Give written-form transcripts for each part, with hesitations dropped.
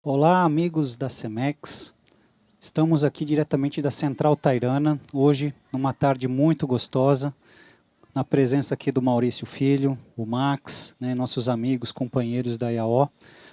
Olá, amigos da Cemex. Estamos aqui diretamente da Central Tairana, hoje, numa tarde muito gostosa, na presença aqui do Maurício Filho, o Max, né, nossos amigos, companheiros da IAO,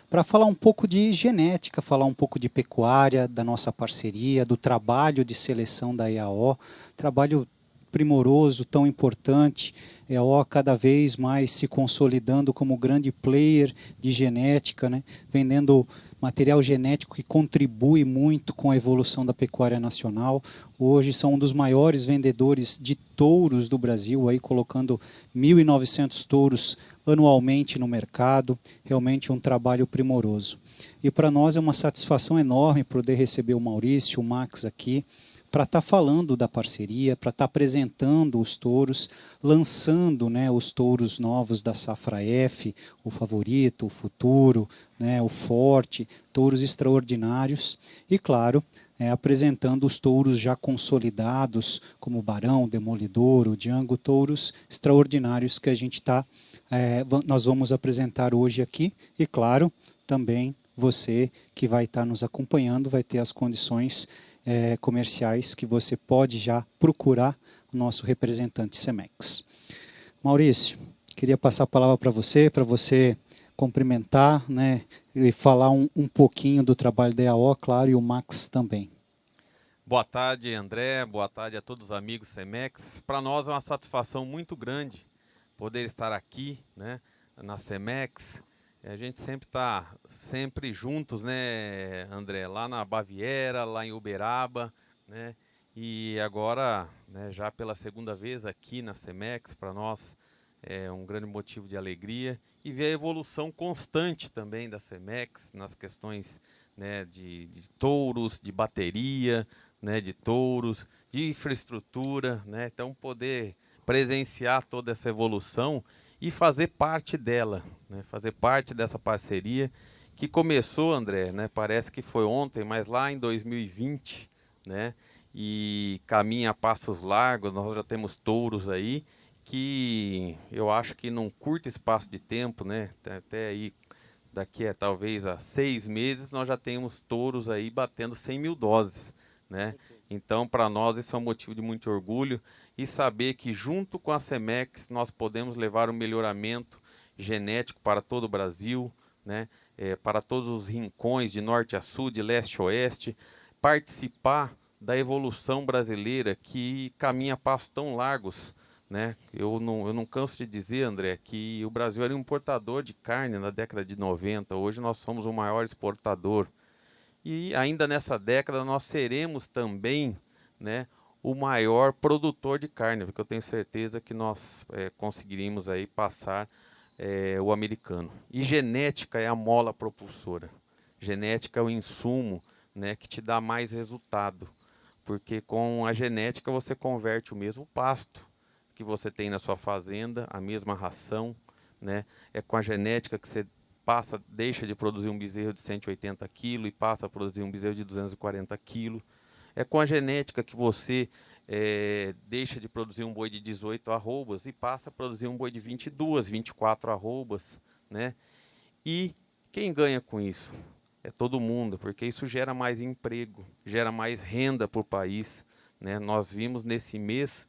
para falar um pouco de genética, falar um pouco de pecuária, da nossa parceria, do trabalho de seleção da IAO, trabalho primoroso, tão importante, a IAO cada vez mais se consolidando como grande player de genética, né, vendendo material genético que contribui muito com a evolução da pecuária nacional. Hoje são um dos maiores vendedores de touros do Brasil, aí colocando 1.900 touros anualmente no mercado, realmente um trabalho primoroso. E para nós é uma satisfação enorme poder receber o Maurício, o Max aqui, para estar falando da parceria, para estar apresentando os touros, lançando, né, os touros novos da Safra F, o Favorito, o Futuro, né, o Forte, touros extraordinários e, claro, apresentando os touros já consolidados, como o Barão, o Demolidor, o Django, touros extraordinários que a gente nós vamos apresentar hoje aqui e, claro, também você que vai estar nos acompanhando vai ter as condições comerciais que você pode já procurar o nosso representante Cemex. Maurício, queria passar a palavra para você cumprimentar, né, e falar um pouquinho do trabalho da EAO, claro, e o Max também. Boa tarde, André. Boa tarde a todos os amigos Cemex. Para nós é uma satisfação muito grande poder estar aqui, né, na Cemex. A gente sempre está sempre juntos, né, André? Lá na Baviera, lá em Uberaba, né? E agora, né, já pela segunda vez aqui na Cemex, para nós é um grande motivo de alegria e ver a evolução constante também da Cemex nas questões, né, de touros, de bateria, né, de touros, de infraestrutura, né? Então poder presenciar toda essa evolução e fazer parte dela, né? Fazer parte dessa parceria que começou, André, né? Parece que foi ontem, mas lá em 2020, né? E caminha a passos largos, nós já temos touros aí que eu acho que num curto espaço de tempo, né? Até aí daqui a talvez a 6 meses nós já temos touros aí batendo 100 mil doses, né? Então, para nós isso é um motivo de muito orgulho e saber que junto com a Cemex nós podemos levar um melhoramento genético para todo o Brasil, né? Para todos os rincões de norte a sul, de leste a oeste, participar da evolução brasileira que caminha a passos tão largos, né? Eu não canso de dizer, André, que o Brasil era um importador de carne na década de 90. Hoje nós somos o maior exportador. E ainda nessa década nós seremos também, né, o maior produtor de carne, porque eu tenho certeza que nós conseguiríamos aí passar o americano. E genética é a mola propulsora. Genética é o insumo, né, que te dá mais resultado. Porque com a genética você converte o mesmo pasto que você tem na sua fazenda, a mesma ração, né? É com a genética que você deixa de produzir um bezerro de 180 quilos e passa a produzir um bezerro de 240 quilos. É com a genética que você deixa de produzir um boi de 18 arrobas e passa a produzir um boi de 22, 24 arrobas, né? E quem ganha com isso? É todo mundo, porque isso gera mais emprego, gera mais renda para o país, né? Nós vimos nesse mês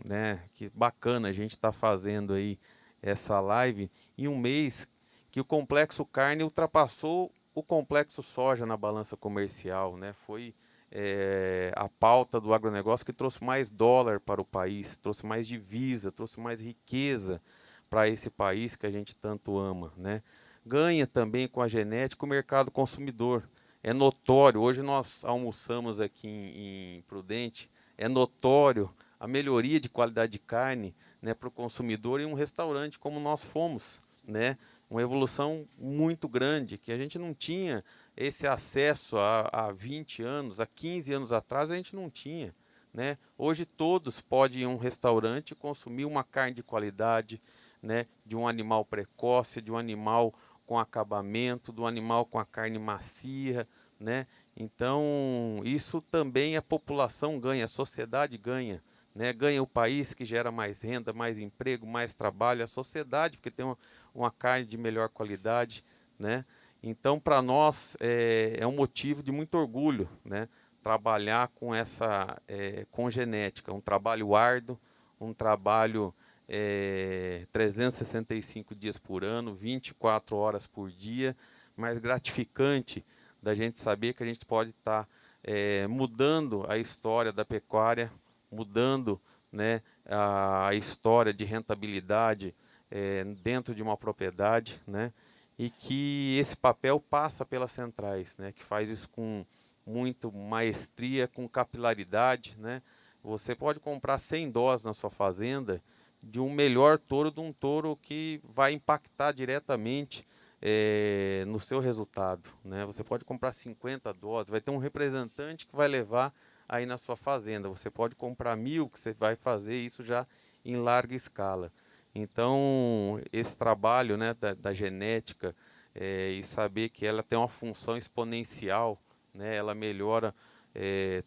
né, que bacana a gente está fazendo aí essa live em um mês que o complexo carne ultrapassou o complexo soja na balança comercial, né? Foi a pauta do agronegócio que trouxe mais dólar para o país, trouxe mais divisa, trouxe mais riqueza para esse país que a gente tanto ama, né? Ganha também com a genética o mercado consumidor. É notório, hoje nós almoçamos aqui em Prudente, é notório a melhoria de qualidade de carne, né, para o consumidor em um restaurante como nós fomos, né? Uma evolução muito grande, que a gente não tinha esse acesso há 20 anos, há 15 anos atrás a gente não tinha, né? Hoje todos podem ir a um restaurante e consumir uma carne de qualidade, né, de um animal precoce, de um animal com acabamento, de um animal com a carne macia, né? Então, isso também a população ganha, a sociedade ganha, né? Ganha o país que gera mais renda, mais emprego, mais trabalho, a sociedade porque tem uma carne de melhor qualidade, né? Então, para nós, é um motivo de muito orgulho, né? Trabalhar com genética, um trabalho árduo, um trabalho 365 dias por ano, 24 horas por dia, mas gratificante da gente saber que a gente pode estar mudando a história da pecuária, mudando, né, a história de rentabilidade dentro de uma propriedade, né? E que esse papel passa pelas centrais, né? Que faz isso com muito maestria, com capilaridade, né? Você pode comprar 100 doses na sua fazenda de um melhor touro, de um touro que vai impactar diretamente no seu resultado, né? Você pode comprar 50 doses, vai ter um representante que vai levar aí na sua fazenda. Você pode comprar 1000, que você vai fazer isso já em larga escala. Então, esse trabalho, né, da genética e saber que ela tem uma função exponencial, né, ela melhora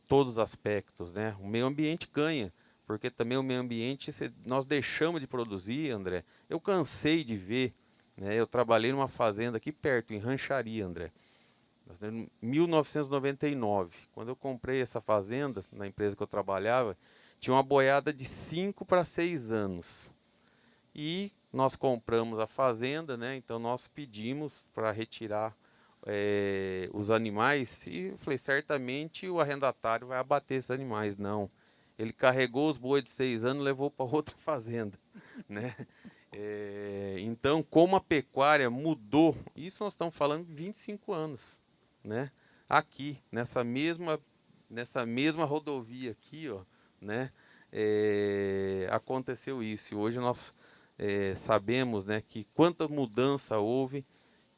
todos os aspectos, né? O meio ambiente ganha, porque também o meio ambiente, nós deixamos de produzir, André. Eu cansei de ver, né? Eu trabalhei numa fazenda aqui perto, em Rancharia, André, em 1999. Quando eu comprei essa fazenda, na empresa que eu trabalhava, tinha uma boiada de 5 para 6 anos. E nós compramos a fazenda, né? Então nós pedimos para retirar os animais e eu falei, certamente o arrendatário vai abater esses animais. Não, ele carregou os bois de 6 anos e levou para outra fazenda, né? Então, como a pecuária mudou, isso nós estamos falando de 25 anos, né? Aqui, nessa mesma rodovia aqui, ó, né? Aconteceu isso. E hoje nós sabemos, né, que quanta mudança houve,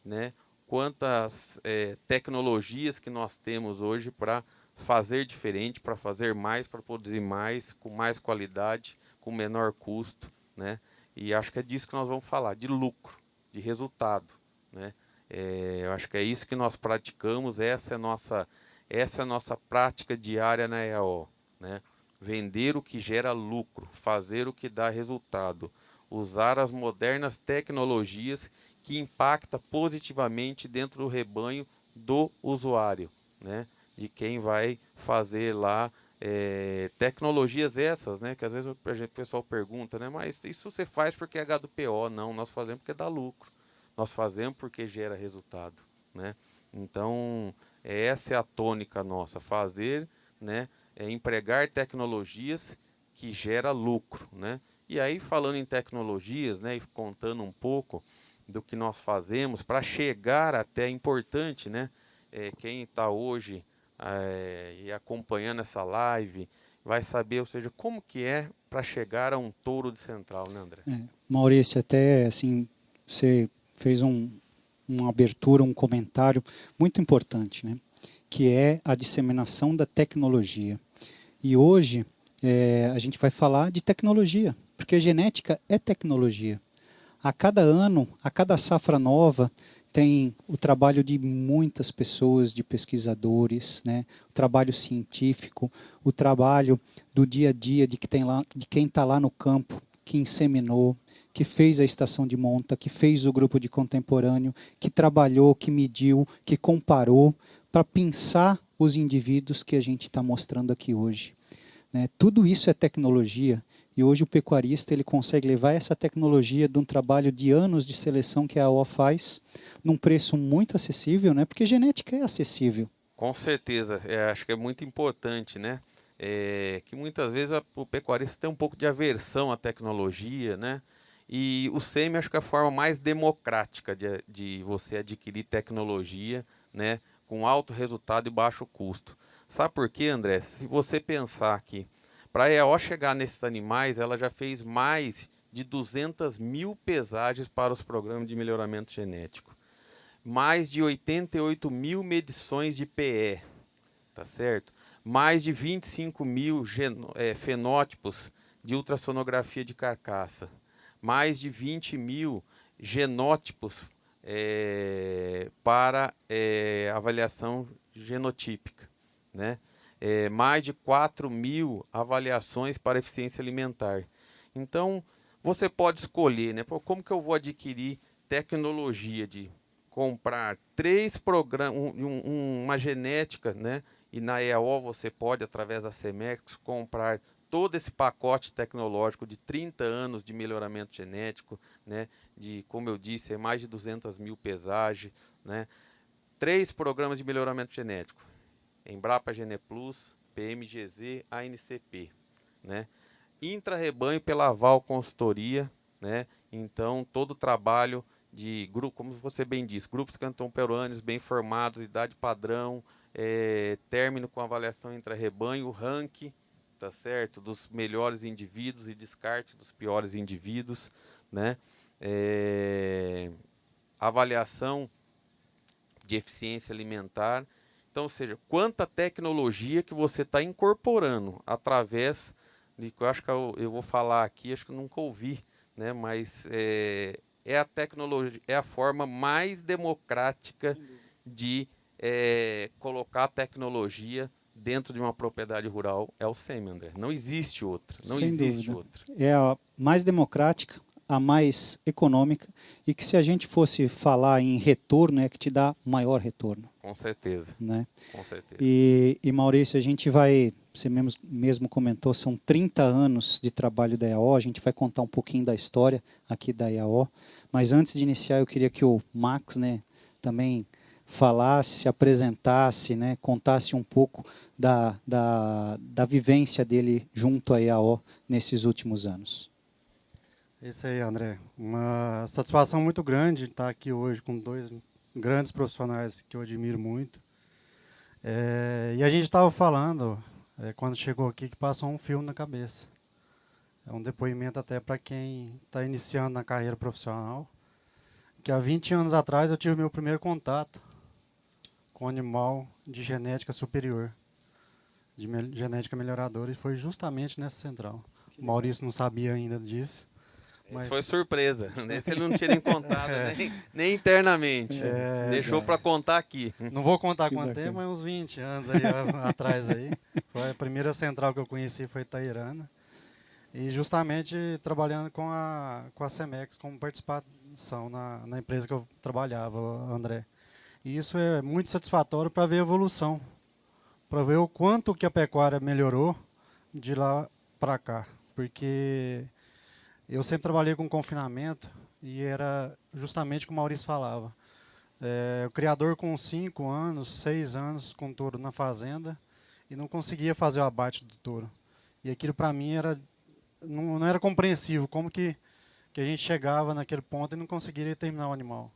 né, quantas tecnologias que nós temos hoje para fazer diferente, para fazer mais, para produzir mais, com mais qualidade, com menor custo, né? E acho que é disso que nós vamos falar, de lucro, de resultado, né? Eu acho que é isso que nós praticamos, essa é a nossa prática diária na EAO, né? Vender o que gera lucro, fazer o que dá resultado, usar as modernas tecnologias que impacta positivamente dentro do rebanho do usuário, né? De quem vai fazer lá tecnologias essas, né? Que às vezes o pessoal pergunta, né? Mas isso você faz porque é H2PO? Não, nós fazemos porque dá lucro. Nós fazemos porque gera resultado, né? Então, essa é a tônica nossa, fazer, né? Empregar tecnologias que gera lucro, né? E aí, falando em tecnologias, né? E contando um pouco do que nós fazemos para chegar até, é importante, né? Quem está hoje e acompanhando essa live vai saber, ou seja, como que é para chegar a um touro de central, né, André? Maurício, até assim, você fez uma abertura, um comentário muito importante, né? Que é a disseminação da tecnologia. E hoje a gente vai falar de tecnologia, porque genética é tecnologia. A cada ano, a cada safra nova, tem o trabalho de muitas pessoas, de pesquisadores, né? O trabalho científico, o trabalho do dia a dia de quem está lá no campo, que inseminou, que fez a estação de monta, que fez o grupo de contemporâneo, que trabalhou, que mediu, que comparou, para pensar os indivíduos que a gente está mostrando aqui hoje. Né? Tudo isso é tecnologia. E hoje o pecuarista ele consegue levar essa tecnologia de um trabalho de anos de seleção que a AO faz, num preço muito acessível, né? Porque genética é acessível. Com certeza, acho que é muito importante, né? Que muitas vezes o pecuarista tem um pouco de aversão à tecnologia, né? E o SEMI acho que é a forma mais democrática de você adquirir tecnologia, né? Com alto resultado e baixo custo. Sabe por quê, André? Se você pensar que para a EAO chegar nesses animais, ela já fez mais de 200 mil pesagens para os programas de melhoramento genético. Mais de 88 mil medições de PE, tá certo? Mais de 25 mil fenótipos de ultrassonografia de carcaça. Mais de 20 mil genótipos para avaliação genotípica, né? Mais de 4 mil avaliações para eficiência alimentar. Então, você pode escolher, né? Como que eu vou adquirir tecnologia de comprar 3 programas, uma genética, né? E na EAO você pode, através da Semex, comprar todo esse pacote tecnológico de 30 anos de melhoramento genético, né? De, como eu disse, mais de 200 mil pesagens, né? 3 programas de melhoramento genético: Embrapa Geneplus, PMGZ, ANCP, né? Intra-rebanho pela Aval Consultoria, né? Então, todo o trabalho de grupo, como você bem disse, grupos camtoperâneos bem formados, idade padrão, término com avaliação intra-rebanho, ranking, tá certo, dos melhores indivíduos e descarte dos piores indivíduos, né? Avaliação de eficiência alimentar. Então, ou seja, quanta tecnologia que você está incorporando através de que eu acho que eu vou falar aqui, acho que eu nunca ouvi, né? Mas é a tecnologia, é a forma mais democrática de colocar a tecnologia dentro de uma propriedade rural, é o SEMI, André. Não existe outra, não Sem existe dúvida. outra. É a mais democrática, a mais econômica, e que se a gente fosse falar em retorno, é que te dá maior retorno. Com certeza, Né? com certeza. E Maurício, a gente vai, você mesmo comentou, são 30 anos de trabalho da EAO, a gente vai contar um pouquinho da história aqui da EAO, mas antes de iniciar eu queria que o Max, né, também falasse, se apresentasse, né, contasse um pouco da vivência dele junto à EAO nesses últimos anos. Isso aí, André. Uma satisfação muito grande estar aqui hoje com 2 grandes profissionais que eu admiro muito. E a gente estava falando, quando chegou aqui, que passou um filme na cabeça. É um depoimento até para quem está iniciando na carreira profissional, que há 20 anos atrás eu tive meu primeiro contato com animal de genética superior, de genética melhoradora, e foi justamente nessa central. O Maurício não sabia ainda disso. Mas foi surpresa, né? Você não tinha nem contado, nem internamente. Deixou para contar aqui. Não vou contar quanto tempo, mas uns 20 anos aí, atrás aí. Foi a primeira central que eu conheci, foi Itairana. E justamente trabalhando com a Semex como participação na empresa que eu trabalhava, André. E isso é muito satisfatório para ver a evolução, para ver o quanto que a pecuária melhorou de lá para cá. Porque eu sempre trabalhei com confinamento e era justamente o que o Maurício falava. O criador com 5 anos, 6 anos com touro na fazenda e não conseguia fazer o abate do touro. E aquilo para mim não era compreensível, como que a gente chegava naquele ponto e não conseguiria terminar o animal.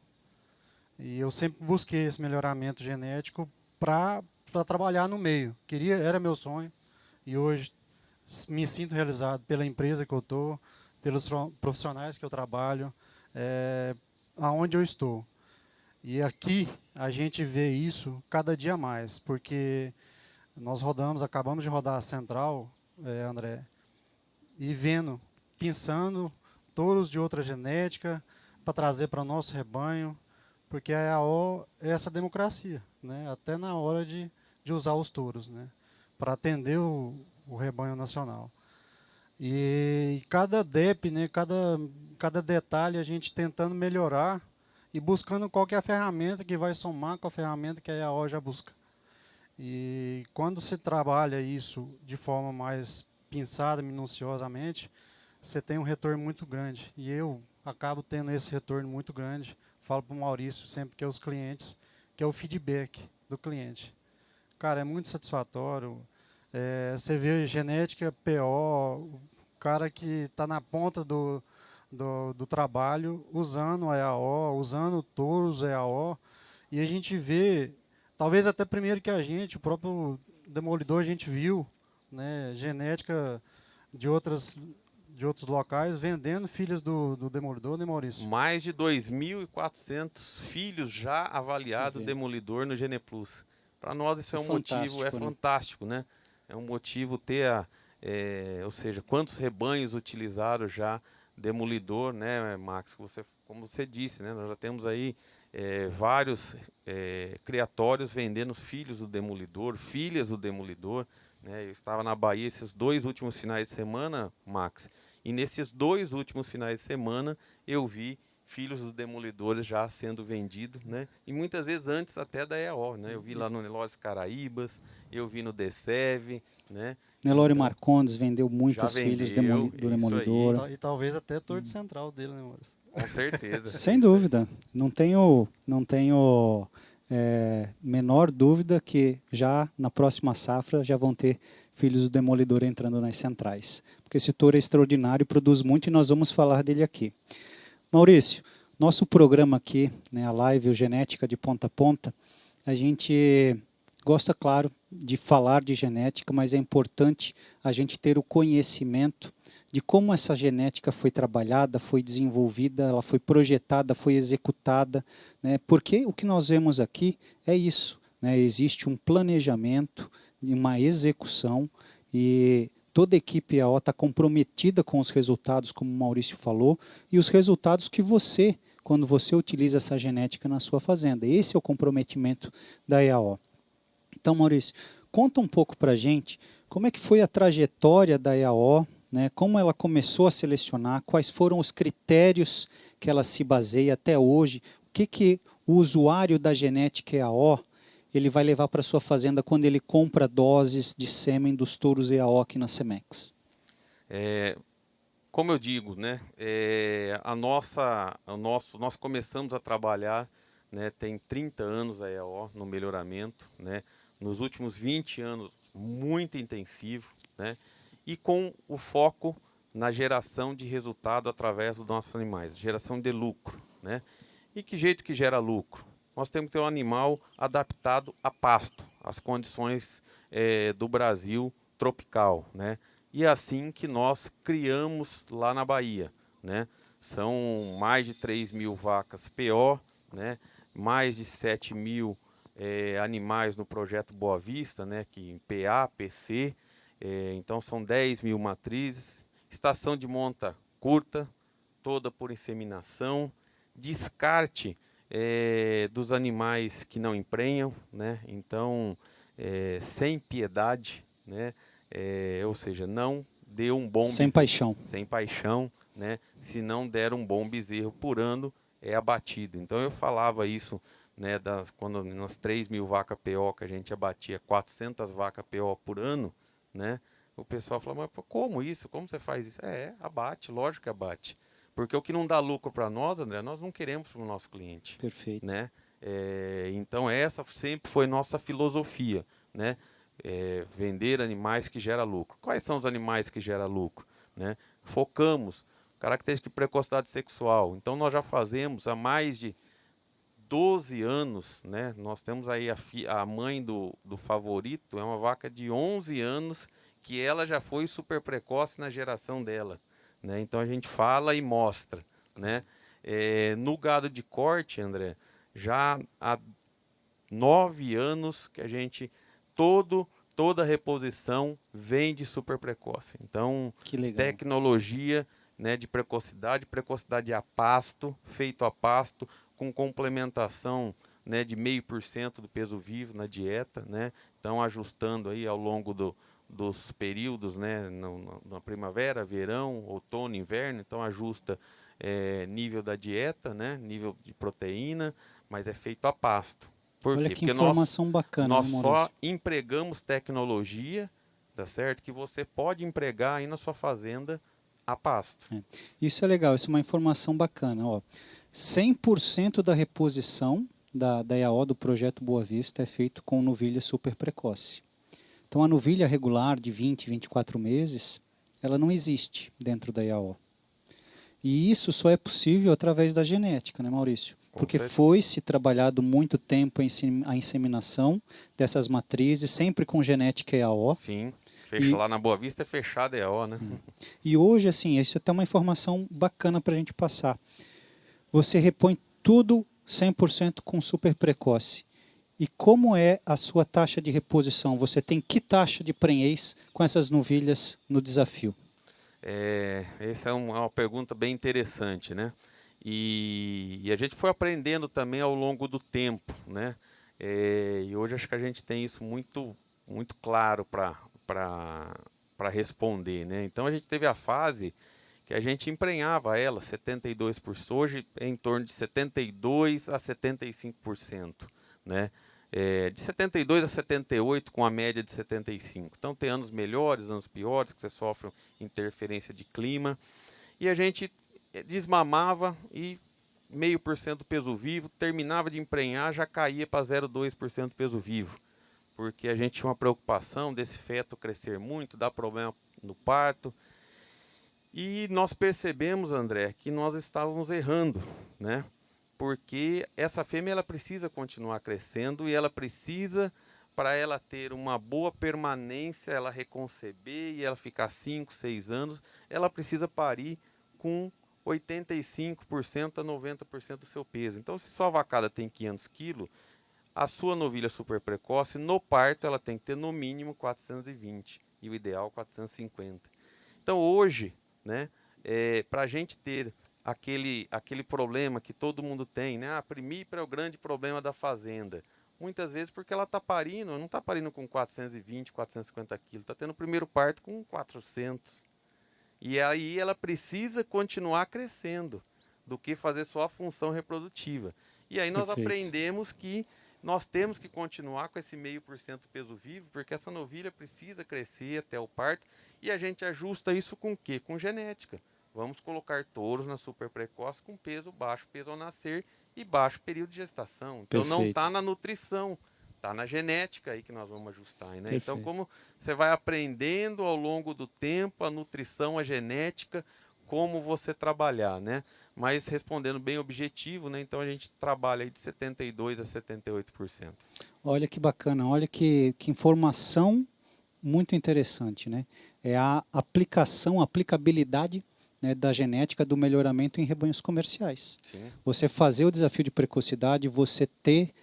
E eu sempre busquei esse melhoramento genético para trabalhar no meio. Era meu sonho e hoje me sinto realizado pela empresa que eu estou, pelos profissionais que eu trabalho, aonde eu estou. E aqui a gente vê isso cada dia mais, porque nós acabamos de rodar a central, André, e pensando touros de outra genética para trazer para o nosso rebanho, porque a EAO é essa democracia, né? Até na hora de usar os touros, né? Para atender o rebanho nacional. E cada DEP, né, cada detalhe a gente tentando melhorar e buscando qual que é a ferramenta que vai somar com a ferramenta que a EAO já busca. E quando se trabalha isso de forma mais pensada, minuciosamente, você tem um retorno muito grande. E eu acabo tendo esse retorno muito grande. Falo para o Maurício sempre que é os clientes, que é o feedback do cliente. Cara, é muito satisfatório. Você vê genética PO, o cara que está na ponta do trabalho, usando a EAO, usando touros EAO, e a gente vê, talvez até primeiro que a gente, o próprio Demolidor, a gente viu, né, genética de outros locais vendendo filhas do Demolidor, né, Maurício? Mais de 2.400 filhos já avaliados Demolidor no Geneplus. Para nós isso é um motivo, é fantástico, né? É um motivo ter ou seja, quantos rebanhos utilizaram já Demolidor, né, Max? Como você disse, né? Nós já temos aí vários criatórios vendendo filhos do Demolidor, filhas do Demolidor, né? Eu estava na Bahia esses 2 últimos finais de semana, Max, e nesses 2 últimos finais de semana eu vi filhos dos demolidores já sendo vendido, né? E muitas vezes antes até da EAO, né? Eu vi lá no Nelores Caraíbas, eu vi no DSEV, né? Nelore Então, Marcondes vendeu muitas já filhas vendeu, do isso Demolidor. aí. E talvez até torre central dele, né, Maurício? Com certeza. Sem isso aí. dúvida. Não tenho menor dúvida que já na próxima safra já vão ter filhos do Demolidor entrando nas centrais. Porque esse touro é extraordinário, produz muito e nós vamos falar dele aqui. Maurício, nosso programa aqui, né, a live o Genética de Ponta a Ponta, a gente gosta, claro, de falar de genética, mas é importante a gente ter o conhecimento de como essa genética foi trabalhada, foi desenvolvida, ela foi projetada, foi executada, né? Porque o que nós vemos aqui é isso, né? Existe um planejamento, uma execução e toda a equipe EAO está comprometida com os resultados, como o Maurício falou, e os resultados que você, quando você utiliza essa genética na sua fazenda. Esse é o comprometimento da EAO. Então, Maurício, conta um pouco para a gente como é que foi a trajetória da EAO, né, como ela começou a selecionar, quais foram os critérios que ela se baseia até hoje, o que o usuário da genética EAO ele vai levar para sua fazenda quando ele compra doses de sêmen dos touros EAO aqui na Semex. Como eu digo, né, nós começamos a trabalhar, né, tem 30 anos a EAO no melhoramento, né, nos últimos 20 anos muito intensivo, né, e com o foco na geração de resultado através dos nossos animais, geração de lucro, né. E que jeito que gera lucro? Nós temos que ter um animal adaptado a pasto, às condições do Brasil tropical, né. E é assim que nós criamos lá na Bahia, né? São mais de 3.000 vacas PO, né? Mais de 7.000 animais no projeto Boa Vista, né? Que em PA, PC, então são 10.000 matrizes, estação de monta curta, toda por inseminação, descarte dos animais que não emprenham, né? Então, sem piedade, né? Ou seja, não deu um bom Sem bezerro, paixão. sem paixão, né? Se não der um bom bezerro por ano, é abatido. Então eu falava isso, né? Quando nas 3.000 vacas PO que a gente abatia 400 vacas PO por ano, né? O pessoal falava, mas como isso? Como você faz isso? Abate, lógico que abate. Porque o que não dá lucro para nós, André, nós não queremos para o nosso cliente. Perfeito. Né? Então essa sempre foi nossa filosofia, né? Vender animais que geram lucro. Quais são os animais que geram lucro? Né? Focamos, característica de precocidade sexual. Então nós já fazemos há mais de 12 anos, né? Nós temos aí a mãe do favorito, é uma vaca de 11 anos, que ela já foi super precoce na geração dela. Né? Então a gente fala e mostra. Né? No gado de corte, André, já há 9 anos que a gente... Toda reposição vem de super precoce. Então, Que legal. tecnologia, né, de precocidade a pasto, feito a pasto, com complementação, né, de 0,5% do peso vivo na dieta, né? Então, ajustando aí ao longo dos períodos, né, na primavera, verão, outono, inverno. Então, ajusta nível da dieta, né, nível de proteína, mas é feito a pasto. Por Olha quê? que Porque informação bacana, nós né, só Maurício? empregamos tecnologia, tá certo? Que você pode empregar aí na sua fazenda a pasto. Isso é legal, isso é uma informação bacana. Ó. 100% da reposição da EAO, do projeto Boa Vista, é feito com novilha super precoce. Então a novilha regular de 20, 24 meses, ela não existe dentro da EAO. E isso só é possível através da genética, né, Maurício? Porque foi-se trabalhado muito tempo a inseminação dessas matrizes, sempre com genética EAO. Sim, lá na Boa Vista é fechada EAO, né? E hoje, assim, isso é até uma informação bacana para a gente passar. Você repõe tudo 100% com super precoce. E como é a sua taxa de reposição? Você tem que taxa de prenhez com essas novilhas no desafio? Essa é uma pergunta bem interessante, né? E a gente foi aprendendo também ao longo do tempo, né? E hoje acho que a gente tem isso muito, muito claro para responder, né? Então a gente teve a fase que a gente emprenhava ela 72%, hoje é em torno de 72% a 75%, né? De 72 a 78 com a média de 75. Então tem anos melhores, anos piores, que você sofre interferência de clima. E a gente desmamava e 0,5% peso vivo, terminava de emprenhar, já caía para 0,2% peso vivo. Porque a gente tinha uma preocupação desse feto crescer muito, dar problema no parto. E nós percebemos, André, que nós estávamos errando, né? Porque essa fêmea ela precisa continuar crescendo e ela precisa, para ela ter uma boa permanência, ela reconceber e ela ficar 5, 6 anos, ela precisa parir com 85% a 90% do seu peso. Então, se sua vacada tem 500 quilos, a sua novilha super precoce, no parto, ela tem que ter no mínimo 420 e o ideal 450. Então, hoje, né, para a gente ter aquele problema que todo mundo tem, né? A primípara é o grande problema da fazenda. Muitas vezes porque ela está parindo, não está parindo com 420, 450 quilos, está tendo o primeiro parto com 400. E aí ela precisa continuar crescendo do que fazer só a função reprodutiva. E aí nós Perfeito. aprendemos que nós temos que continuar com esse 0,5% peso vivo, porque essa novilha precisa crescer até o parto, e a gente ajusta isso com o quê? Com genética. Vamos colocar touros na super precoce com peso baixo, peso ao nascer e baixo período de gestação. Então não Perfeito. está na nutrição, está na genética aí que nós vamos ajustar, né? Perfeito. Então como você vai aprendendo ao longo do tempo a nutrição, a genética, como você trabalhar, né? Mas respondendo bem objetivo, né? Então a gente trabalha aí de 72% a 78%. Olha que bacana, olha que informação muito interessante, né? É a aplicação, a aplicabilidade, né, da genética do melhoramento em rebanhos comerciais. Sim. Você fazer o desafio de precocidade, você ter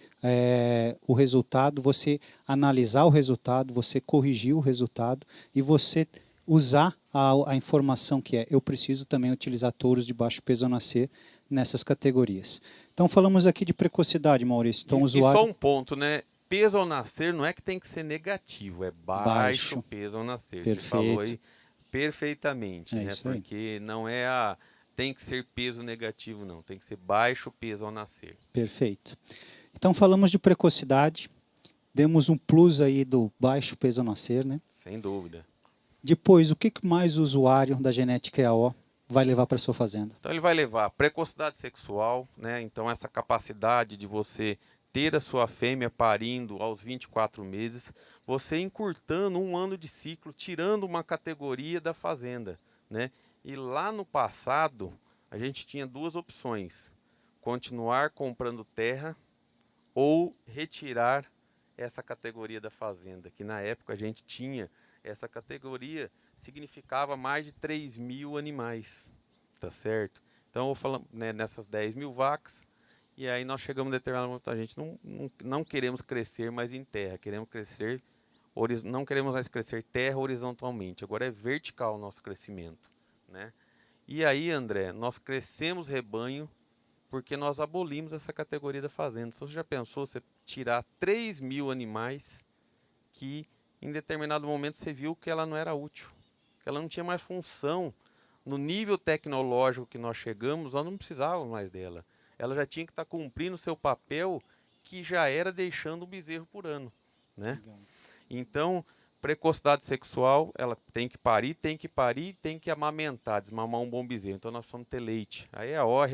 o resultado, você analisar o resultado, você corrigir o resultado e você usar a informação que eu preciso também utilizar touros de baixo peso ao nascer nessas categorias. Então falamos aqui de precocidade, Maurício. Então, E usuário... só um ponto, né? Peso ao nascer não é que tem que ser negativo, é baixo peso ao nascer. Perfeito. Você falou aí perfeitamente, né? Isso aí. Porque não é tem que ser peso negativo, não. Tem que ser baixo peso ao nascer. Perfeito. Então falamos de precocidade, demos um plus aí do baixo peso ao nascer, né? Sem dúvida. Depois, o que mais o usuário da genética EAO vai levar para sua fazenda? Então ele vai levar precocidade sexual, né? Então essa capacidade de você ter a sua fêmea parindo aos 24 meses, você encurtando 1 ano de ciclo, tirando uma categoria da fazenda, né? E lá no passado, a gente tinha 2 opções: continuar comprando terra ou retirar essa categoria da fazenda, que na época a gente tinha essa categoria, significava mais de 3.000 animais, tá certo? Então eu falo, né, nessas 10.000 vacas, e aí nós chegamos a determinado momento, a gente não queremos crescer mais em terra, queremos crescer, não queremos mais crescer terra horizontalmente, agora é vertical o nosso crescimento, né? E aí, André, nós crescemos rebanho porque nós abolimos essa categoria da fazenda. Então, você já pensou você tirar 3.000 animais que em determinado momento você viu que ela não era útil, que ela não tinha mais função. No nível tecnológico que nós chegamos, nós não precisávamos mais dela. Ela já tinha que estar cumprindo o seu papel, que já era deixando um bezerro por ano, né? Então, precocidade sexual, ela tem que parir, tem que amamentar, desmamar um bom bezerro. Então, nós precisamos ter leite. Aí a O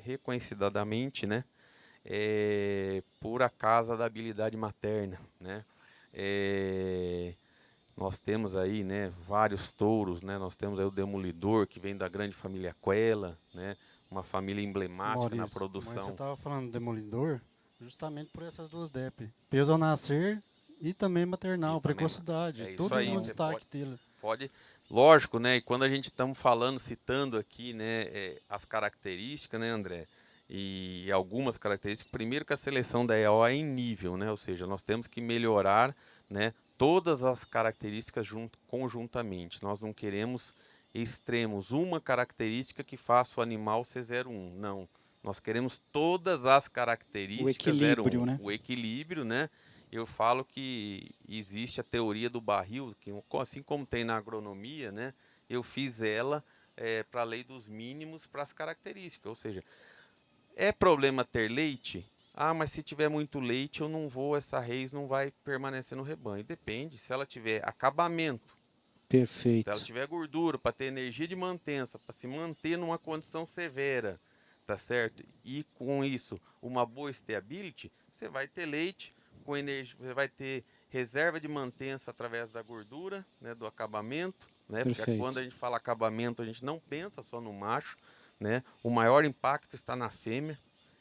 reconhecidamente, né? Por a casa da habilidade materna, né? Nós temos aí, né, vários touros, né? Nós temos aí o Demolidor, que vem da grande família Aquela, né? Uma família emblemática, Maurício, na produção. Mas você estava falando do Demolidor justamente por essas 2 DEP. Peso ao nascer e também maternal, E também, precocidade. é isso Todo aí, mundo você destaque dele. Pode, lógico, né? E quando a gente estamos falando, citando aqui, né, as características, né, André? E algumas características. Primeiro que a seleção da EO é em nível, né? Ou seja, nós temos que melhorar, né, todas as características conjuntamente. Nós não queremos extremos, uma característica que faça o animal ser 0,1. Não. Nós queremos todas as características O equilíbrio, 0,1. né? O equilíbrio, né? Eu falo que existe a teoria do barril, que assim como tem na agronomia, né? Eu fiz ela para a lei dos mínimos para as características. Ou seja, é problema ter leite? Ah, mas se tiver muito leite, eu não vou, essa reis não vai permanecer no rebanho. Depende, se ela tiver acabamento, se ela Perfeito. tiver gordura para ter energia de mantença, para se manter numa condição severa, tá certo? E com isso, uma boa steability, você vai ter leite com energia, você vai ter reserva de mantença através da gordura, né, do acabamento, né? Porque quando Perfeito. a gente fala acabamento, a gente não pensa só no macho, né? O maior impacto está na fêmea.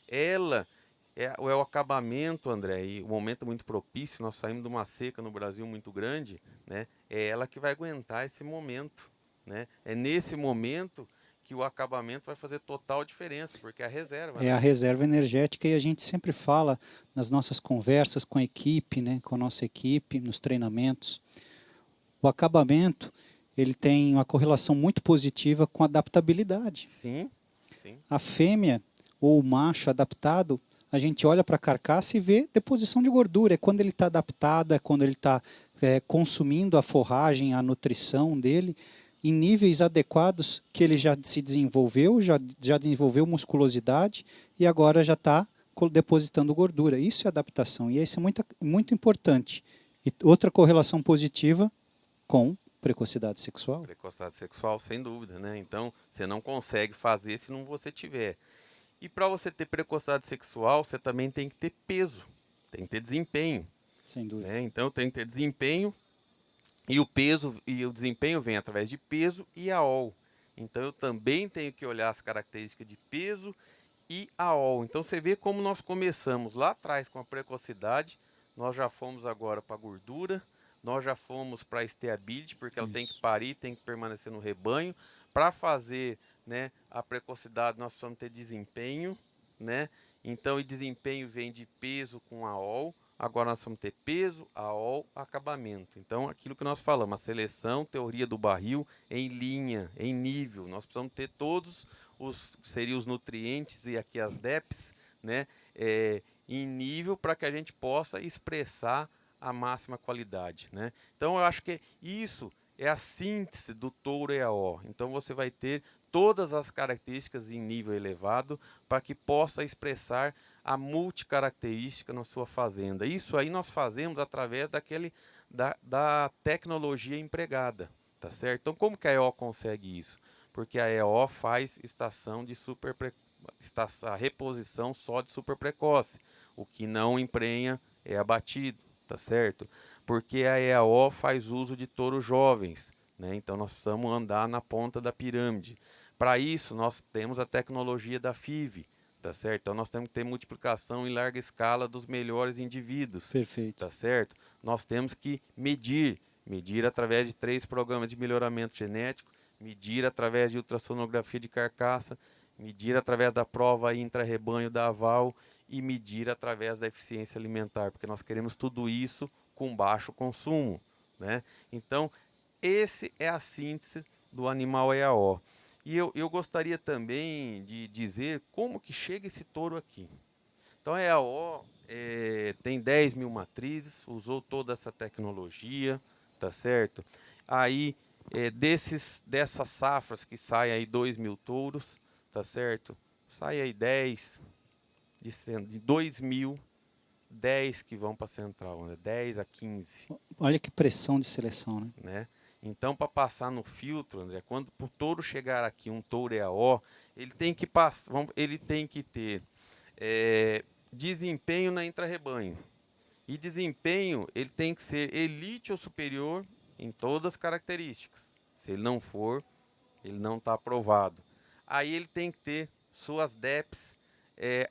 Ela é o acabamento, André, e o momento muito propício, nós saímos de uma seca no Brasil muito grande, né? É ela que vai aguentar esse momento, né? É nesse momento que o acabamento vai fazer total diferença, porque é a reserva, É a né? reserva energética e a gente sempre fala nas nossas conversas com a equipe, né, com a nossa equipe, nos treinamentos. O acabamento, ele tem uma correlação muito positiva com a adaptabilidade. Sim, sim, A fêmea ou o macho adaptado, a gente olha para a carcaça e vê deposição de gordura. É quando ele está adaptado, é quando ele está consumindo a forragem, a nutrição dele, em níveis adequados que ele já se desenvolveu, já desenvolveu musculosidade e agora já está depositando gordura. Isso é adaptação e isso é muito, muito importante. E outra correlação positiva com precocidade sexual. precocidade sexual, sem dúvida, né? Então, você não consegue fazer se não você tiver. E para você ter precocidade sexual, você também tem que ter peso, tem que ter desempenho, Sem dúvida. né? Então, tem que ter desempenho. E o peso e o desempenho vem através de peso e AOL. Então eu também tenho que olhar as características de peso e AOL. Então você vê como nós começamos lá atrás com a precocidade, nós já fomos agora para a gordura, nós já fomos para a steability, porque ela tem que Isso. parir, tem que permanecer no rebanho. Para fazer, né, a precocidade, nós precisamos ter desempenho, né? Então, e desempenho vem de peso com AOL. Agora nós vamos ter peso, AOL, acabamento. Então, aquilo que nós falamos, a seleção, teoria do barril em linha, em nível. Nós precisamos ter todos seriam os nutrientes e aqui as DEPs, né, em nível para que a gente possa expressar a máxima qualidade, né? Então, eu acho que isso é a síntese do touro EAO. Então, você vai ter todas as características em nível elevado para que possa expressar a multicaracterística na sua fazenda. Isso aí nós fazemos através da tecnologia empregada, tá certo? Então, como que a EO consegue isso? Porque a EO faz estação de a reposição só de super precoce. O que não emprenha é abatido, tá certo? Porque a EAO faz uso de touros jovens, né? Então nós precisamos andar na ponta da pirâmide. Para isso, nós temos a tecnologia da FIV, tá certo? Então nós temos que ter multiplicação em larga escala dos melhores indivíduos, Perfeito. tá certo? Nós temos que medir através de 3 programas de melhoramento genético, medir através de ultrassonografia de carcaça, medir através da prova intra-rebanho da aval e medir através da eficiência alimentar, porque nós queremos tudo isso com baixo consumo, né? Então, esse é a síntese do animal EAO. E eu gostaria também de dizer como que chega esse touro aqui. Então a EAO tem 10 mil matrizes, usou toda essa tecnologia, tá certo? Aí dessas safras que saem aí 2 mil touros, tá certo? Sai aí 10, de 2 mil, 10 que vão para a central, né? 10 a 15. Olha que pressão de seleção, né? Né? Então, para passar no filtro, André, quando o touro chegar aqui, um touro EAO, ele tem que ele tem que ter desempenho na intra-rebanho. E desempenho, ele tem que ser elite ou superior em todas as características. Se ele não for, ele não está aprovado. Aí ele tem que ter suas DEPs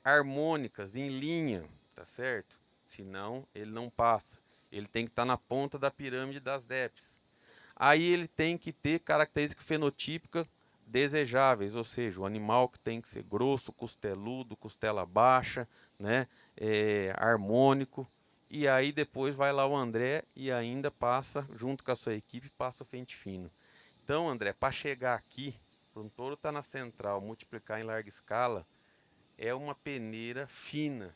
harmônicas, em linha, tá certo? Senão, ele não passa. Ele tem que estar na ponta da pirâmide das DEPs. Aí ele tem que ter características fenotípicas desejáveis, ou seja, o animal que tem que ser grosso, costeludo, costela baixa, né, harmônico. E aí depois vai lá o André e ainda passa, junto com a sua equipe, passa o fente fino. Então, André, para chegar aqui, para um touro estar na central, multiplicar em larga escala, é uma peneira fina.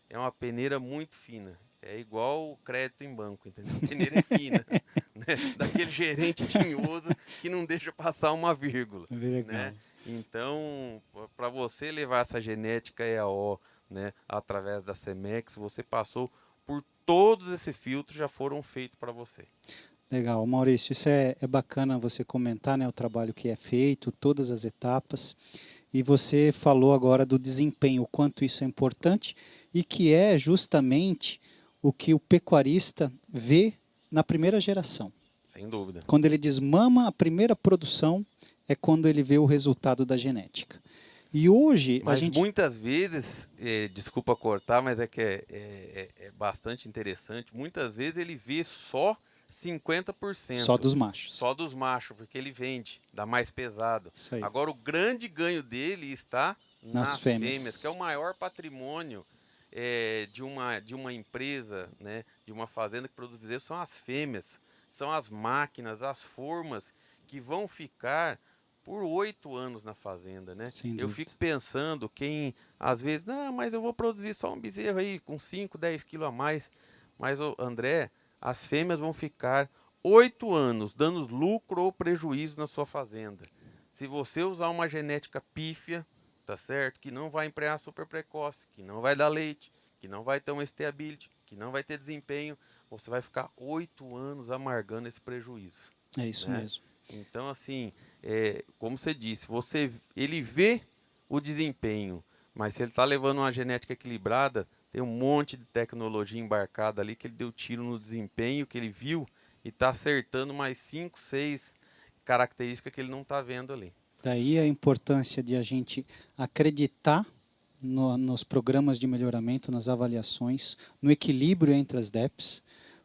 É uma peneira muito fina. É igual o crédito em banco, entendeu? A peneira é fina. né? Daquele gerente tinhoso que não deixa passar uma vírgula. Legal. Né? Então, para você levar essa genética EAO, né, através da Semex, você passou por todos esses filtros, já foram feitos para você. Legal, Maurício, isso é bacana você comentar, né, o trabalho que é feito, todas as etapas. E você falou agora do desempenho, o quanto isso é importante e que é justamente o que o pecuarista vê na primeira geração. Sem dúvida. Quando ele desmama a primeira produção, é quando ele vê o resultado da genética. E hoje Mas a gente... muitas vezes, desculpa cortar, mas é que é bastante interessante, muitas vezes ele vê só 50%. Só dos machos. Só dos machos, porque ele vende, dá mais pesado. Isso aí. Agora, o grande ganho dele está nas fêmeas, que é o maior patrimônio de uma empresa, né, de uma fazenda que produz bezerros, são as fêmeas, são as máquinas, as formas que vão ficar por 8 anos na fazenda, né? Eu fico pensando, quem às vezes, não, mas eu vou produzir só um bezerro aí com 5, 10 quilos a mais. Mas, André, as fêmeas vão ficar 8 anos dando lucro ou prejuízo na sua fazenda. Se você usar uma genética pífia, tá certo? Que não vai emprenhar super precoce, que não vai dar leite, que não vai ter uma steability, que não vai ter desempenho, você vai ficar 8 anos amargando esse prejuízo. É isso mesmo. Então, assim, como você disse, ele vê o desempenho, mas se ele está levando uma genética equilibrada, tem um monte de tecnologia embarcada ali que ele deu tiro no desempenho, que ele viu e está acertando mais 5, 6 características que ele não está vendo ali. Daí a importância de a gente acreditar nos programas de melhoramento, nas avaliações, no equilíbrio entre as DEPs,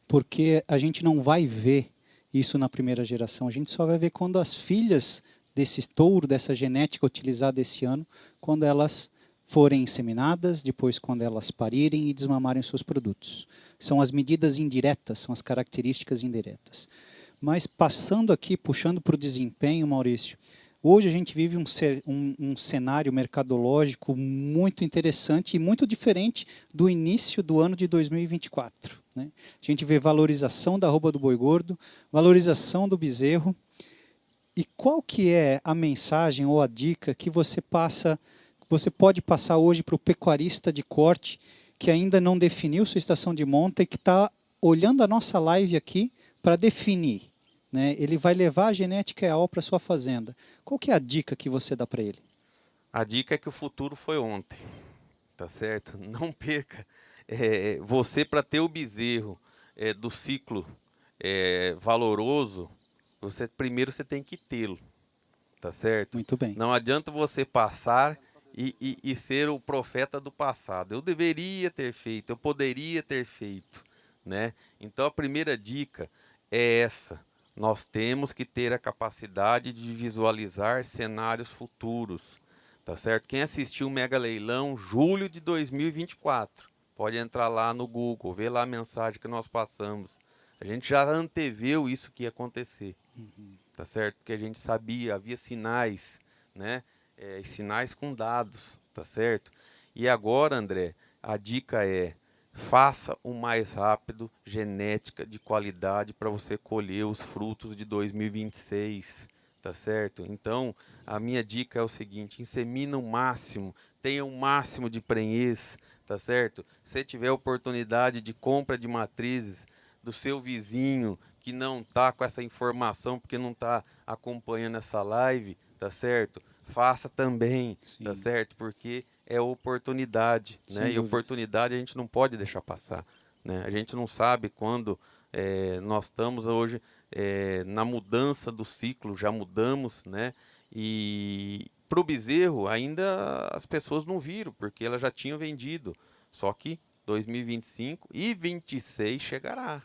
porque a gente não vai ver isso na primeira geração, a gente só vai ver quando as filhas desse touro, dessa genética utilizada esse ano, quando elas forem inseminadas, depois quando elas parirem e desmamarem seus produtos. São as medidas indiretas, são as características indiretas. Mas passando aqui, puxando para o desempenho, Maurício, hoje a gente vive um cenário mercadológico muito interessante e muito diferente do início do ano de 2024. Né? A gente vê valorização da arroba do boi gordo, valorização do bezerro. E qual que é a mensagem ou a dica que você pode passar hoje para o pecuarista de corte que ainda não definiu sua estação de monta e que está olhando a nossa live aqui para definir? Né? Ele vai levar a genética EAO para sua fazenda. Qual que é a dica que você dá para ele? A dica é que o futuro foi ontem, tá certo? Não perca. Você, para ter o bezerro do ciclo valoroso, primeiro você tem que tê-lo, tá certo? Muito bem. Não adianta você passar e ser o profeta do passado. Eu deveria ter feito, eu poderia ter feito, né? Então a primeira dica é essa. Nós temos que ter a capacidade de visualizar cenários futuros, tá certo? Quem assistiu o Mega Leilão, julho de 2024, pode entrar lá no Google, ver lá a mensagem que nós passamos. A gente já anteveu isso que ia acontecer, tá certo? Porque a gente sabia, havia sinais, né? Sinais com dados, tá certo? E agora, André, a dica é: faça o mais rápido genética de qualidade para você colher os frutos de 2026, tá certo? Então, a minha dica é o seguinte: insemina o máximo, tenha o máximo de prenhez, tá certo? Se tiver oportunidade de compra de matrizes do seu vizinho que não tá com essa informação porque não tá acompanhando essa live, tá certo? Faça também, tá certo? Porque é oportunidade, né? E oportunidade a gente não pode deixar passar, né? A gente não sabe quando nós estamos hoje na mudança do ciclo, já mudamos, né? E para o bezerro ainda as pessoas não viram, porque elas já tinham vendido. Só que 2025 e 26 chegará,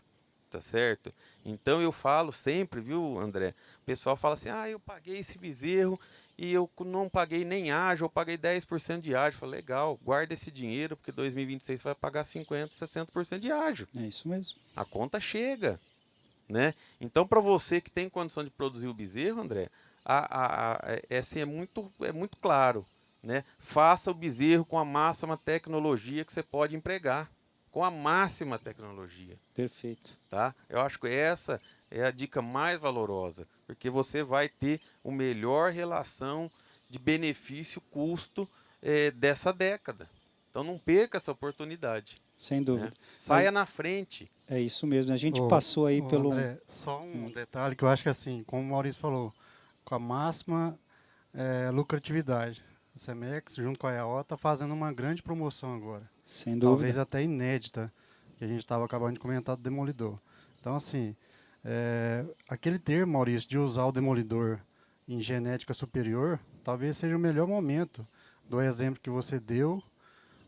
tá certo? Então eu falo sempre, viu, André? O pessoal fala assim: eu paguei esse bezerro e eu não paguei nem ágio, eu paguei 10% de ágio. Eu falei: legal, guarda esse dinheiro, porque 2026 você vai pagar 50%, 60% de ágio. É isso mesmo. A conta chega, né? Então, para você que tem condição de produzir o bezerro, André, assim, é muito claro, né? Faça o bezerro com a máxima tecnologia que você pode empregar. Com a máxima tecnologia. Perfeito. Tá? Eu acho que essa é a dica mais valorosa, porque você vai ter a melhor relação de benefício-custo dessa década. Então não perca essa oportunidade. Sem Né? dúvida. Saia na frente. É isso mesmo. A gente Ô, passou aí ô, pelo. André, só um detalhe que eu acho que assim, como o Maurício falou, com a máxima lucratividade. A Cemex, junto com a EAO, está fazendo uma grande promoção agora. Sem Talvez dúvida. até inédita, que a gente estava acabando de comentar do Demolidor. Então, assim, aquele termo, Maurício, de usar o Demolidor em genética superior, talvez seja o melhor momento do exemplo que você deu,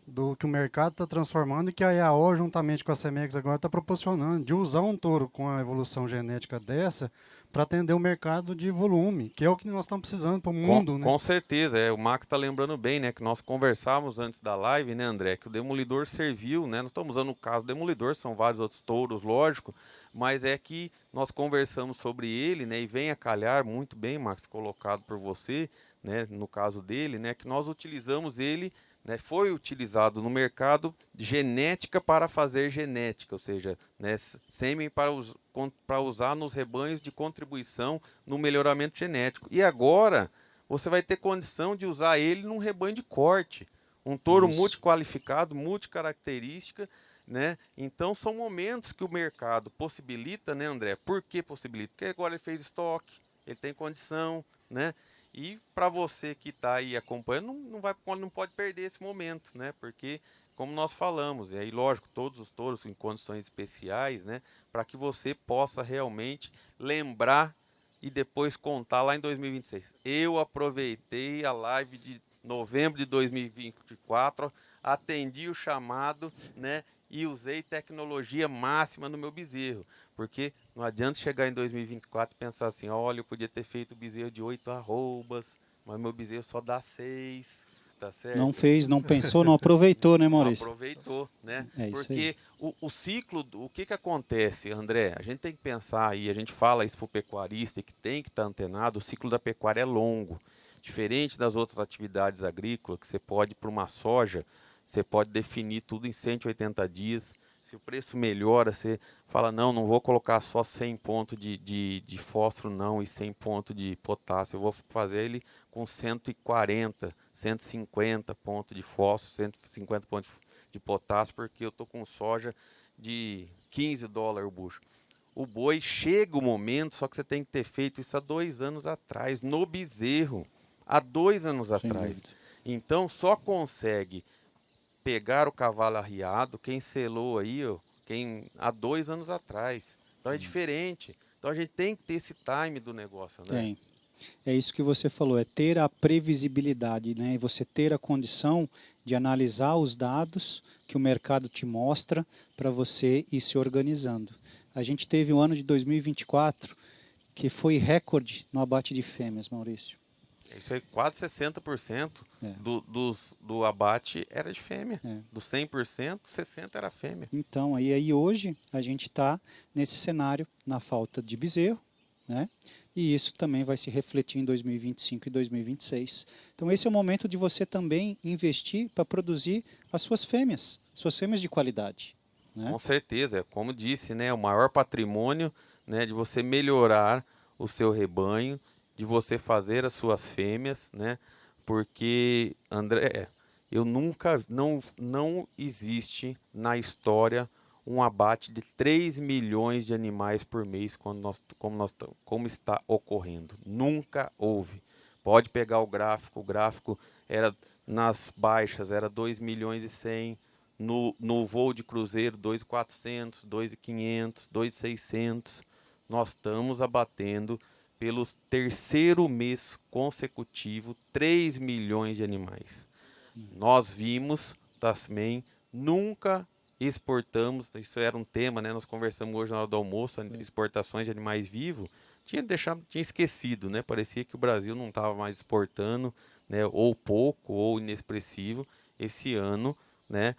do que o mercado está transformando e que a EAO, juntamente com a Cemex agora, está proporcionando, de usar um touro com a evolução genética dessa para atender o mercado de volume, que é o que nós estamos precisando para o mundo, né? Com certeza, o Max está lembrando bem, né, que nós conversávamos antes da live, né, André, que o Demolidor serviu, né, nós estamos usando o caso do Demolidor, são vários outros touros, lógico, mas é que nós conversamos sobre ele, né, e vem a calhar muito bem, Max, colocado por você, né, no caso dele, né, que nós utilizamos ele, né, foi utilizado no mercado genética para fazer genética, ou seja, né, sêmen para usar nos rebanhos de contribuição no melhoramento genético. E agora você vai ter condição de usar ele num rebanho de corte, um touro Isso. multiqualificado, multicaracterística, né? Então são momentos que o mercado possibilita, né, André? Por que possibilita? Porque agora ele fez estoque, ele tem condição, né? E para você que está aí acompanhando, não pode perder esse momento, né? Porque, como nós falamos, e aí, lógico, todos os touros em condições especiais, né? Para que você possa realmente lembrar e depois contar lá em 2026. Eu aproveitei a live de novembro de 2024, atendi o chamado, né? E usei tecnologia máxima no meu bezerro. Porque não adianta chegar em 2024 e pensar assim, olha, eu podia ter feito o bezerro de 8 arrobas, mas meu bezerro só dá 6, tá certo? Não fez, não pensou, não aproveitou, né, Não Maurício? aproveitou, né? É isso aí. Porque o ciclo, o que acontece, André? A gente tem que pensar aí, a gente fala isso para o pecuarista que tem que estar antenado, o ciclo da pecuária é longo. Diferente das outras atividades agrícolas, que você pode, para uma soja, você pode definir tudo em 180 dias. Se o preço melhora, você fala, não vou colocar só 100 pontos de fósforo não e 100 pontos de potássio. Eu vou fazer ele com 140, 150 pontos de fósforo, 150 pontos de potássio, porque eu estou com soja de $15 o bucho. O boi chega o momento, só que você tem que ter feito isso há 2 anos atrás, no bezerro. Há 2 anos Sem atrás. dúvida. Então só consegue pegar o cavalo arriado quem selou aí, ó, há 2 anos atrás. Então é diferente. Então a gente tem que ter esse time do negócio, né? Tem. É isso que você falou, é ter a previsibilidade, né? E você ter a condição de analisar os dados que o mercado te mostra para você ir se organizando. A gente teve o ano de 2024 que foi recorde no abate de fêmeas, Maurício. Isso aí, quase 60% É. do abate era de fêmea. É. Do 100%, 60% era fêmea. Então, aí hoje a gente está nesse cenário, na falta de bezerro, né? E isso também vai se refletir em 2025 e 2026. Então, esse é o momento de você também investir para produzir as suas fêmeas de qualidade, né? Com certeza, como disse, né, o maior patrimônio, né, de você melhorar o seu rebanho, de você fazer as suas fêmeas, né? Porque, André, não existe na história um abate de 3 milhões de animais por mês como está ocorrendo. Nunca houve. Pode pegar o gráfico era nas baixas, era 2 milhões e 100, no voo de cruzeiro 2.400, 2.500, 2.600. Nós estamos abatendo pelo 3º mês consecutivo 3 milhões de animais. Nós vimos também, nunca exportamos, isso era um tema, né? Nós conversamos hoje na hora do almoço, exportações de animais vivos, tinha esquecido, né? Parecia que o Brasil não estava mais exportando, né? Ou pouco, ou inexpressivo. Esse ano, né?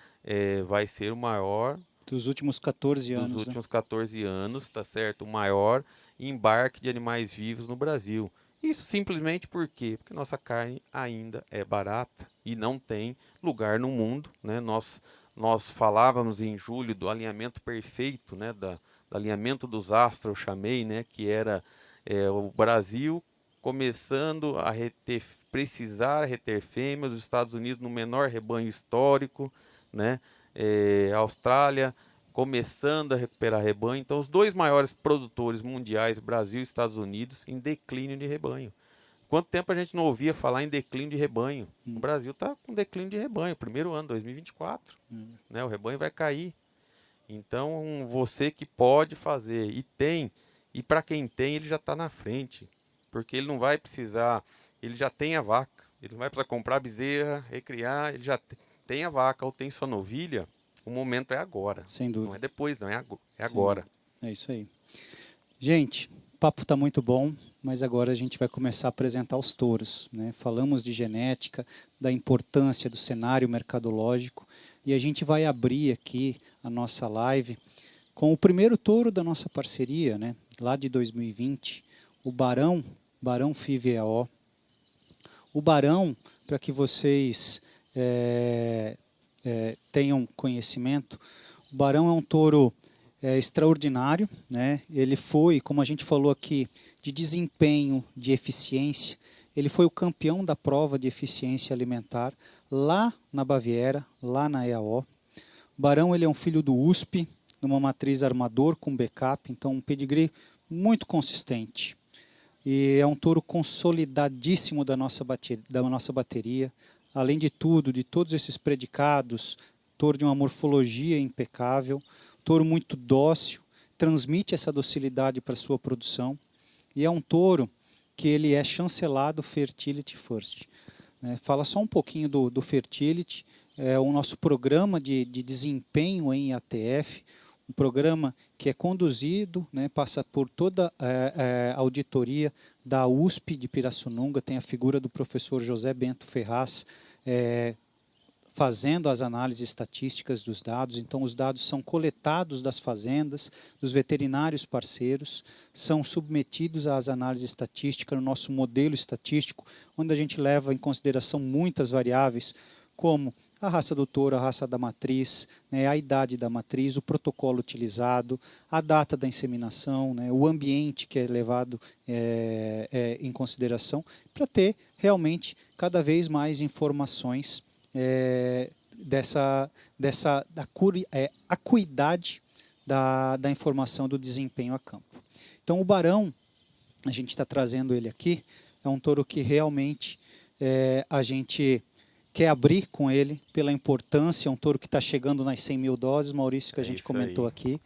Vai ser o maior Dos últimos 14 dos anos. últimos 14 anos, tá certo? O maior embarque de animais vivos no Brasil. Isso simplesmente por quê? Porque nossa carne ainda é barata e não tem lugar no mundo, né? Nós falávamos em julho do alinhamento perfeito, né, alinhamento dos astros, eu chamei, né, que era o Brasil começando a precisar reter fêmeas, os Estados Unidos no menor rebanho histórico, né, a Austrália começando a recuperar rebanho. Então, os dois maiores produtores mundiais, Brasil e Estados Unidos, em declínio de rebanho. Quanto tempo a gente não ouvia falar em declínio de rebanho? O Brasil está com declínio de rebanho, primeiro ano, 2024. Né, o rebanho vai cair. Então, você que pode fazer e tem, e para quem tem, ele já está na frente. Porque ele não vai precisar, ele já tem a vaca. Ele não vai precisar comprar bezerra, recriar, ele já tem a vaca ou tem sua novilha. O momento é agora. Sem dúvida. Não é depois, não, é agora. É isso aí. Gente, o papo está muito bom, mas agora a gente vai começar a apresentar os touros, né? Falamos de genética, da importância do cenário mercadológico, e a gente vai abrir aqui a nossa live com o primeiro touro da nossa parceria, né? Lá de 2020, o Barão FIV-EAO. O Barão, para que vocês tenham conhecimento, o Barão é um touro extraordinário, né? Ele foi, como a gente falou aqui, de desempenho, de eficiência. Ele foi o campeão da prova de eficiência alimentar lá na Baviera, lá na EAO. O Barão ele é um filho do USP, numa matriz armador com backup, então um pedigree muito consistente. E é um touro consolidadíssimo da nossa bateria. Além de tudo, de todos esses predicados, touro de uma morfologia impecável, touro muito dócil, transmite essa docilidade para a sua produção. E é um touro que ele é chancelado Fertility First. Fala só um pouquinho do Fertility, é o nosso programa de desempenho em ATF, um programa que é conduzido, né, passa por toda a auditoria da USP de Pirassununga, tem a figura do professor José Bento Ferraz, fazendo as análises estatísticas dos dados. Então, os dados são coletados das fazendas, dos veterinários parceiros, são submetidos às análises estatísticas no nosso modelo estatístico, onde a gente leva em consideração muitas variáveis, como a raça do touro, a raça da matriz, né, a idade da matriz, o protocolo utilizado, a data da inseminação, né, o ambiente que é levado em consideração, para ter realmente cada vez mais informações dessa acuidade da informação do desempenho a campo. Então o Barão, a gente está trazendo ele aqui, é um touro que realmente a gente quer abrir com ele pela importância, é um touro que está chegando nas 100 mil doses, Maurício, que a gente comentou aí aqui.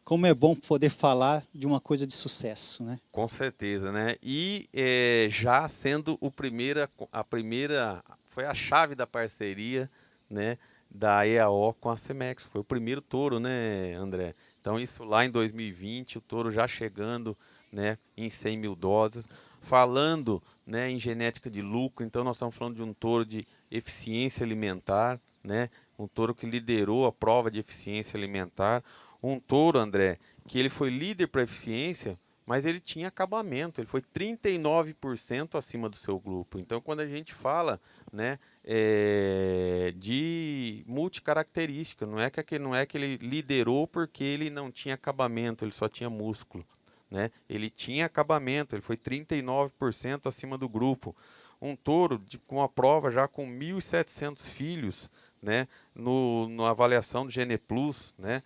Como é bom poder falar de uma coisa de sucesso, né? Com certeza, né? E já sendo a primeira, foi a chave da parceria, né, da EAO com a Cemex. Foi o primeiro touro, né, André? Então isso lá em 2020, o touro já chegando, né, em 100 mil doses. Falando, né, em genética de lucro, então nós estamos falando de um touro de eficiência alimentar, né? Um touro que liderou a prova de eficiência alimentar. Um touro, André, que ele foi líder para eficiência, mas ele tinha acabamento, ele foi 39% acima do seu grupo. Então, quando a gente fala, né, de multicaracterística, não é que ele liderou porque ele não tinha acabamento, ele só tinha músculo, né? Ele tinha acabamento, ele foi 39% acima do grupo. Um touro com uma prova já com 1.700 filhos, né, na avaliação do GenePlus, né?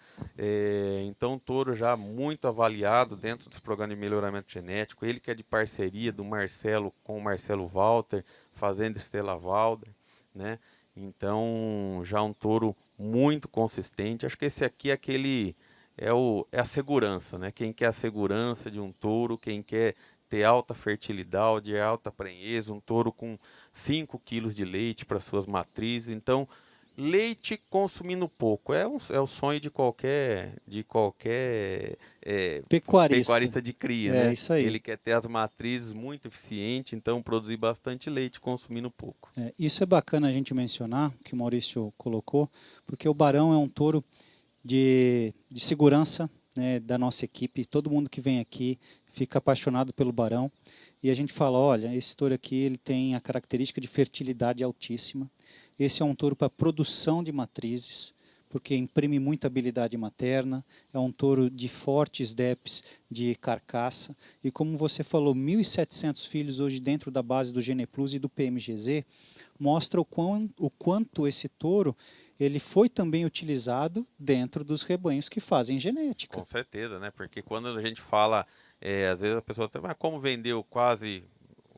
Então, um touro já muito avaliado dentro dos programas de melhoramento genético. Ele que é de parceria do Marcelo com o Marcelo Walter, Fazenda Estela Walder, né? Então, já um touro muito consistente. Acho que esse aqui é aquele... É a segurança, né? Quem quer a segurança de um touro, quem quer ter alta fertilidade, alta prenhez, um touro com 5 quilos de leite para suas matrizes. Então, leite consumindo pouco é o sonho de qualquer pecuarista de cria, né? Isso aí. Ele quer ter as matrizes muito eficientes, então produzir bastante leite consumindo pouco. Isso é bacana a gente mencionar, que o Maurício colocou, porque o Barão é um touro de segurança, né, da nossa equipe. Todo mundo que vem aqui fica apaixonado pelo Barão. E a gente fala, olha, esse touro aqui ele tem a característica de fertilidade altíssima. Esse é um touro para produção de matrizes, porque imprime muita habilidade materna, é um touro de fortes DEPs de carcaça, e como você falou, 1.700 filhos hoje dentro da base do Geneplus e do PMGZ, mostra o quanto esse touro ele foi também utilizado dentro dos rebanhos que fazem genética. Com certeza, né? Porque quando a gente fala, às vezes a pessoa até, mas como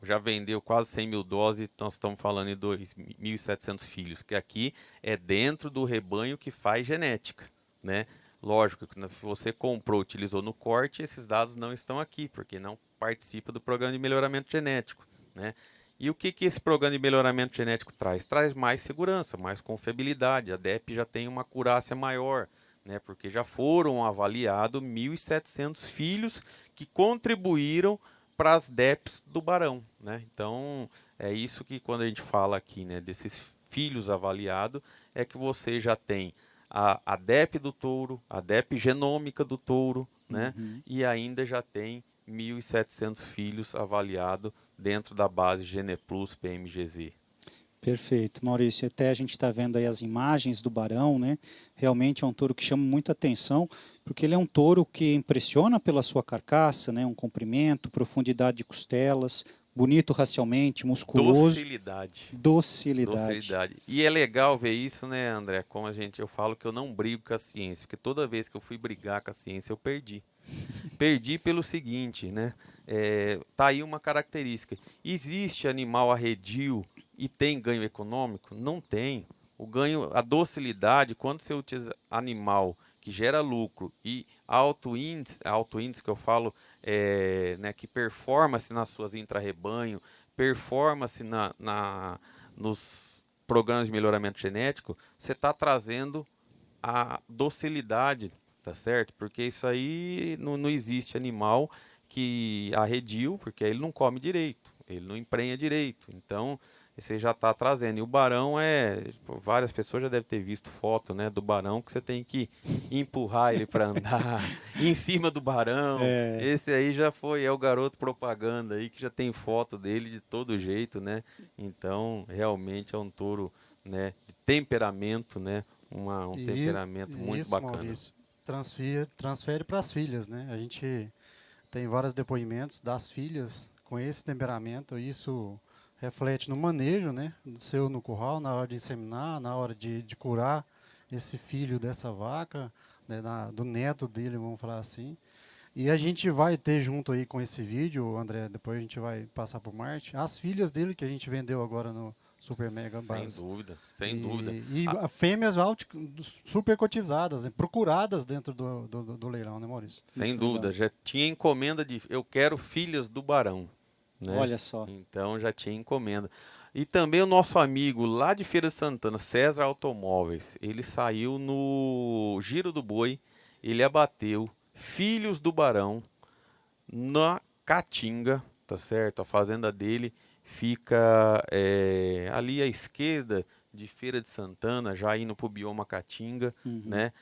já vendeu quase 100 mil doses, nós estamos falando em 2.700 filhos, que aqui é dentro do rebanho que faz genética, né? Lógico que se você comprou, utilizou no corte, esses dados não estão aqui, porque não participa do programa de melhoramento genético, né? E o que esse programa de melhoramento genético traz? Traz mais segurança, mais confiabilidade. A DEP já tem uma acurácia maior, né? Porque já foram avaliados 1.700 filhos que contribuíram para as DEPs do Barão, né? Então, é isso que quando a gente fala aqui, né, desses filhos avaliados, é que você já tem a DEP do touro, a DEP genômica do touro, né? E ainda já tem 1.700 filhos avaliados dentro da base Geneplus PMGZ. Perfeito, Maurício. Até a gente está vendo aí as imagens do Barão, né? Realmente é um touro que chama muita atenção, porque ele é um touro que impressiona pela sua carcaça, né? Um comprimento, profundidade de costelas, bonito racialmente, musculoso. Docilidade. Docilidade. E é legal ver isso, né, André? Como eu falo que eu não brigo com a ciência, porque toda vez que eu fui brigar com a ciência, eu perdi. Perdi pelo seguinte, né? Tá aí uma característica. Existe animal arredio e tem ganho econômico? Não tem. O ganho, a docilidade, quando você utiliza animal que gera lucro e alto índice que eu falo, né, que performance nas suas intra-rebanho, performance nos programas de melhoramento genético, você está trazendo a docilidade, tá certo? Porque isso aí não existe animal que arredio, porque ele não come direito, ele não emprenha direito. Então, você já está trazendo. E o Barão várias pessoas já devem ter visto foto, né, do Barão, que você tem que empurrar ele para andar em cima do Barão. Esse aí já é o garoto propaganda aí, que já tem foto dele de todo jeito, né? Então, realmente é um touro, né, de temperamento, né? Um temperamento muito isso, bacana. Maurício, transfere para as filhas, né? A gente tem vários depoimentos das filhas com esse temperamento. Isso reflete no manejo, né, seu no curral, na hora de inseminar, na hora de curar esse filho dessa vaca, né, do neto dele, vamos falar assim. E a gente vai ter junto aí com esse vídeo, André, depois a gente vai passar para o Marte, as filhas dele que a gente vendeu agora no Super Mega Base. Sem dúvida. E fêmeas super cotizadas, né, procuradas dentro do leilão, né, Maurício? Sem dúvida. Já tinha encomenda eu quero filhas do Barão. Né? Olha só. Então já tinha encomenda. E também o nosso amigo lá de Feira de Santana, César Automóveis, ele saiu no Giro do Boi, ele abateu filhos do Barão na Caatinga, tá certo? A fazenda dele fica ali à esquerda de Feira de Santana, já indo para o bioma Caatinga, né?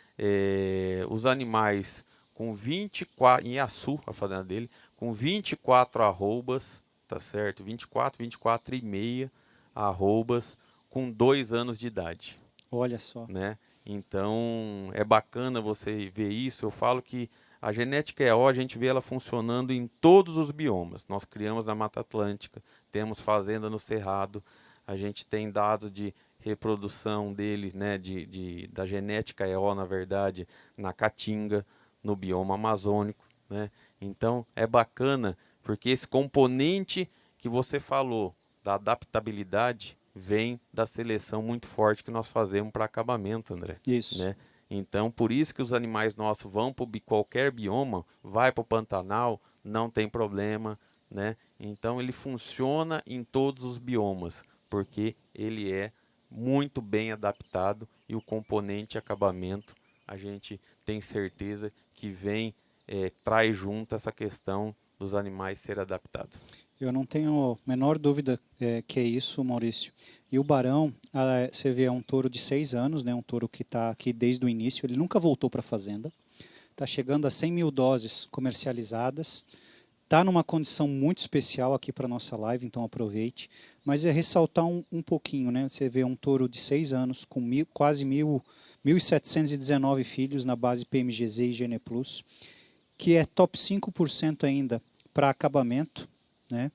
Os animais com 24, em Açu, a fazenda dele, com 24 arrobas, tá certo? 24 e meia arrobas com 2 anos de idade. Olha só. Né? Então, é bacana você ver isso. Eu falo que a genética EO, a gente vê ela funcionando em todos os biomas. Nós criamos na Mata Atlântica, temos fazenda no Cerrado, a gente tem dados de reprodução dele, né, da genética EO, na verdade, na Caatinga, no bioma amazônico, né? Então, é bacana, porque esse componente que você falou, da adaptabilidade, vem da seleção muito forte que nós fazemos para acabamento, André. Isso. Né? Então, por isso que os animais nossos vão para qualquer bioma, vai para o Pantanal, não tem problema, né? Então, ele funciona em todos os biomas, porque ele é muito bem adaptado e o componente acabamento, a gente tem certeza que traz junto essa questão dos animais ser adaptados. Eu não tenho a menor dúvida que é isso, Maurício. E o Barão, você vê, é um touro de 6 anos, né? Um touro que está aqui desde o início, ele nunca voltou para a fazenda. Está chegando a 100 mil doses comercializadas. está numa condição muito especial aqui para a nossa live, então aproveite. Mas é ressaltar um pouquinho, né? Você vê um touro de 6 anos, com quase 1.719 filhos na base PMGZ e Gene Plus, que é top 5% ainda para acabamento, né?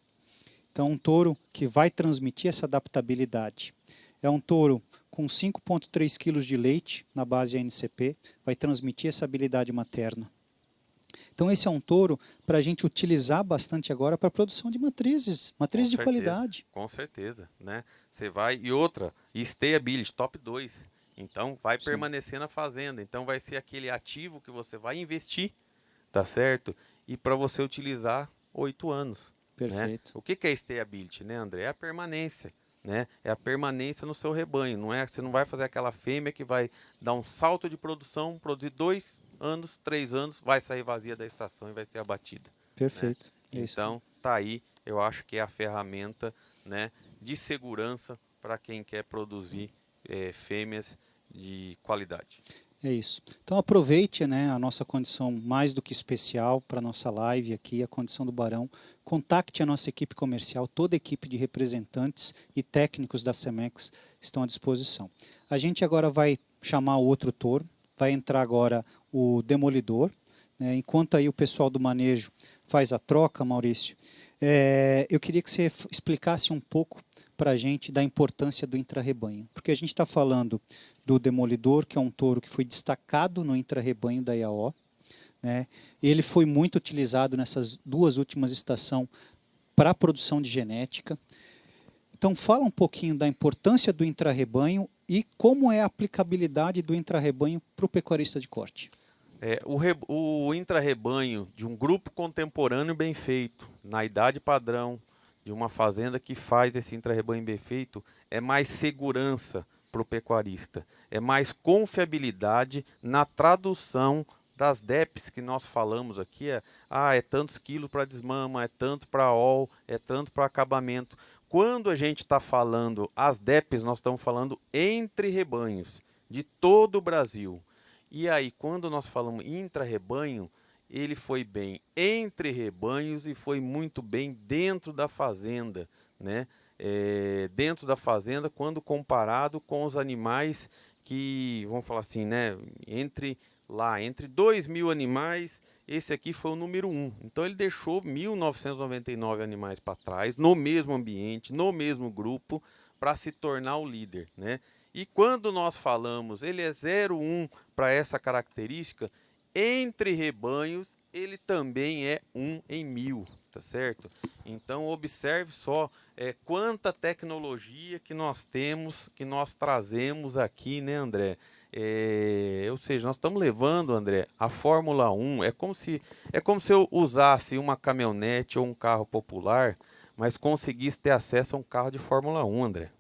Então, um touro que vai transmitir essa adaptabilidade. É um touro com 5,3 kg de leite na base ANCP, vai transmitir essa habilidade materna. Então, esse é um touro para a gente utilizar bastante agora para a produção de matrizes de qualidade. Com certeza, né? Você vai, e outra, stayability, top 2. Então, vai permanecer na fazenda. Então, vai ser aquele ativo que você vai investir, tá certo? E para você utilizar 8 anos. Perfeito. Né? O que é stayability, né, André? É a permanência. Né? É a permanência no seu rebanho. Não é, você não vai fazer aquela fêmea que vai dar um salto de produção, produzir 2 anos, 3 anos, vai sair vazia da estação e vai ser abatida. Perfeito. Né? Então, tá aí, eu acho que é a ferramenta, né, de segurança para quem quer produzir fêmeas de qualidade. É isso. Então aproveite, né, a nossa condição mais do que especial para a nossa live aqui, a condição do Barão. Contacte a nossa equipe comercial, toda a equipe de representantes e técnicos da Cemex estão à disposição. A gente agora vai chamar o outro touro, vai entrar agora o demolidor, né, enquanto aí o pessoal do manejo faz a troca, Maurício, eu queria que você explicasse um pouco para a gente da importância do intrarrebanho, porque a gente está falando do demolidor, que é um touro que foi destacado no intrarrebanho da IAO, né? Ele foi muito utilizado nessas 2 últimas estações para a produção de genética. Então fala um pouquinho da importância do intrarrebanho e como é a aplicabilidade do intrarrebanho para o pecuarista de corte. O intrarrebanho de um grupo contemporâneo bem feito, na idade padrão, de uma fazenda que faz esse intrarrebanho bem feito, é mais segurança para o pecuarista, é mais confiabilidade na tradução das DEPs que nós falamos aqui, é tantos quilos para desmama, é tanto para ol, é tanto para acabamento. Quando a gente está falando as DEPs, nós estamos falando entre rebanhos de todo o Brasil. E aí, quando nós falamos intra-rebanho, ele foi bem entre rebanhos e foi muito bem dentro da fazenda, né? Dentro da fazenda, quando comparado com os animais que, vamos falar assim, né? Entre 2.000 animais, esse aqui foi o número 1. Então ele deixou 1.999 animais para trás, no mesmo ambiente, no mesmo grupo, para se tornar o líder, né? E quando nós falamos, ele é 0,1 para essa característica, entre rebanhos, ele também é 1 em 1.000, tá certo? Então, observe só quanta tecnologia que nós temos, que nós trazemos aqui, né, André? Ou seja, nós estamos levando, André, a Fórmula 1, é como se eu usasse uma caminhonete ou um carro popular, mas conseguisse ter acesso a um carro de Fórmula 1, André.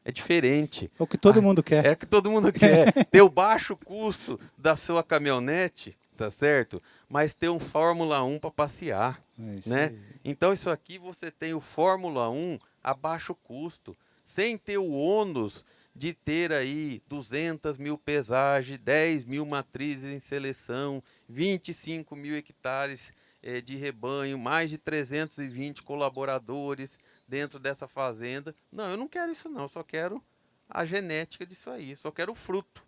É diferente. É o que todo mundo quer. É o que todo mundo quer. Ter o baixo custo da sua caminhonete, tá certo? Mas ter um Fórmula 1 para passear, né? Então isso aqui você tem o Fórmula 1 a baixo custo, sem ter o ônus de ter aí 200.000 pesagens, 10.000 matrizes em seleção, 25.000 hectares de rebanho, mais de 320 colaboradores dentro dessa fazenda. Não, eu não quero isso não, eu só quero a genética disso aí, só quero o fruto,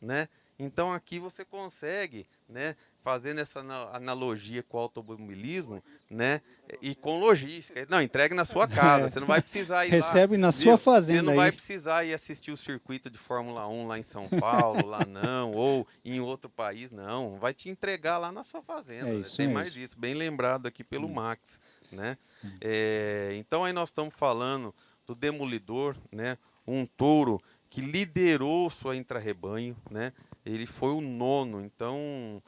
né? Então aqui você consegue, né, fazendo essa analogia com o automobilismo, né, e com logística. Não, entregue na sua casa, você não vai precisar ir recebe lá, na sua fazenda. Você não vai precisar ir assistir o circuito de Fórmula 1 lá em São Paulo, lá não, ou em outro país, não. Vai te entregar lá na sua fazenda. Tem mais isso, bem lembrado aqui pelo Max, né? Então aí nós estamos falando do demolidor, né, um touro que liderou sua intra-rebanho, né? Ele foi o 9º, então...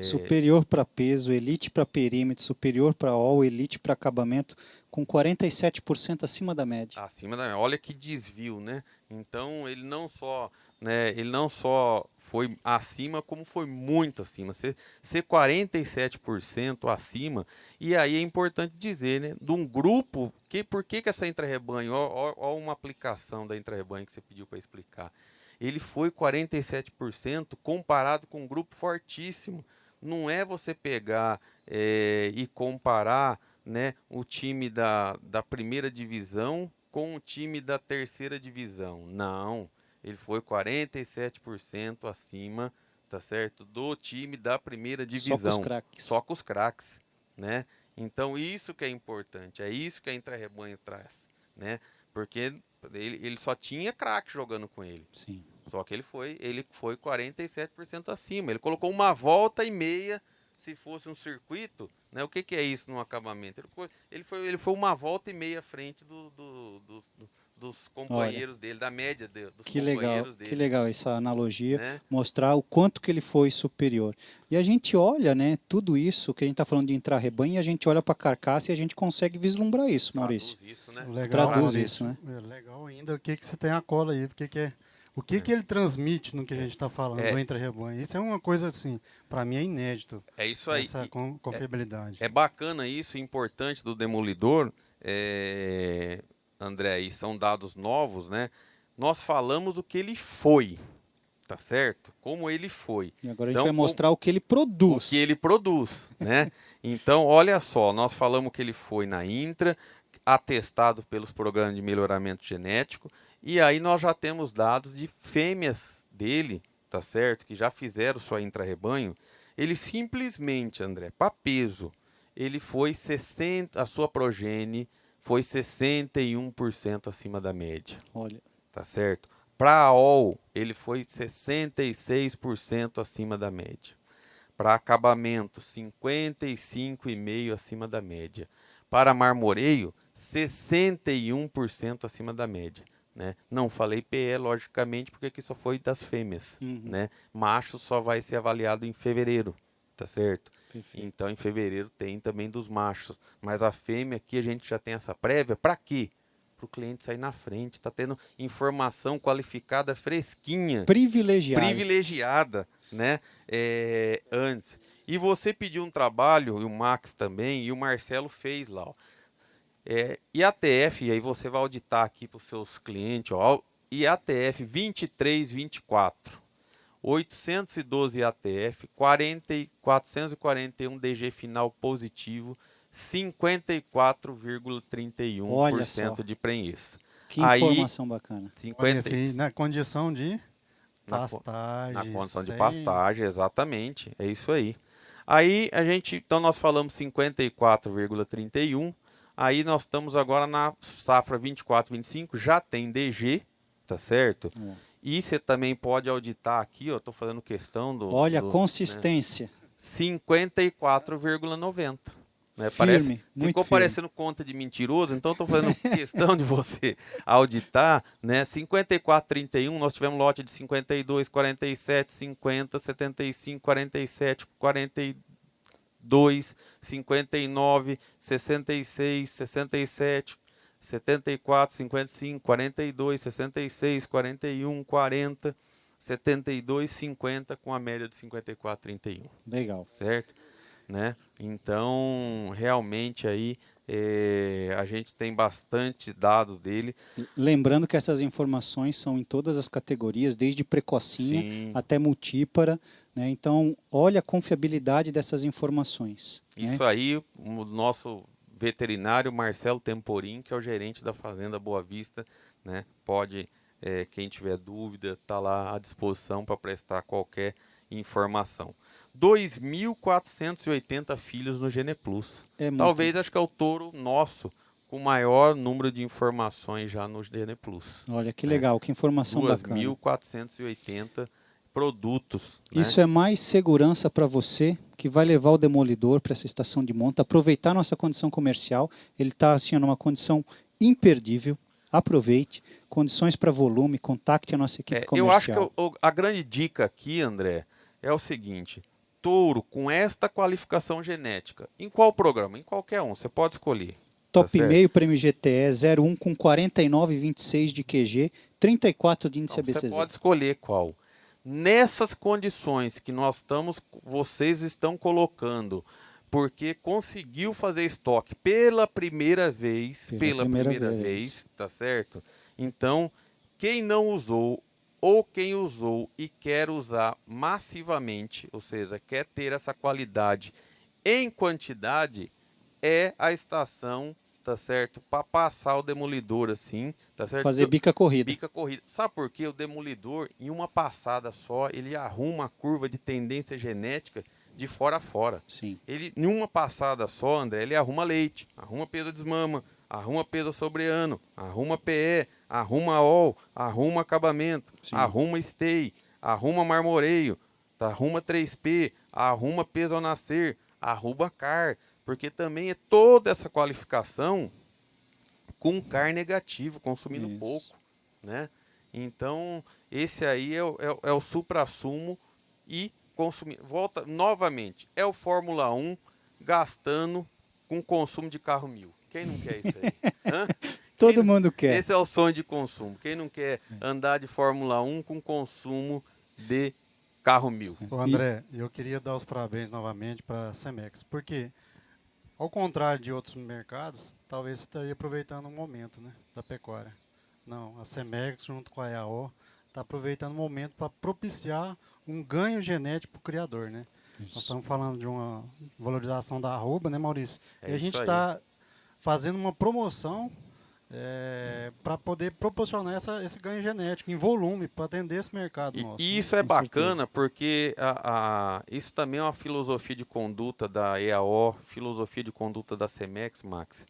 superior para peso, elite para perímetro, superior para ol, elite para acabamento, com 47% acima da média. Acima da média. Olha que desvio, né? Então ele não só foi acima, como foi muito acima. Ser 47% acima. E aí é importante dizer, né? De um grupo, por que essa intra-rebanho? Olha uma aplicação da intra-rebanho que você pediu para explicar. Ele foi 47% comparado com um grupo fortíssimo não é você pegar e comparar, né, o time da primeira divisão com o time da terceira divisão. Não, ele foi 47% acima, tá certo, do time da primeira divisão. Só com os craques. Só com os craques, né? Então isso que é importante, é isso que a Intra Rebanho traz, né? Porque ele só tinha craque jogando com ele. Sim. Só que ele foi 47% acima. Ele colocou uma volta e meia, se fosse um circuito, né? O que é isso no acabamento? Ele foi uma volta e meia à frente dos companheiros dele, da média dos companheiros dele. Que legal essa analogia, né? mostrar o quanto que ele foi superior. E a gente olha, né, tudo isso que a gente está falando de entrar rebanho, e a gente olha para a carcaça e a gente consegue vislumbrar isso, Maurício. Traduz isso, né? Legal, Traduz Maurício. isso, né? É legal ainda o que você tem a cola aí, o que ele transmite no que a gente está falando do Entre Rebanho. Isso é uma coisa assim, para mim é inédito. É isso aí. Essa confiabilidade. É bacana isso, importante do Demolidor, André, e são dados novos, né? Nós falamos o que ele foi, tá certo? Como ele foi. E agora a gente Então, vai mostrar o que ele produz. O que ele produz, né? Então, olha só, nós falamos que ele foi na Intra, atestado pelos programas de melhoramento genético, e aí nós já temos dados de fêmeas dele, tá certo? Que já fizeram sua intra-rebanho. Ele simplesmente, André, para peso, ele foi a sua progenie foi 61% acima da média. Olha. Tá certo? Para AOL, ele foi 66% acima da média. Para acabamento, 55,5% acima da média. Para marmoreio, 61% acima da média. Né? Não falei PE, logicamente, porque aqui só foi das fêmeas. Né? Macho só vai ser avaliado em fevereiro, tá certo? Perfeito. Então, em fevereiro tem também dos machos. Mas a fêmea aqui a gente já tem essa prévia. Para quê? Para o cliente sair na frente. Está tendo informação qualificada, fresquinha. Privilegiada, né? Antes. E você pediu um trabalho, e o Max também, e o Marcelo fez lá. Ó. IATF, e aí você vai auditar aqui para os seus clientes. Ó, IATF 2324. 812 ATF, 441 DG final positivo, 54,31% de prenhez. Que informação bacana. 50... Assim, na condição de pastagem. Na condição de pastagem, exatamente. É isso aí. Aí então nós falamos 54,31. Aí nós estamos agora na safra 24-25, já tem DG, tá certo? E você também pode auditar aqui, ó, estou fazendo questão do... Olha a consistência. Né, 54,90. Né? Ficou parecendo conta de mentiroso, então estou fazendo questão de você auditar. Né? 54,31, nós tivemos lote de 52, 47, 50, 75, 47, 42, 59, 66, 67... 74, 55, 42, 66, 41, 40, 72, 50 com a média de 54, 31. Legal. Certo? Né? Então, realmente aí a gente tem bastante dados dele. Lembrando que essas informações são em todas as categorias, desde precocinha até multípara. Né? Então, olha a confiabilidade dessas informações. Isso aí, o nosso veterinário Marcelo Temporim, que é o gerente da Fazenda Boa Vista, né? Pode, quem tiver dúvida, tá lá à disposição para prestar qualquer informação. 2.480 filhos no Geneplus. Talvez, acho que é o touro nosso com o maior número de informações já no Geneplus. Olha que legal, que informação bacana. 2.480 produtos. Isso, né? é mais segurança para você que vai levar o Demolidor para essa estação de monta, aproveitar nossa condição comercial. Ele está assim, numa condição imperdível. Aproveite. Condições para volume, contacte a nossa equipe comercial. Eu acho que a grande dica aqui, André, é o seguinte: touro com esta qualificação genética, em qual programa? Em qualquer um, você pode escolher. Top meio prêmio GTE 01 com 49,26 de QG, 34 de índice ABCZ. Você pode escolher qual. Nessas condições que vocês estão colocando, porque conseguiu fazer estoque pela primeira vez, tá certo? Então, quem não usou ou quem usou e quer usar massivamente, ou seja, quer ter essa qualidade em quantidade, é a estação, tá certo? Para passar o demolidor assim, tá certo? Fazer bica corrida. Bica corrida. Sabe por quê? O demolidor, em uma passada só, ele arruma a curva de tendência genética de fora a fora. Sim. Ele, em uma passada só, André, ele arruma leite, arruma peso desmama, arruma peso sobre ano, arruma PE, arruma OL, arruma acabamento, Sim. arruma stay, arruma marmoreio, tá, arruma 3P, arruma peso ao nascer, arruma CAR, porque também é toda essa qualificação com CAR negativo, consumindo Isso. pouco, né? Então, esse aí é o suprassumo e consumir. Volta novamente, é o Fórmula 1 gastando com consumo de carro 1000. Quem não quer isso aí? Hã? Todo mundo quer. Esse é o sonho de consumo. Quem não quer andar de Fórmula 1 com consumo de carro 1000? Ô André, eu queria dar os parabéns novamente para a Cemex, porque, ao contrário de outros mercados, talvez você estaria aproveitando o momento, né, da pecuária. Não, a Cemex, junto com a EAO, está aproveitando o momento para propiciar um ganho genético para o criador, né? Nós estamos falando de uma valorização da arroba, né, Maurício? É e a gente isso aí. está fazendo uma promoção para poder proporcionar esse ganho genético em volume para atender esse mercado nosso. E né? isso é Com bacana certeza. porque isso também é uma filosofia de conduta da EAO, filosofia de conduta da Cemex, Max.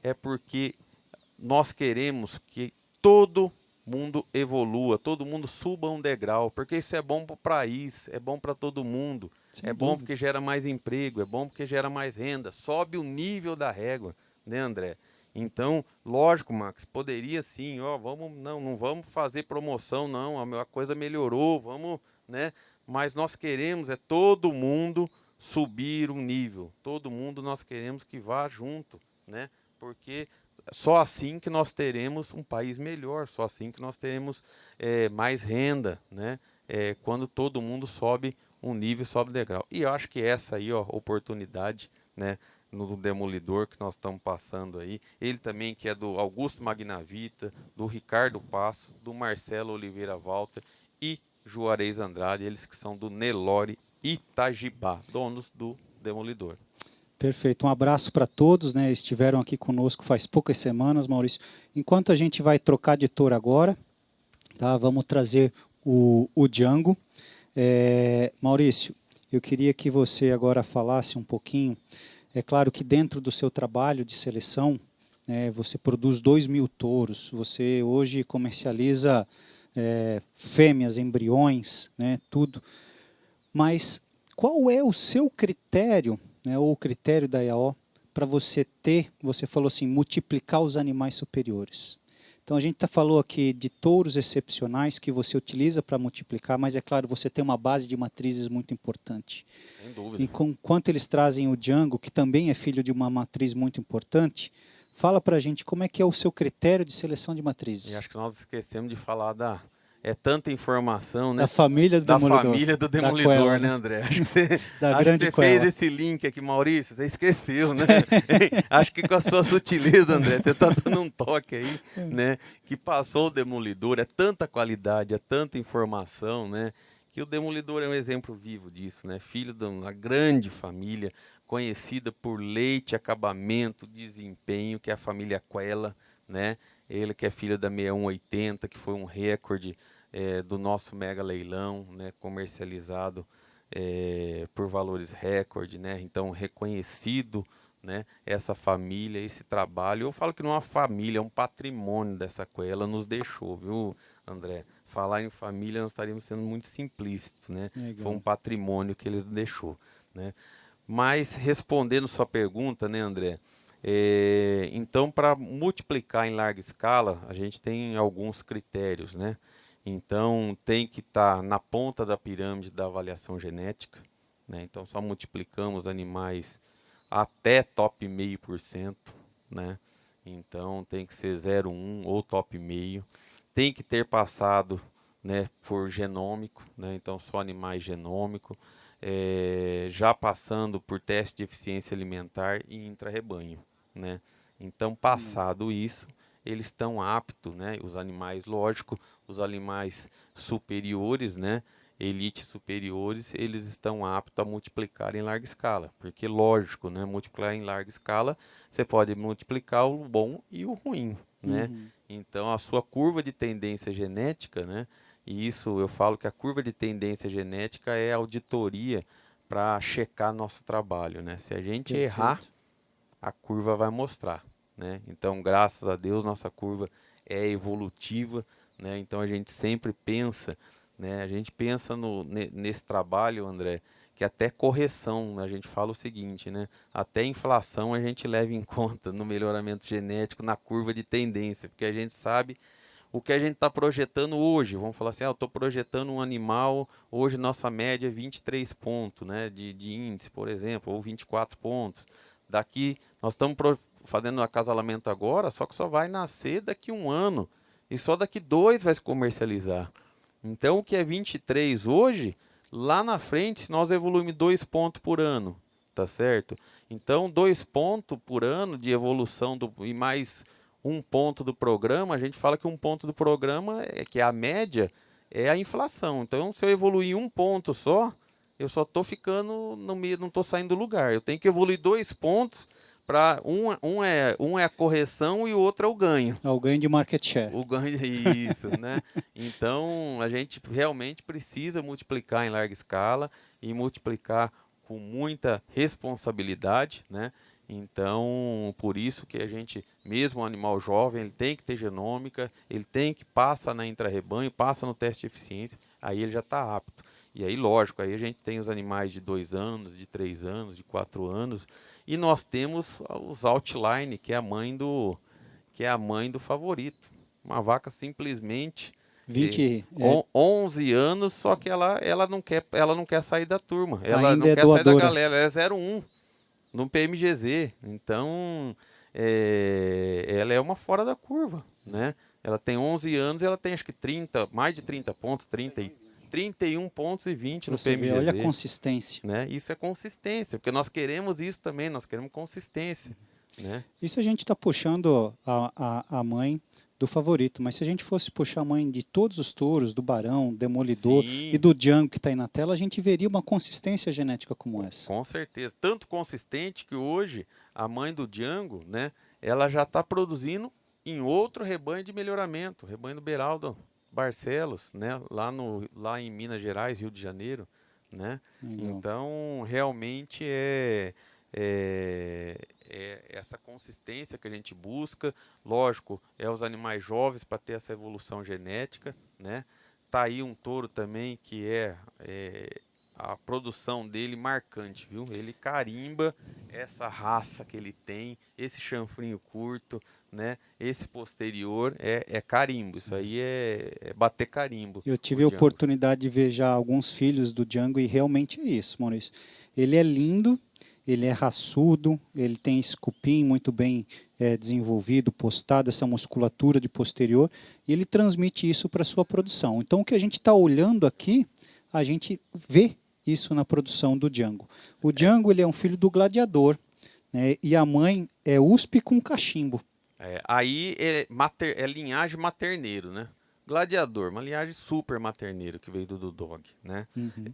É porque nós queremos que todo mundo evolua, todo mundo suba um degrau, porque isso é bom para o país, é bom para todo mundo, Sem é bom dúvida. porque gera mais emprego, é bom porque gera mais renda, sobe o nível da régua, né, André? Então, lógico, Max, poderia sim, ó, não vamos fazer promoção, não, a coisa melhorou, vamos, né? Mas nós queremos todo mundo subir um nível, todo mundo nós queremos que vá junto, né? Porque só assim que nós teremos um país melhor, só assim que nós teremos mais renda, né? Quando todo mundo sobe um nível, sobe degrau. E eu acho que essa aí, ó, oportunidade, né? No Demolidor que nós estamos passando aí, ele também que é do Augusto Magnavita, do Ricardo Passo, do Marcelo Oliveira Walter e Juarez Andrade, eles que são do Nelore Itajibá, donos do Demolidor. Perfeito. Um abraço para todos, né? Estiveram aqui conosco faz poucas semanas, Maurício. Enquanto a gente vai trocar de tour agora, tá? Vamos trazer o Django. Maurício, eu queria que você agora falasse um pouquinho. É claro que dentro do seu trabalho de seleção, você produz 2.000 touros. Você hoje comercializa fêmeas, embriões, né? Tudo. Mas qual é o seu critério, né, ou o critério da EAO, para você falou assim, multiplicar os animais superiores? Então a gente falou aqui de touros excepcionais que você utiliza para multiplicar, mas é claro, você tem uma base de matrizes muito importante. Sem dúvida. E enquanto eles trazem o Django, que também é filho de uma matriz muito importante, fala para a gente como é que é o seu critério de seleção de matrizes. E acho que nós esquecemos de falar tanta informação, né? Da família do Demolidor. Da família do Da Demolidor, Coela, né, André? Acho que você, Da acho grande que você Coela. fez esse link aqui, Maurício, você esqueceu, né? Acho que com a sua sutileza, André, você está dando um toque aí, né? Que passou o Demolidor, é tanta qualidade, é tanta informação, né? Que o Demolidor é um exemplo vivo disso, né? Filho de uma grande família, conhecida por leite, acabamento, desempenho, que é a família Coela, né? Ele que é filho da 6180, que foi um recorde do nosso mega leilão, né? Comercializado por valores recorde, né? Então, reconhecido, né? Essa família, esse trabalho. Eu falo que não é uma família, é um patrimônio dessa Coela nos deixou, viu, André? Falar em família, nós estaríamos sendo muito simplícitos, né? Legal. Foi um patrimônio que eles deixou, né? Mas, respondendo sua pergunta, né, André? Então, para multiplicar em larga escala, a gente tem alguns critérios, né? Então, tem que estar na ponta da pirâmide da avaliação genética, né? Então, só multiplicamos animais até top 0,5%, né? Então, tem que ser 0,1 ou top meio. Tem que ter passado, né, por genômico, né? Então, só animais genômicos. Já passando por teste de eficiência alimentar e intra-rebanho, né? Então, passado isso, eles estão aptos, né? Os animais, lógico, os animais superiores, né? Elite superiores, eles estão aptos a multiplicar em larga escala. Porque, lógico, né? Multiplicar em larga escala, você pode multiplicar o bom e o ruim, né? Então, a sua curva de tendência genética, né? E isso eu falo que a curva de tendência genética é a auditoria para checar nosso trabalho, né? Se a gente errar, a curva vai mostrar, né? Então, graças a Deus, nossa curva é evolutiva, né? Então, a gente sempre pensa, né? A gente pensa nesse trabalho, André, que até correção, né? A gente fala o seguinte, né? Até inflação a gente leva em conta no melhoramento genético, na curva de tendência, porque a gente sabe o que a gente está projetando hoje. Vamos falar assim, eu estou projetando um animal, hoje nossa média é 23 pontos, né, de índice, por exemplo, ou 24 pontos. Daqui, nós estamos fazendo acasalamento agora, só que só vai nascer daqui um ano, e só daqui 2 vai se comercializar. Então, o que é 23 hoje, lá na frente, se nós evoluirmos 2 pontos por ano, tá certo? Então, 2 pontos por ano de evolução e mais 1 ponto do programa, a gente fala que 1 ponto do programa, que é a média, é a inflação. Então, se eu evoluir 1 ponto só, eu só estou ficando no meio, não estou saindo do lugar. Eu tenho que evoluir 2 pontos para um é a correção e o outro é o ganho. É o ganho de market share. O ganho, isso, né? Então, a gente realmente precisa multiplicar em larga escala e multiplicar com muita responsabilidade, né? Então, por isso que a gente, mesmo um animal jovem, ele tem que ter genômica, ele tem que passar na intra-rebanho, passa no teste de eficiência, aí ele já está apto. E aí, lógico, aí a gente tem os animais de 2 anos, de 3 anos, de 4 anos, e nós temos os outline, que é a mãe do favorito. Uma vaca simplesmente 11 anos, só que ela não quer sair da turma, ela Ainda não é quer sair da doadora. galera, ela é 0,1 no PMGZ. Então, ela é uma fora da curva, né? Ela tem 11 anos e ela tem acho que mais de 30 pontos, 31 pontos e 20 no Você PMGZ. vê, olha a consistência. Né? Isso é consistência, porque nós queremos isso também, nós queremos consistência. Né? Isso a gente está puxando a mãe do favorito, mas se a gente fosse puxar a mãe de todos os touros, do Barão, Demolidor Sim. e do Django que está aí na tela, a gente veria uma consistência genética como essa. Com certeza. Tanto consistente que hoje a mãe do Django, né, ela já está produzindo em outro rebanho de melhoramento, rebanho do Beraldo Barcelos, né, lá em Minas Gerais, Rio de Janeiro. Né? Então, realmente é essa consistência que a gente busca. Lógico, é os animais jovens para ter essa evolução genética. Né? Tá aí um touro também que a produção dele marcante, viu? Ele carimba essa raça que ele tem, esse chanfrinho curto, né? Esse posterior é carimbo, isso aí é bater carimbo. Eu tive a oportunidade de ver já alguns filhos do Django e realmente é isso, Maurício. Ele é lindo, ele é raçudo, ele tem esse cupim muito bem desenvolvido, postado, essa musculatura de posterior, e ele transmite isso para a sua produção. Então, o que a gente está olhando aqui, a gente vê isso na produção do Django. O Django ele é um filho do gladiador, né, e a mãe é USP com cachimbo. Aí é linhagem materneiro, né? Gladiador, uma linhagem super materneiro que veio do Dog, né?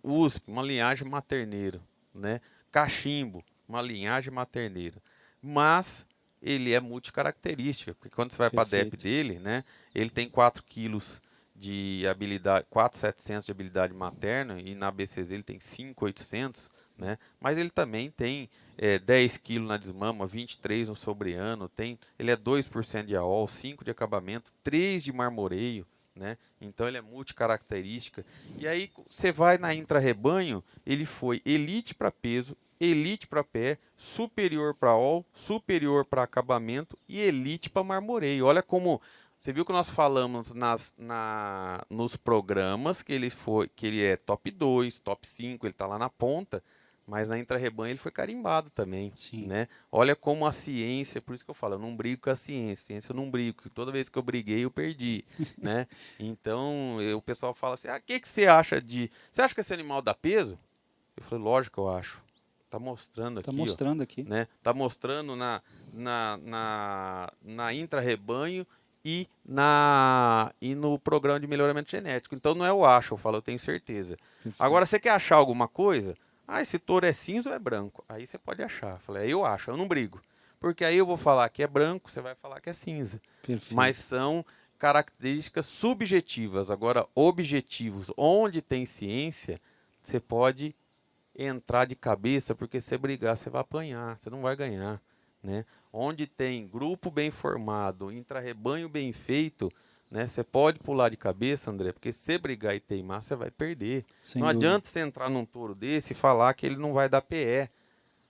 USP, uma linhagem materneiro, né? Cachimbo, uma linhagem materneira. Mas ele é multicaracterística, porque quando você vai para a DEP dele, né? Ele tem 4 quilos de habilidade, 4.700 de habilidade materna, e na BCZ ele tem 5.800, né? Mas ele também tem 10 kg na desmama, 23 no sobreano, ele é 2% de AOL, 5 de acabamento, 3 de marmoreio, né? Então ele é multicaracterística. E aí você vai na intra-rebanho, ele foi elite para peso, elite para pé, superior para AOL, superior para acabamento e elite para marmoreio. Olha como... Você viu que nós falamos nos programas que ele é top 2, top 5, ele está lá na ponta, mas na intra-rebanho ele foi carimbado também. Né? Olha como a ciência, por isso que eu falo, eu não brigo com a ciência eu não brigo, porque toda vez que eu briguei eu perdi. Né? Então o pessoal fala assim, o que você acha Você acha que esse animal dá peso? Eu falei, lógico que eu acho. Tá mostrando Está aqui, ó, mostrando aqui. né? Tá mostrando na intra-rebanho e no programa de melhoramento genético. Então não é eu acho, eu falo, eu tenho certeza. Perfeito. Agora, você quer achar alguma coisa? Ah, esse touro é cinza ou é branco? Aí você pode achar. Eu falei, eu acho, eu não brigo. Porque aí eu vou falar que é branco, você vai falar que é cinza. Perfeito. Mas são características subjetivas. Agora, objetivos, onde tem ciência, você pode entrar de cabeça, porque se brigar, você vai apanhar, você não vai ganhar, né? Onde tem grupo bem formado, intra-rebanho bem feito, né? Você pode pular de cabeça, André, porque se brigar e teimar, você vai perder. Sem Não dúvida. adianta você entrar num touro desse e falar que ele não vai dar PE,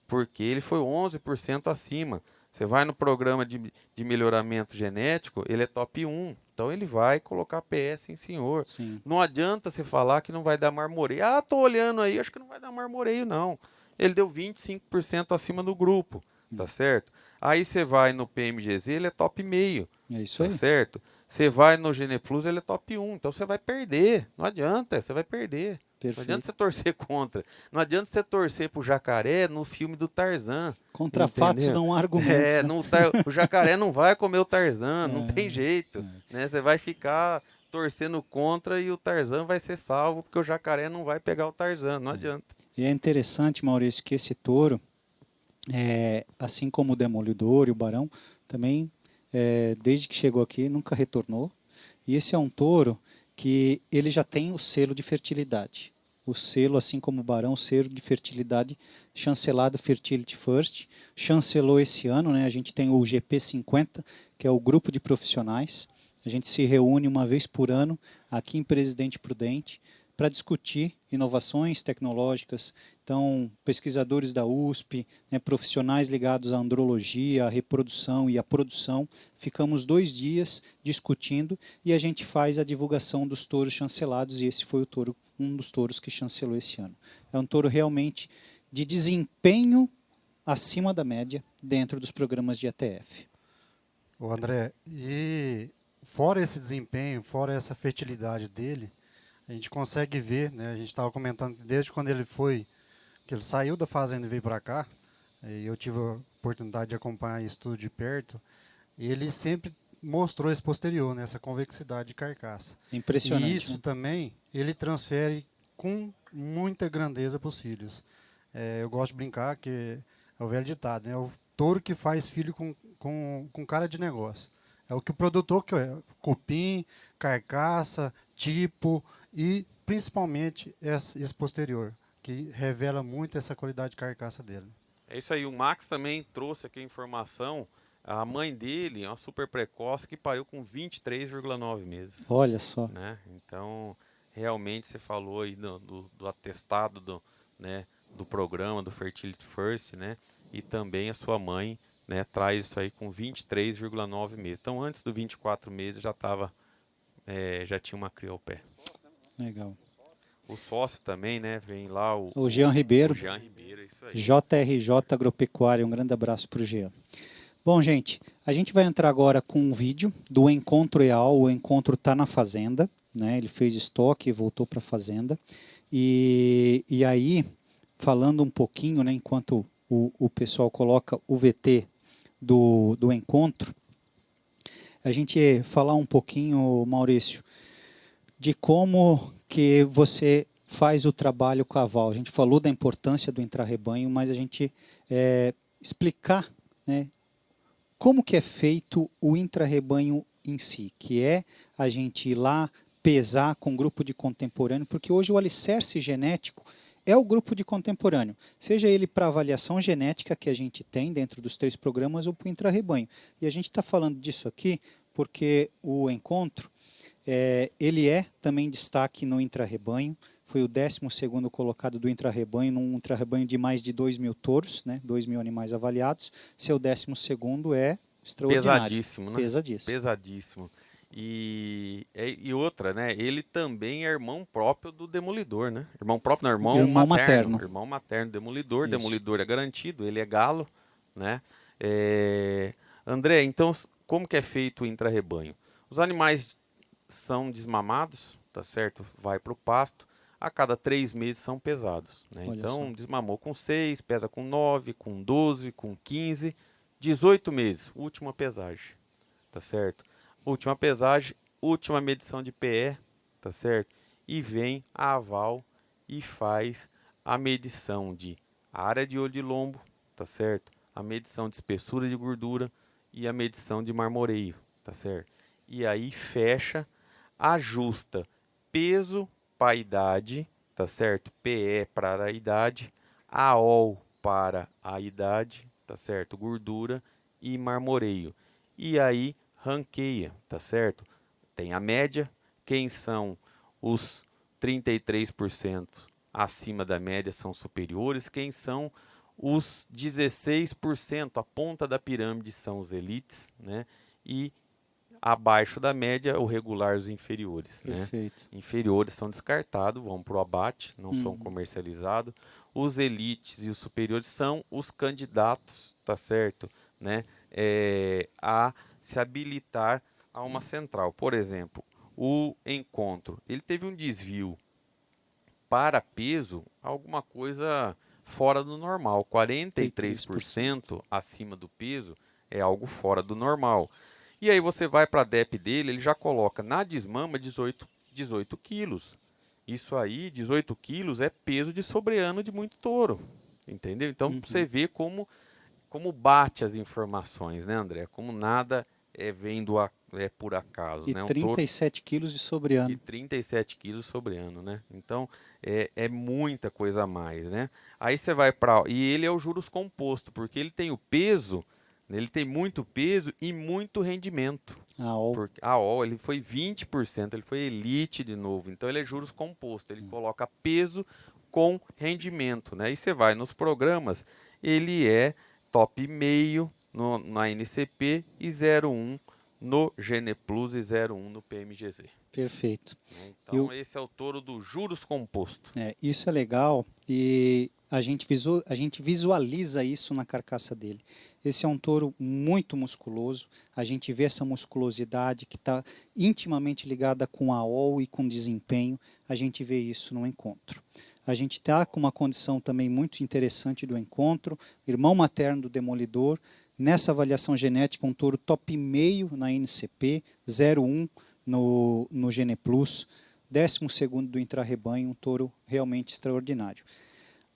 porque ele foi 11% acima. Você vai no programa de melhoramento genético, ele é top 1. Então ele vai colocar PS, sim, senhor. Sim. Não adianta você falar que não vai dar marmoreio. Ah, tô olhando aí, acho que não vai dar marmoreio, não. Ele deu 25% acima do grupo, tá certo? Aí você vai no PMGZ, ele é top meio, É isso tá aí. certo? Você vai no Geneplus, ele é top 1. Então você vai perder. Não adianta, você vai perder. Não adianta Perfeito. você torcer contra. Não adianta você torcer pro jacaré no filme do Tarzan. Contra fatos entendeu? não há argumentos. É, né? o jacaré não vai comer o Tarzan, não tem jeito. Né? Você vai ficar torcendo contra e o Tarzan vai ser salvo, porque o jacaré não vai pegar o Tarzan, não adianta. E é interessante, Maurício, que esse touro, assim como o Demolidor e o Barão, também, desde que chegou aqui, nunca retornou. E esse é um touro que ele já tem o selo de fertilidade. O selo, assim como o Barão, o selo de fertilidade chancelado Fertility First. Chancelou esse ano, né? A gente tem o GP50, que é o grupo de profissionais. A gente se reúne uma vez por ano aqui em Presidente Prudente para discutir inovações tecnológicas. Então, pesquisadores da USP, né, profissionais ligados à andrologia, à reprodução e à produção, ficamos 2 dias discutindo e a gente faz a divulgação dos touros chancelados, e esse foi o touro, um dos touros que chancelou esse ano. É um touro realmente de desempenho acima da média dentro dos programas de ATF. Ô André, e fora esse desempenho, fora essa fertilidade dele, a gente consegue ver, né? A gente estava comentando que desde quando que ele saiu da fazenda e veio para cá, e eu tive a oportunidade de acompanhar isso tudo de perto, e ele sempre mostrou esse posterior, né? Essa convexidade de carcaça. Impressionante. E isso, né? também ele transfere com muita grandeza para os filhos. Eu gosto de brincar que é o velho ditado, né? É o touro que faz filho com cara de negócio. É o que o produtor quer, cupim, carcaça, tipo e principalmente esse posterior, que revela muito essa qualidade de carcaça dele. É isso aí, o Max também trouxe aqui a informação. A mãe dele é uma super precoce que pariu com 23,9 meses. Olha só. Né? Então, realmente você falou aí do atestado né, do programa, do Fertility First, né? E também a sua mãe, né, traz isso aí com 23,9 meses. Então, antes do 24 meses já tinha uma cria ao pé. Legal. O sócio também, né? Vem lá O Jean Ribeiro. O Jean Ribeiro, isso aí. JRJ Agropecuária, um grande abraço para o Jean. Bom, gente, a gente vai entrar agora com um vídeo do Encontro EAL. O Encontro está na fazenda, né? Ele fez estoque e voltou para a fazenda. E aí, falando um pouquinho, né, enquanto o pessoal coloca o VT do Encontro, a gente falar um pouquinho, Maurício, de como que você faz o trabalho com a Aval. A gente falou da importância do intrarrebanho, mas a gente explicar, né, como que é feito o intrarrebanho em si, que é a gente ir lá pesar com um grupo de contemporâneo, porque hoje o alicerce genético é o grupo de contemporâneo, seja ele para avaliação genética que a gente tem dentro dos 3 programas ou para o intrarrebanho. E a gente está falando disso aqui porque o Encontro, ele é também destaque no intrarrebanho, foi o 12º colocado do intrarrebanho, num intrarrebanho de mais de 2.000 touros, né, 2.000 animais avaliados. Seu 12º é extraordinário. Pesadíssimo, né? Pesadíssimo. Pesadíssimo. E outra, né? Ele também é irmão próprio do Demolidor, né? Irmão próprio, não, irmão materno. Irmão materno, Demolidor. Isso. Demolidor é garantido, ele é galo, né? André, então, como que é feito o intrarrebanho? Os animais são desmamados, tá certo? Vai para o pasto. a cada 3 meses são pesados, né? Olha Então, só. desmamou com 6, pesa com 9, com 12, com 15, 18 meses, última pesagem, tá certo? Última pesagem, última medição de PE, tá certo? E vem a aval e faz a medição de área de olho de lombo, tá certo? A medição de espessura de gordura e a medição de marmoreio, tá certo? E aí fecha, ajusta peso para a idade, tá certo? PE para a idade, AOL para a idade, tá certo? Gordura e marmoreio. E aí ranqueia, tá certo? Tem a média, quem são os 33% acima da média são superiores, quem são os 16%, a ponta da pirâmide são os elites, né? E abaixo da média, o regular, os inferiores, né? Perfeito. Inferiores são descartados, vão para o abate, não são Uhum. comercializados. Os elites e os superiores são os candidatos, tá certo? Né? A se habilitar a uma central. Por exemplo, o encontro, ele teve um desvio para peso, alguma coisa fora do normal. 43% acima do peso é algo fora do normal. E aí você vai para a DEP dele, ele já coloca na desmama 18 quilos. Isso aí, 18 quilos, é peso de sobreano de muito touro. Entendeu? Então Uhum. você vê como bate as informações, né, André? Como nada vem por acaso, E né? Um touro 37 quilos de e sobreano. 37 quilos sobre ano, né? Então é muita coisa a mais, né? Aí você vai para. E ele é o juros composto, porque ele tem o peso, né? Ele tem muito peso e muito rendimento. AOL. Porque a AOL ele foi 20%, ele foi elite de novo. Então ele é juros composto, ele coloca peso com rendimento, né? E você vai nos programas, ele é top meio na NCP e 0,1 no Gene Plus e 0,1 no PMGZ. Perfeito. Né? E Então, esse é o touro do juros composto. isso é legal e a gente visualiza isso na carcaça dele. Esse é um touro muito musculoso, a gente vê essa musculosidade que está intimamente ligada com a AOL e com desempenho, a gente vê isso no encontro. A gente está com uma condição também muito interessante do encontro, irmão materno do Demolidor, nessa avaliação genética um touro top meio na NCP, 0,1 no Gene Plus, 12º do intrarrebanho, um touro realmente extraordinário.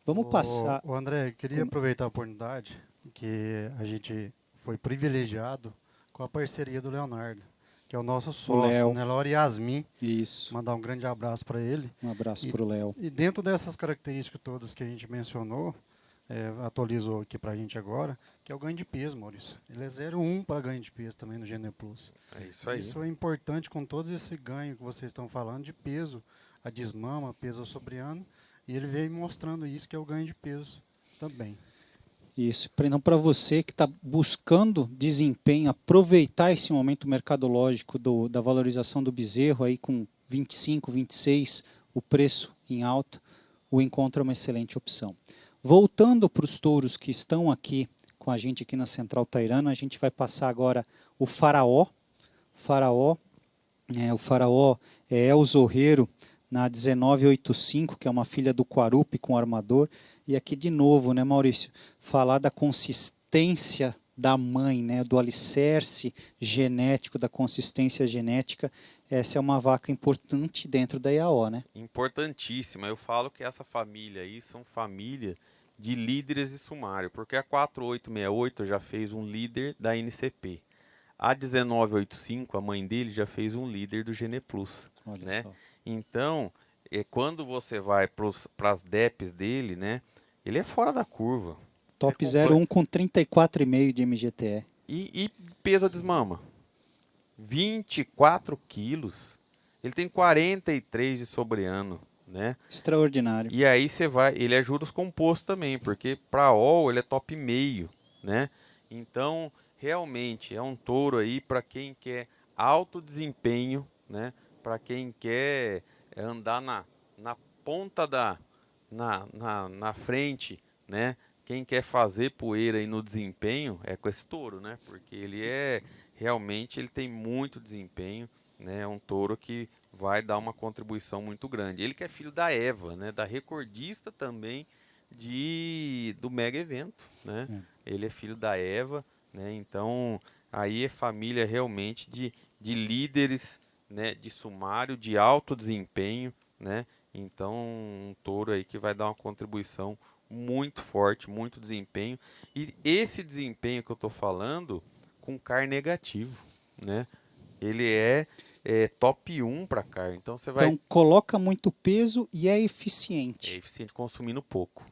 Vamos passar. O André, queria aproveitar a oportunidade que a gente foi privilegiado com a parceria do Leonardo, que é o nosso sócio, Léo. Nelore Yasmin. Isso. Mandar um grande abraço para ele. Um abraço E- para o Léo. E dentro dessas características todas que a gente mencionou, atualizou aqui para a gente agora, que é o ganho de peso, Maurício. Ele é 0,1 para ganho de peso também no Gene Plus. É isso aí. Isso é importante com todo esse ganho que vocês estão falando de peso, a desmama, peso sobre ano, e ele veio mostrando isso, que é o ganho de peso também. Isso. Então, para você que está buscando desempenho, aproveitar esse momento mercadológico da valorização do bezerro, aí com 25, 26, o preço em alta, o encontro é uma excelente opção. Voltando para os touros que estão aqui com a gente aqui na Central Tairana, a gente vai passar agora o Faraó. O Faraó é o Zorreiro na 1985, que é uma filha do Quarupi com armador. E aqui de novo, né, Maurício, falar da consistência da mãe, né, do alicerce genético, da consistência genética. Essa é uma vaca importante dentro da IAO, né? Importantíssima. Eu falo que essa família aí são família de líderes de sumário, porque a 4868 já fez um líder da NCP. A 1985, a mãe dele já fez um líder do Gene Plus, Olha né? só. Então, quando você vai para as DEPs dele, né? Ele é fora da curva. Top É comple- 01 com 34,5 de MGTE. E peso a desmama? 24 quilos. Ele tem 43 de sobreano, né? Extraordinário. E aí você vai, ele é juros composto também, porque para all ele é top meio, né? Então, realmente é um touro aí para quem quer alto desempenho, né? Para quem quer andar na ponta na frente, né? Quem quer fazer poeira aí no desempenho é com esse touro, né? Porque ele realmente ele tem muito desempenho, né? É um touro que vai dar uma contribuição muito grande. Ele que é filho da Eva, né? Da recordista também do mega evento, né? Ele é filho da Eva, né? Então, aí é família realmente de líderes, né? De sumário, de alto desempenho, né? Então, um touro aí que vai dar uma contribuição muito forte, muito desempenho. E esse desempenho que eu estou falando com CAR negativo, né? Ele é top 1 para CAR. Então, você vai... Então, coloca muito peso e é É eficiente. eficiente consumindo pouco.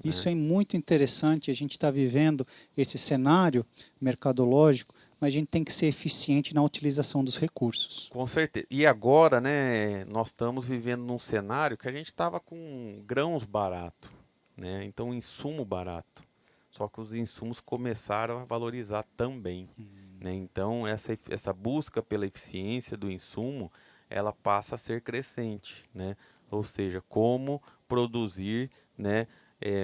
Isso é muito interessante. A gente está vivendo esse cenário mercadológico, mas a gente tem que ser eficiente na utilização dos recursos. Com certeza. E agora, né, nós estamos vivendo num cenário que a gente estava com grãos barato, né? Então, insumo barato. Só que os insumos começaram a valorizar também, né? Então, essa busca pela eficiência do insumo, ela passa a ser crescente, né? Ou seja, como produzir, né,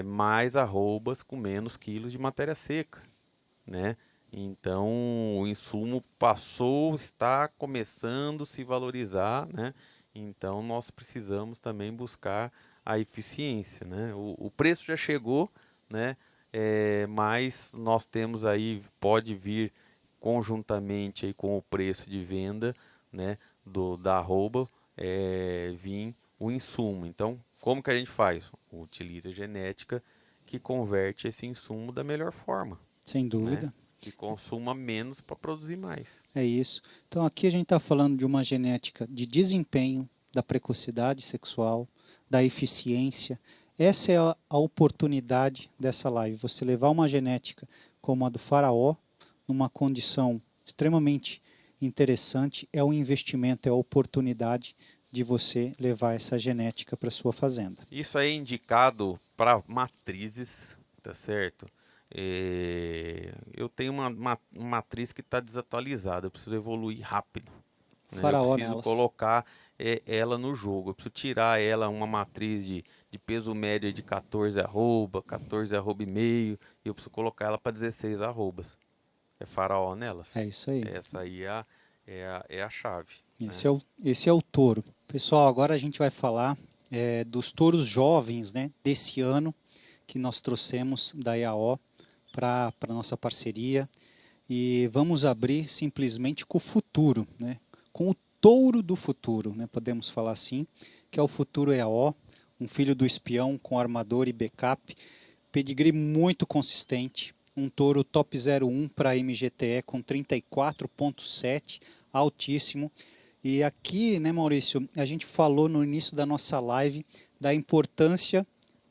mais arrobas com menos quilos de matéria seca, né? Então, o insumo está começando a se valorizar, né? Então, nós precisamos também buscar a eficiência, né? O preço já chegou, né? Mas nós temos aí, pode vir conjuntamente aí com o preço de venda, né? Da arroba, vir o insumo. Então, como que a gente faz? Utiliza a genética que converte esse insumo da melhor forma, Sem dúvida. né? Que consuma menos para produzir mais. É isso. Então aqui a gente está falando de uma genética de desempenho, da precocidade sexual, da eficiência. Essa é a oportunidade dessa live. Você levar uma genética como a do Faraó, numa condição extremamente interessante, é um investimento, é a oportunidade de você levar essa genética para sua fazenda. Isso aí é indicado para matrizes, tá certo? Eu tenho uma matriz que está desatualizada, eu preciso evoluir rápido, né? Faraó Eu preciso nelas. colocar ela no jogo, eu preciso tirar ela uma matriz de peso médio de 14 arroba, 14 arroba e meio, e eu preciso colocar ela para 16 arrobas. É faraó nelas. É isso aí. Essa aí é a chave. Esse é o touro. Pessoal, agora a gente vai falar dos touros jovens, né, desse ano, que nós trouxemos da EAO para a nossa parceria. E vamos abrir simplesmente com o futuro, né, com o touro do futuro, né, podemos falar assim, que é o futuro EAO, um filho do espião com armador e backup, pedigree muito consistente, um touro top 01 para MGTE com 34,7, altíssimo. E aqui, né, Maurício, a gente falou no início da nossa live da importância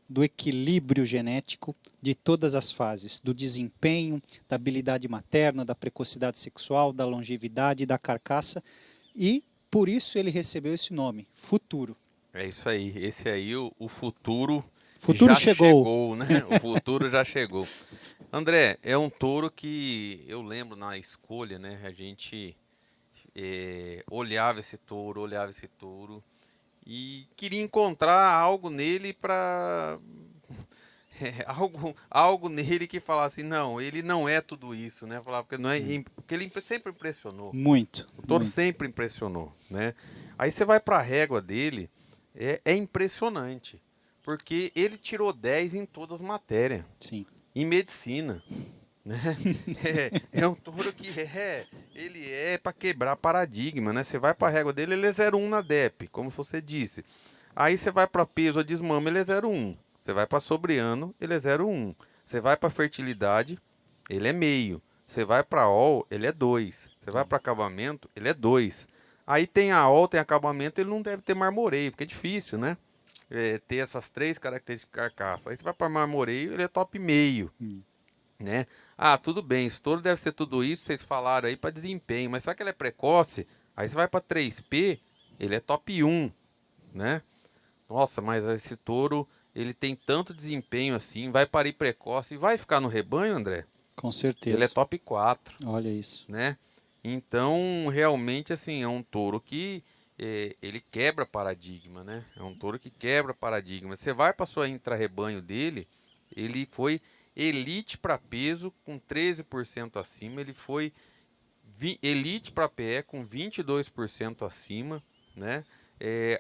do equilíbrio genético de todas as fases, do desempenho, da habilidade materna, da precocidade sexual, da longevidade, da carcaça, e por isso ele recebeu esse nome, Futuro. É isso aí. Esse aí, o futuro, Futuro já chegou, né? O futuro já chegou. André, é um touro que eu lembro na escolha, né? A gente olhava esse touro e queria encontrar algo nele para algo nele que falasse, não, ele não é tudo isso, né? Falava porque não é, porque ele sempre impressionou. muito. O touro sempre impressionou, né? Aí você vai para a régua dele, é impressionante, porque ele tirou 10 em todas as matérias, Sim. em medicina, né? É um touro que ele é para quebrar paradigma, né? Você vai para a régua dele, ele é 0,1 na DEP, como você disse. Aí você vai para peso a desmama, ele é 0,1. Você vai para sobreano, ele é 0,1. Você vai para fertilidade, ele é meio. Você vai para OL, ele é 2. Você vai para acabamento, ele é 2. Aí tem a OL, tem acabamento, ele não deve ter marmoreio, porque é difícil, né? Ter essas 3 características de carcaça. Aí você vai para marmoreio, ele é top meio. Né? Ah, tudo bem, esse touro deve ser tudo isso, vocês falaram aí para desempenho, mas será que ele é precoce? Aí você vai para 3P, ele é top 1, né? Nossa, mas esse touro, ele tem tanto desempenho assim, vai parir precoce e vai ficar no rebanho, André? Com certeza. Ele é top 4. Olha isso. Né? Então, realmente, assim, é um touro que ele quebra paradigma, né? É um touro que quebra paradigma. Você vai para sua intra-rebanho dele, ele foi elite para peso com 13% acima, ele foi elite para PE com 22% acima, né?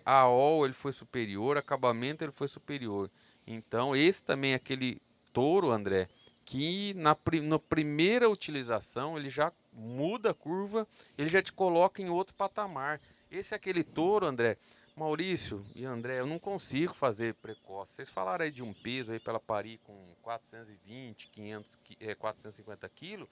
A AOL ele foi superior, acabamento ele foi superior. Então, esse também é aquele touro, André, que na primeira utilização ele já muda a curva, ele já te coloca em outro patamar. Esse é aquele touro, André. Maurício e André, eu não consigo fazer precoce. Vocês falaram aí de um peso aí para ela parir com 420, 500, 450 quilos.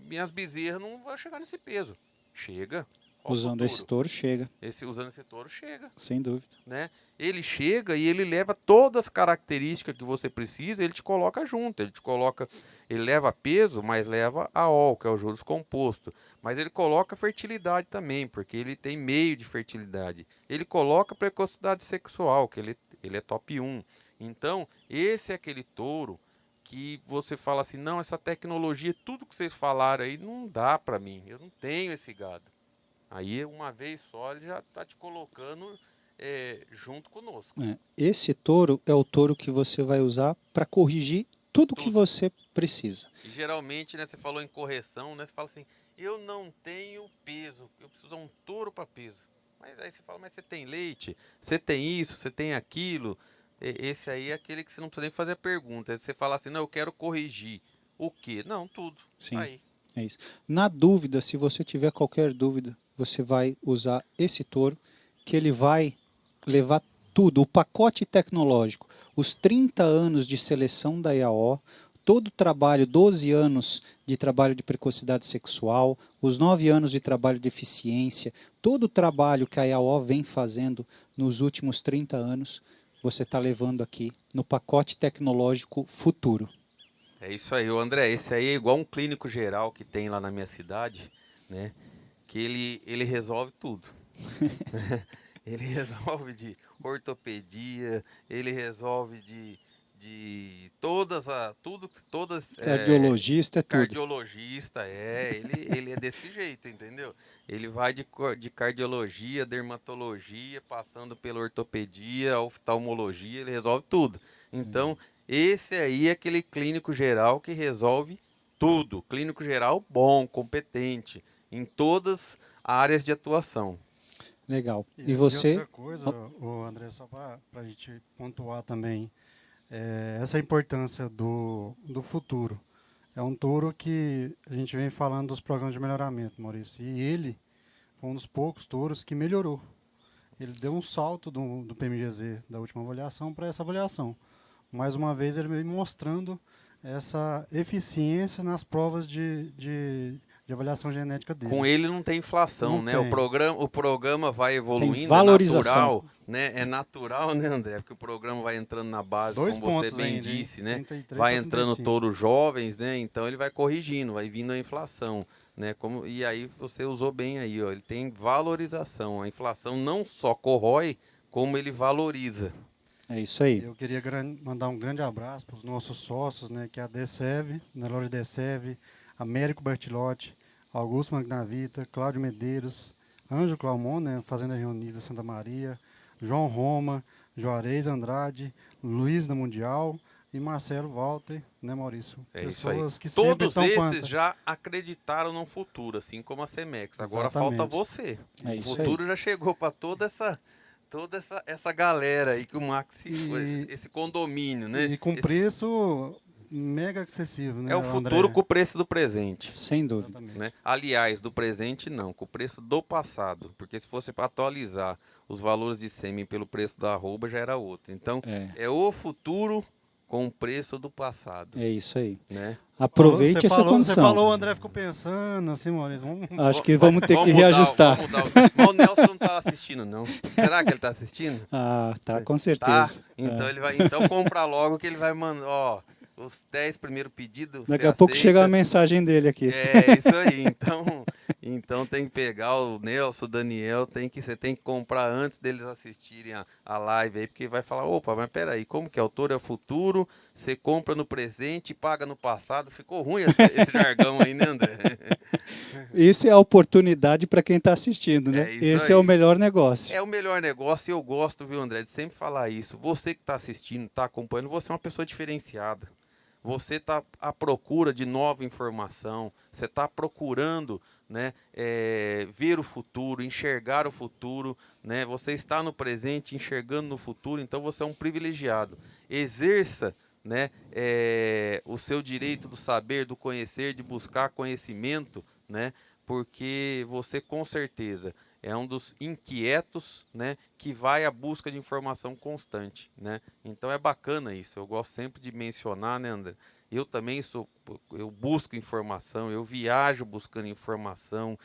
Minhas bezerras não vão chegar nesse peso. Chega. Ó, Usando esse touro, chega, usando esse touro, chega. sem dúvida. Né? Ele chega e ele leva todas as características que você precisa, ele te coloca junto, ele leva peso, mas leva AOL, que é o juros composto, mas ele coloca fertilidade também, porque ele tem meio de fertilidade, ele coloca precocidade sexual, que ele é top 1, então esse é aquele touro que você fala assim, não, essa tecnologia, tudo que vocês falaram aí, não dá para mim, eu não tenho esse gado. Aí, uma vez só, ele já está te colocando junto conosco. Esse touro é o touro que você vai usar para corrigir tudo que você precisa. E geralmente, né, você falou em correção, né, você fala assim, eu não tenho peso, eu preciso de um touro para peso. Mas aí você fala, mas você tem leite, você tem isso, você tem aquilo. Esse aí é aquele que você não precisa nem fazer a pergunta. Você fala assim, não, eu quero corrigir. O quê? Não, tudo. Sim. Aí. É isso. Na dúvida, se você tiver qualquer dúvida, você vai usar esse touro, que ele vai levar tudo, o pacote tecnológico, os 30 anos de seleção da IAO, todo o trabalho, 12 anos de trabalho de precocidade sexual, os 9 anos de trabalho de eficiência, todo o trabalho que a IAO vem fazendo nos últimos 30 anos, você está levando aqui no pacote tecnológico futuro. É isso aí, André, esse aí é igual um clínico geral que tem lá na minha cidade, né? Que ele resolve tudo. Ele resolve de ortopedia, ele resolve de todas Cardiologista é tudo. Cardiologista, ele é desse jeito, entendeu? Ele vai de cardiologia, dermatologia, passando pela ortopedia, oftalmologia, ele resolve tudo. Então, esse aí é aquele clínico geral que resolve tudo. Clínico geral bom, competente, em todas as áreas de atuação. Legal. E você? outra coisa, André, só para a gente pontuar também, essa importância do futuro. É um touro que a gente vem falando dos programas de melhoramento, Maurício, e ele foi um dos poucos touros que melhorou. Ele deu um salto do PMGZ da última avaliação para essa avaliação. Mais uma vez ele vem mostrando essa eficiência nas provas de avaliação genética dele. Com ele não tem inflação, Não né? tem. O programa vai evoluindo, Tem valorização. é natural, né? É natural, né, André? Porque o programa vai entrando na base, 2 como você pontos bem ainda, hein? disse, né? 33 Vai pra entrando 35. touros jovens, né? Então ele vai corrigindo, vai vindo a inflação, né? E aí você usou bem aí, ó. Ele tem valorização. A inflação não só corrói, como ele valoriza. É isso aí. Eu queria mandar um grande abraço para os nossos sócios, né, que é a DSEV, Nelore DSEV, Américo Bertilotti, Augusto Magnavita, Cláudio Medeiros, Ângelo Claumon, né, Fazenda Reunida Santa Maria, João Roma, Juarez Andrade, Luiz da Mundial e Marcelo Walter, né, Maurício? É isso aí. Pessoas que sempre Todos estão esses quanto? já acreditaram no futuro, assim como a Cemex. Agora Exatamente. falta você. É O isso futuro já chegou para toda essa galera aí que o Max, E- esse condomínio, né? E com preço mega excessivo, né, É o futuro André? com o preço do presente. Sem dúvida. Exatamente. Né? Aliás, do presente não, com o preço do passado. Porque se fosse para atualizar os valores de sêmen pelo preço da arroba, já era outro. Então, é o futuro com o preço do passado. É isso aí. Né? Aproveite essa Você condição. falou, o André ficou pensando assim, Maurício. Acho que vamos ter que mudar, reajustar. vamos mudar. Mas o Nelson não está assistindo, não. Será que ele está assistindo? Ah, tá, com Tá? certeza. Então ele vai. Então compra logo que ele vai mandar. Ó, os 10 primeiros pedidos. Daqui você a pouco aceita. chega a mensagem dele aqui. É isso aí. Então tem que pegar o Nelson, o Daniel, você tem que comprar antes deles assistirem a live aí, porque vai falar, opa, mas peraí, como que é? O touro é o futuro, você compra no presente e paga no passado. Ficou ruim esse jargão aí, né, André? Isso é a oportunidade para quem está assistindo, né? É isso Esse aí. é o melhor negócio. É o melhor negócio e eu gosto, viu, André, de sempre falar isso. Você que está assistindo, está acompanhando, você é uma pessoa diferenciada. você está à procura de nova informação, você está procurando, né, ver o futuro, enxergar o futuro, né, você está no presente enxergando no futuro, então você é um privilegiado. Exerça, né, o seu direito do saber, do conhecer, de buscar conhecimento, né, porque você com certeza é um dos inquietos, né, que vai à busca de informação constante, né? Então é bacana isso. Eu gosto sempre de mencionar, né, André? Eu também eu busco informação, eu viajo buscando informação,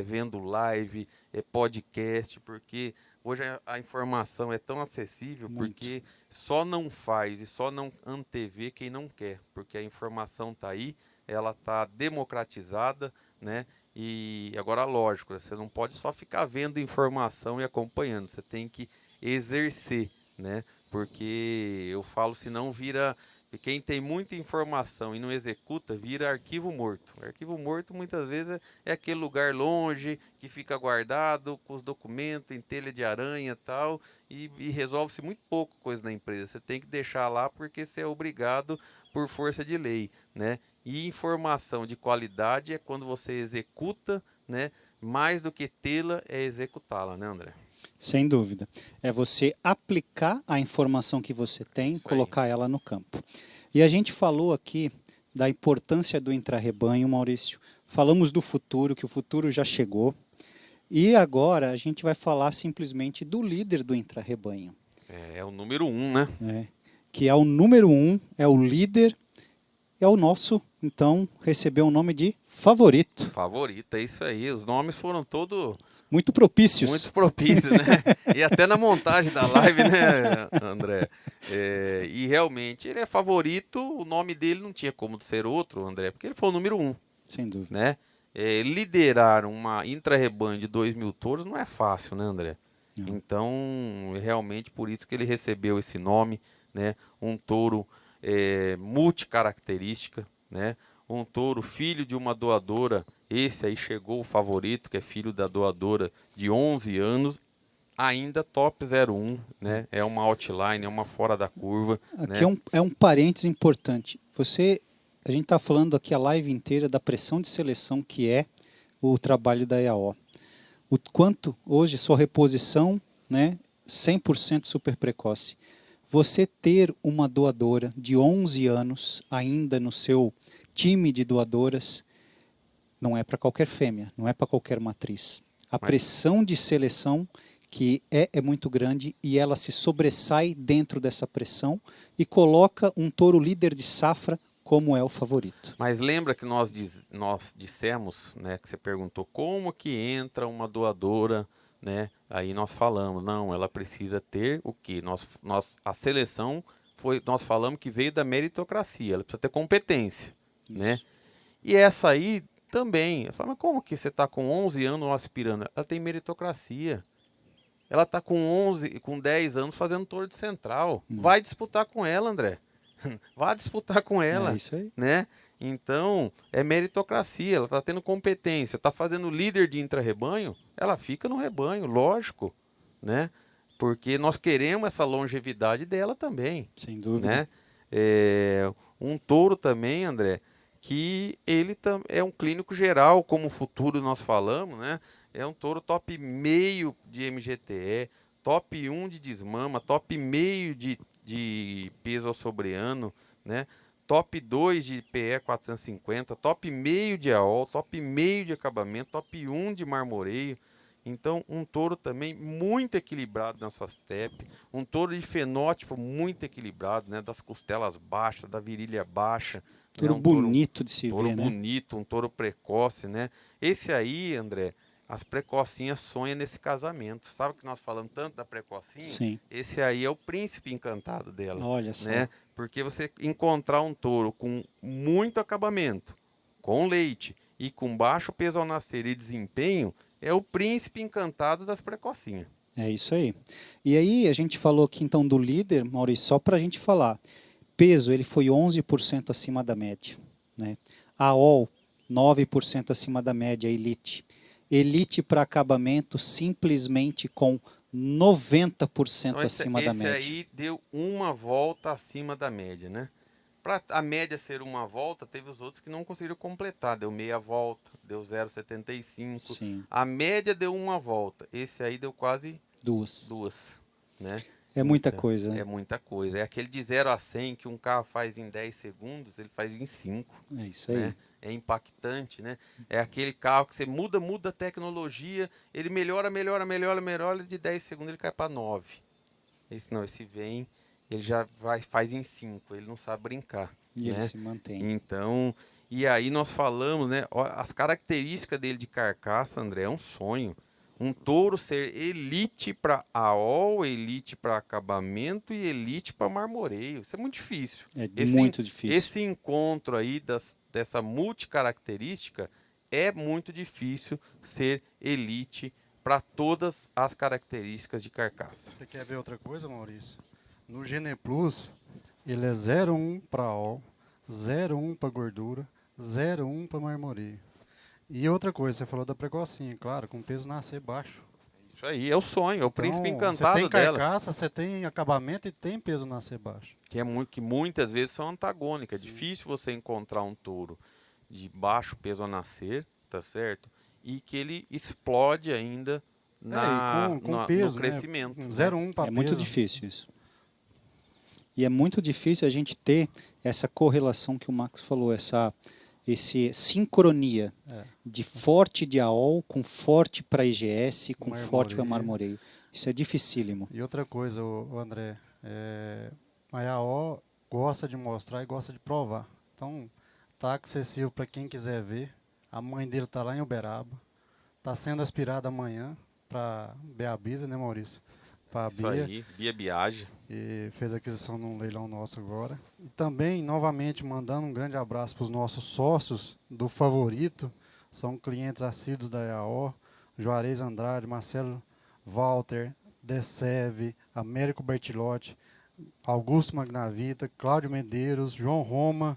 vendo live, podcast, porque hoje a informação é tão acessível, Muito. porque só não faz e só não antevê quem não quer, porque a informação está aí, ela está democratizada, né? E agora, lógico, você não pode só ficar vendo informação e acompanhando, você tem que exercer, né? Porque eu falo, senão vira. Quem tem muita informação e não executa, vira arquivo morto. Arquivo morto muitas vezes é aquele lugar longe, que fica guardado com os documentos em telha de aranha e tal, e resolve-se muito pouco coisa na empresa. Você tem que deixar lá porque você é obrigado por força de lei, né? E informação de qualidade é quando você executa, né? Mais do que tê-la é executá-la, né, André? Sem dúvida. É você aplicar a informação que você tem, Isso aí. colocar ela no campo. E a gente falou aqui da importância do intrarrebanho, Maurício. Falamos do futuro, que o futuro já chegou. E agora a gente vai falar simplesmente do líder do intrarrebanho, É o número 1, né? né? Que é o número 1, é o líder, é o nosso, então, recebeu o nome de favorito. Favorito, é isso aí. Os nomes foram todos Muito propícios. muito propícios, né? E até na montagem da live, né, André? E realmente, ele é favorito, o nome dele não tinha como ser outro, André, porque ele foi o número 1, Sem dúvida. né? Liderar uma intra-rebanho de 2.000 touros não é fácil, né, André? Não. Então, realmente, por isso que ele recebeu esse nome, né? Um touro multicaracterística, né? Um touro filho de uma doadora, esse aí chegou o favorito, que é filho da doadora de 11 anos, ainda top 01, né? É uma outline, é uma fora da curva. Aqui né? é um parênteses importante. A gente está falando aqui a live inteira da pressão de seleção que é o trabalho da EAO. O quanto hoje sua reposição, né, 100% super precoce. Você ter uma doadora de 11 anos ainda no seu time de doadoras não é para qualquer fêmea, não é para qualquer matriz. A pressão de seleção que é muito grande e ela se sobressai dentro dessa pressão e coloca um touro líder de safra como é o favorito. Mas lembra que nós dissemos, né, que você perguntou como que entra uma doadora, né? Aí nós falamos, não, ela precisa ter o quê? A seleção nós falamos que veio da meritocracia, ela precisa ter competência, né? E essa aí também, eu falo, mas como que você está com 11 anos aspirando? Ela tem meritocracia. Ela está com 10 anos fazendo touro de central. Vai disputar com ela, André. Vai disputar com ela. É isso aí. Né? Então, é meritocracia. Ela está tendo competência. Está fazendo líder de intra-rebanho. Ela fica no rebanho, lógico. Né? Porque nós queremos essa longevidade dela também. Sem dúvida. Né? Um touro também, André, que ele é um clínico geral, como o futuro nós falamos, né? É um touro top meio de MGTE, top 1 de desmama, top meio de peso ao sobreano, né? Top 2 de PE 450, top meio de AOL, top meio de acabamento, top 1 de marmoreio. Então, um touro também muito equilibrado nessas TEP, um touro de fenótipo muito equilibrado, né? Das costelas baixas, da virilha baixa. Touro bonito de se ver, né? Touro bonito, um touro precoce, né? Esse aí, André, as precocinhas sonham nesse casamento. Sabe que nós falamos tanto da precocinha? Sim. Esse aí é o príncipe encantado dela. Olha só. Né? Porque você encontrar um touro com muito acabamento, com leite e com baixo peso ao nascer e desempenho, é o príncipe encantado das precocinhas. É isso aí. E aí a gente falou aqui então do líder, Maurício, só para a gente falar. Peso, ele foi 11% acima da média. Né? AOL, 9% acima da média, Elite. Elite para acabamento, simplesmente com 90% Então, acima da média. Esse aí deu uma volta acima da média, né? Para a média ser uma volta, teve os outros que não conseguiram completar. Deu meia volta, deu 0,75. Sim, A média deu uma volta. Esse aí deu quase duas. duas, né? É muita Então, coisa, é né? muita coisa. É aquele de 0 a 100 que um carro faz em 10 segundos, ele faz em 5, É isso aí. né? É impactante, né? É aquele carro que você muda a tecnologia, ele melhora, de 10 segundos ele cai para 9. Esse não, esse vem, ele já faz em 5, ele não sabe brincar, E ele né? se mantém. Então, e aí nós falamos, né? As características dele de carcaça, André, é um sonho. Um touro ser elite para AOL, elite para acabamento e elite para marmoreio. Isso é muito difícil. É Esse, muito difícil. esse encontro aí dessa multicaracterística é muito difícil ser elite para todas as características de carcaça. Você quer ver outra coisa, Maurício? No Gene Plus, ele é 0,1 para óleo, 0,1 para gordura, 0,1 para marmoreio. E outra coisa, você falou da precocinha, claro, com peso nascer baixo. Isso aí é o sonho, é o príncipe Então, encantado você tem delas. carcaça, você tem acabamento e tem peso nascer baixo. Que muitas vezes são antagônicas. É Sim. difícil você encontrar um touro de baixo peso a nascer, tá certo? E que ele explode ainda com peso, no crescimento. né? Né? 0,1 para É peso. muito difícil isso. E é muito difícil a gente ter essa correlação que o Max falou, esse sincronia É. de forte de AOL com forte para IGS, com forte para Marmoreio. marmoreio. Isso é dificílimo. E outra coisa, o André, a IAO gosta de mostrar e gosta de provar. Então, tá acessível para quem quiser ver. A mãe dele tá lá em Uberaba. Tá sendo aspirada amanhã para Beabisa, né, Maurício? Para a Isso Bia. aí, Bia Biage. E fez aquisição num leilão nosso agora. E também, novamente, mandando um grande abraço para os nossos sócios do Favorito. São clientes assíduos da IAO. Juarez Andrade, Marcelo Walter, Deceve, Américo Bertilotti, Augusto Magnavita, Cláudio Medeiros, João Roma,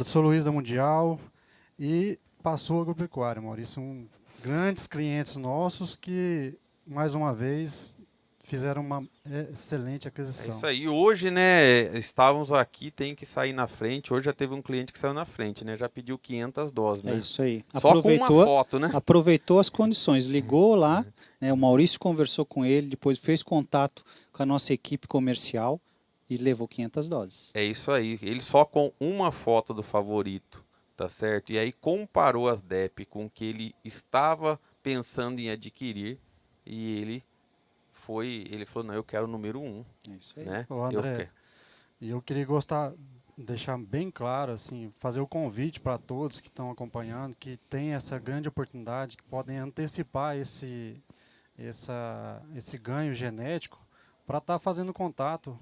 Sou Luiz da Mundial e passou Agropecuária, Maurício. Grandes clientes nossos que, mais uma vez, fizeram uma excelente É aquisição. isso aí. Hoje, né, estávamos aqui, tem que sair na frente. Hoje já teve um cliente que saiu na frente, né? Já pediu 500 doses, né? É isso aí. Só com uma foto, né? Aproveitou as condições, ligou lá, né, o Maurício conversou com ele, depois fez contato com a nossa equipe comercial e levou 500 doses. É isso aí. Ele só com uma foto do Favorito, tá certo? E aí comparou as DEP com o que ele estava pensando em adquirir e ele falou, não, eu quero o número 1, É isso aí. né? Ô, André, e eu queria deixar bem claro, assim, fazer o convite para todos que estão acompanhando, que tem essa grande oportunidade, que podem antecipar esse ganho genético, para estar fazendo contato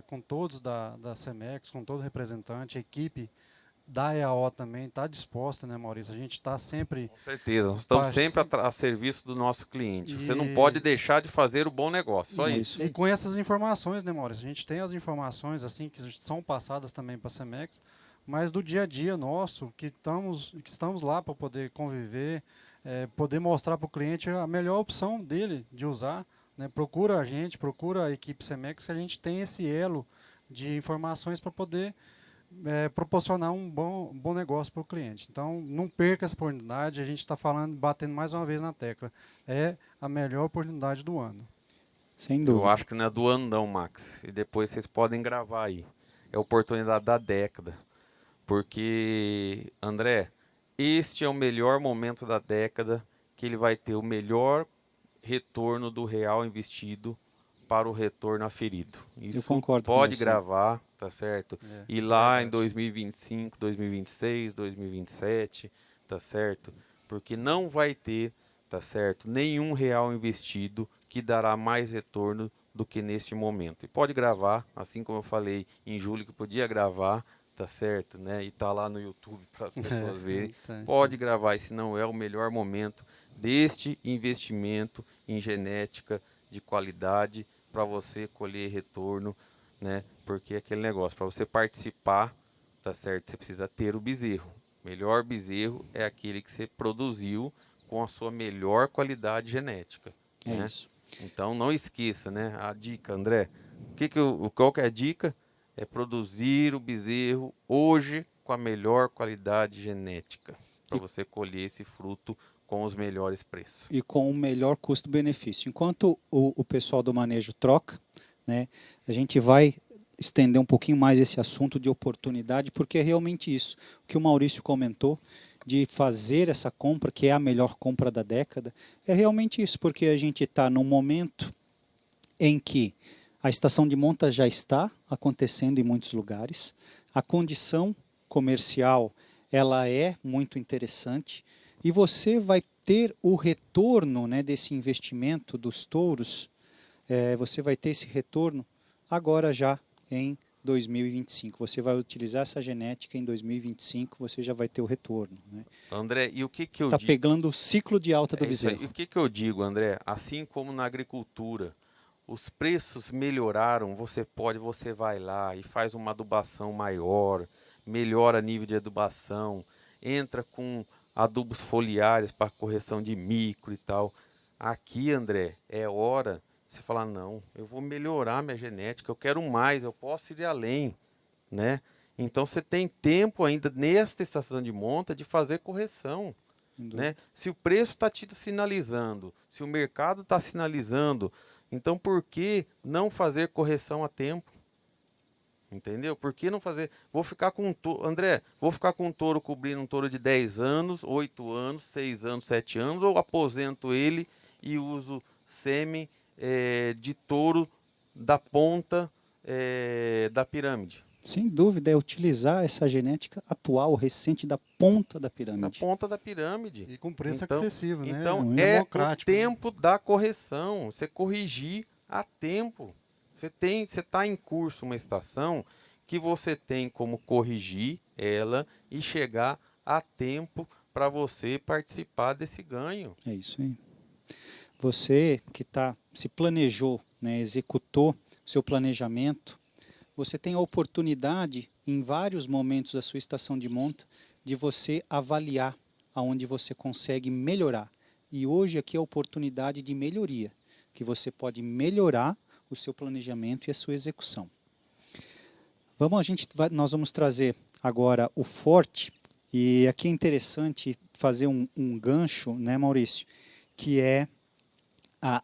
com todos da CEMEX, com todo representante, a equipe da EAO também está disposta, né, Maurício? A gente está sempre... Com certeza, nós estamos sempre a serviço do nosso cliente. Você não E- pode deixar de fazer o bom negócio, só É isso. isso. E com essas informações, né, Maurício? A gente tem as informações assim que são passadas também para a CEMEX, mas do dia a dia nosso, que estamos lá para poder conviver, poder mostrar para o cliente a melhor opção dele de usar. Né? Procura a gente, procura a equipe CEMEX, que a gente tem esse elo de informações para poder proporcionar um bom negócio para o cliente. Então, não perca essa oportunidade. A gente está batendo mais uma vez na tecla. É a melhor oportunidade do ano. Sem Eu dúvida. acho que não é do ano não, Max. E depois vocês podem gravar aí. É a oportunidade da década. Porque, André, este é o melhor momento da década que ele vai ter o melhor retorno do real investido para o retorno aferido. Isso concordo com pode você. gravar, tá certo? E Isso é lá em verdade. 2025, 2026, 2027, tá certo? Porque não vai ter, tá certo, nenhum real investido que dará mais retorno do que neste momento. E pode gravar, assim como eu falei em julho que podia gravar, tá certo, né? E tá lá no YouTube para as pessoas verem. Então, Pode sim. gravar, esse não é o melhor momento deste investimento em genética de qualidade para você colher retorno, né? Porque é aquele negócio, para você participar, tá certo? Você precisa ter o bezerro. Melhor bezerro é aquele que você produziu com a sua melhor qualidade genética. É né? isso. Então não esqueça, né? A dica, André. Qual que é a dica? é produzir o bezerro hoje com a melhor qualidade genética, para você colher esse fruto com os melhores preços. E com o melhor custo-benefício. Enquanto o pessoal do manejo troca, né, a gente vai estender um pouquinho mais esse assunto de oportunidade, porque é realmente isso. O que o Maurício comentou, de fazer essa compra, que é a melhor compra da década, é realmente isso, porque a gente está num momento em que a estação de monta já está acontecendo em muitos lugares, a condição comercial ela é muito interessante, e você vai ter o retorno, né, desse investimento dos touros, você vai ter esse retorno agora já em 2025. Você vai utilizar essa genética em 2025, você já vai ter o retorno. Né? André, e o que eu Tá digo? pegando o ciclo de alta do bezerro. E o que eu digo, André? Assim como na agricultura, os preços melhoraram, você vai lá e faz uma adubação maior, melhora nível de adubação, entra com adubos foliares para correção de micro e tal. Aqui, André, é hora você falar, não, eu vou melhorar minha genética, eu quero mais, eu posso ir além, né? Então você tem tempo ainda nesta estação de monta de fazer correção, né? Se o preço está te sinalizando, se o mercado está sinalizando, então por que não fazer correção a tempo? Entendeu? Por que não fazer? Vou ficar com um touro, André, vou ficar com um touro cobrindo um touro de 10 anos, 8 anos, 6 anos, 7 anos, ou aposento ele e uso sêmen de touro da ponta da pirâmide. Sem dúvida, é utilizar essa genética atual, recente, da ponta da Da pirâmide. ponta da pirâmide. E com preço Então- acessível, né? Então Muito é o democrático, né? tempo da correção, você corrigir a tempo. Você está em curso uma estação que você tem como corrigir ela e chegar a tempo para você participar desse ganho. É isso aí. Você que se planejou, né, executou seu planejamento, você tem a oportunidade, em vários momentos da sua estação de monta, de você avaliar aonde você consegue melhorar. E hoje aqui é a oportunidade de melhoria, que você pode melhorar o seu planejamento e a sua execução. Nós vamos trazer agora o forte, e aqui é interessante fazer um gancho, né, Maurício, que é a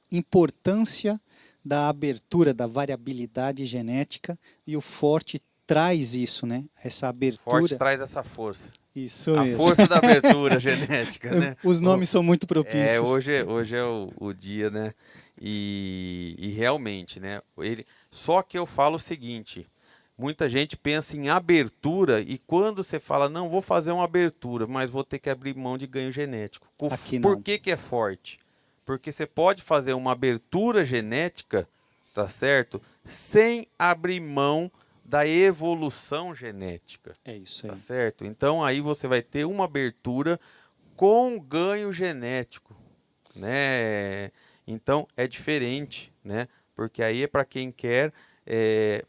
importância da abertura, da variabilidade genética, e o forte traz isso, né? Essa abertura. Forte traz essa força. Isso A mesmo. força da abertura genética, né? Os nomes são muito propícios. Hoje é o dia, né? E realmente, né? Só que eu falo o seguinte: muita gente pensa em abertura e quando você fala, não, vou fazer uma abertura, mas vou ter que abrir mão de ganho genético. Aqui Por não. que é forte? Porque você pode fazer uma abertura genética, tá certo? Sem abrir mão da evolução genética. É isso aí. Tá certo? Então aí você vai ter uma abertura com ganho genético, né? Então é diferente, né? Porque aí é para quem quer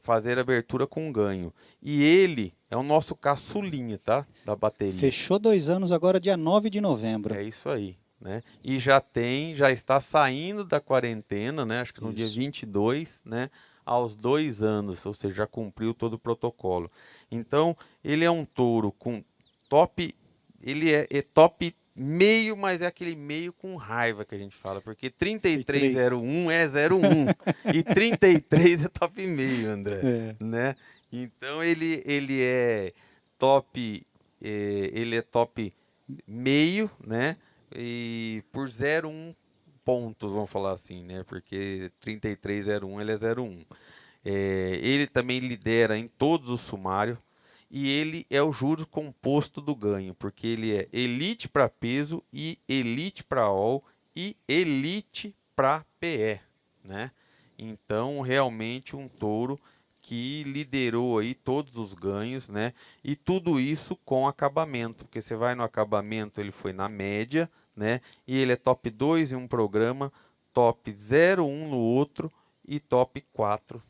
fazer abertura com ganho. E ele é o nosso caçulinha, tá? Da bateria. Fechou 2 anos agora, dia 9 de novembro. É isso aí, né? E já está saindo da quarentena, né? Acho que no dia Isso. 22, né? Aos 2 anos, ou seja, já cumpriu todo o protocolo. Então, ele é um touro com top, ele é top meio, mas é aquele meio com raiva que a gente fala, porque 3301 é 01 e 33 é top meio, André, né? Então ele é top, ele é top meio, né? E por 0,1 pontos, vamos falar assim, né? Porque 3301 ele é 0,1. Ele também lidera em todos os sumários e ele é o juro composto do ganho, porque ele é elite para peso e elite para all e elite para PE, né? Então, realmente um touro que liderou aí todos os ganhos, né? E tudo isso com acabamento, porque você vai no acabamento, ele foi na média, né? E ele é top 2 em um programa, top 0,1 no outro e top 4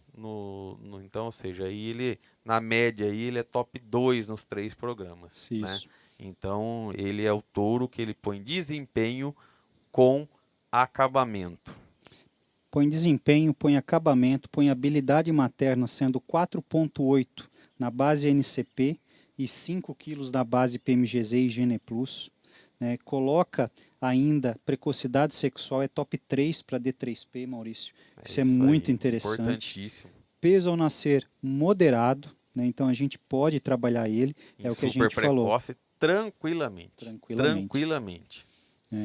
então, ou seja, aí ele na média aí ele é top 2 nos 3 programas, Isso. né? Então, ele é o touro que ele põe desempenho com acabamento. põe desempenho, põe acabamento, põe habilidade materna sendo 4,8 na base NCP e 5 quilos na base PMGZ e Gene Plus. Né? Coloca ainda precocidade sexual, é top 3 para D3P, Maurício. Isso é muito interessante. Importantíssimo. Peso ao nascer moderado, né? Então a gente pode trabalhar ele, é o que a gente falou. Super precoce, tranquilamente.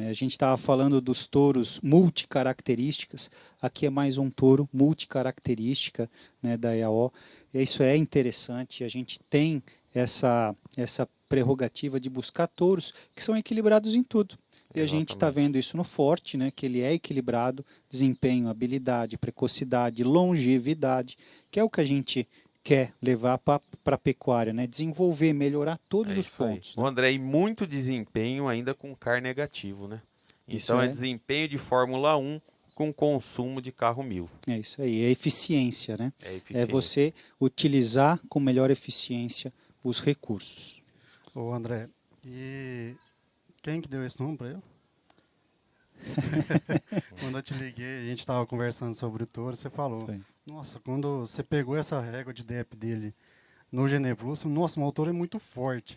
A gente estava falando dos touros multicaracterísticas, aqui é mais um touro multicaracterística, né, da EAO. Isso é interessante, a gente tem essa prerrogativa de buscar touros que são equilibrados em tudo. E a gente está vendo isso no Forte, né, que ele é equilibrado, desempenho, habilidade, precocidade, longevidade, que é o que a gente quer levar para a pecuária, né? Desenvolver, melhorar todos os pontos. Né? O André, e muito desempenho ainda com CAR negativo, né? Então é desempenho de Fórmula 1 com consumo de carro 1000. É isso aí, é eficiência, né? É você utilizar com melhor eficiência os recursos. Ô André, e quem que deu esse nome para eu? Quando eu te liguei, a gente estava conversando sobre o touro, você falou, nossa, quando você pegou essa régua de DEP dele no Gene Plus, nossa, o motor é muito forte.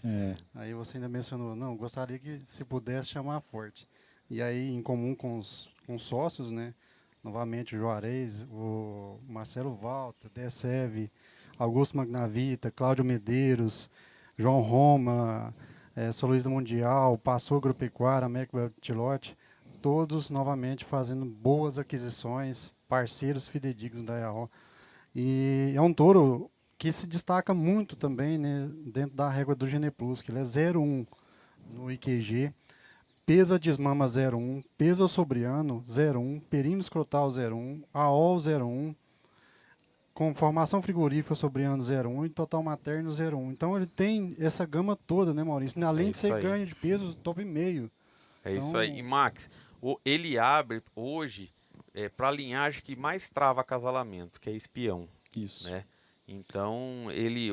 Aí você ainda mencionou, não, gostaria que se pudesse chamar forte. E aí, em comum com os sócios, né, novamente o Juarez, o Marcelo Walter, DSEV, Augusto Magnavita, Cláudio Medeiros, João Roma, São Luís do Mundial, Passou Agropecuária, Américo Tilote, todos novamente fazendo boas aquisições, parceiros fidedignos da EAO. E é um touro que se destaca muito também, né, dentro da régua do Gene Plus, que ele é 0,1 no IQG, pesa desmama 0,1, peso sobriano 0,1, perímetro escrotal 0,1, AOL 0,1, com formação frigorífica sobriano 0,1 e total materno 0,1. Então ele tem essa gama toda, né, Maurício? Além de ser ganho de peso, top meio. Então, isso aí. E Max, ele abre hoje para a linhagem que mais trava acasalamento, que é espião. Isso. Né? Então, ele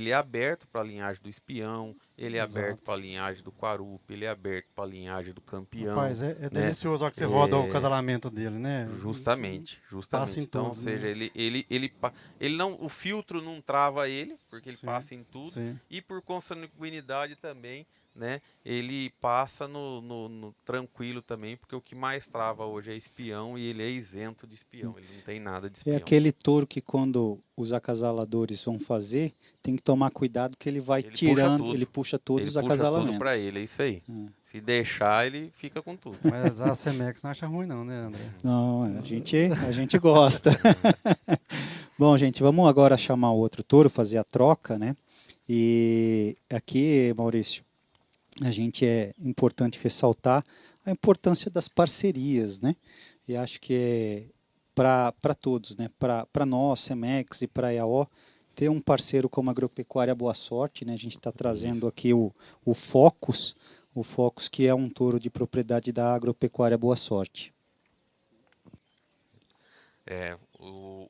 é aberto para a linhagem do espião, ele é aberto para a linhagem do Quarupi, ele é aberto para a linhagem do campeão. Rapaz, né? delicioso a hora que você roda o acasalamento dele, né? Justamente. Então, ou seja, ele não, o filtro não trava ele, porque ele passa em tudo, e por consanguinidade também, né? Ele passa no tranquilo também, porque o que mais trava hoje é espião e ele é isento de espião, ele não tem nada de espião. É aquele touro que quando os acasaladores vão fazer, tem que tomar cuidado que ele vai tirando, ele puxa todos os acasalamentos. Ele puxa tudo para ele, é isso aí. Se deixar, ele fica com tudo. Mas a Cemex não acha ruim não, né, André? Não, a gente gosta. Bom, gente, vamos agora chamar o outro touro, fazer a troca, né? E aqui, Maurício, a gente é importante ressaltar a importância das parcerias, né? E acho que é para todos, né? Para nós, Cemex e para a EAO, ter um parceiro como a Agropecuária Boa Sorte, né? A gente está trazendo aqui o Focus, que é um touro de propriedade da Agropecuária Boa Sorte.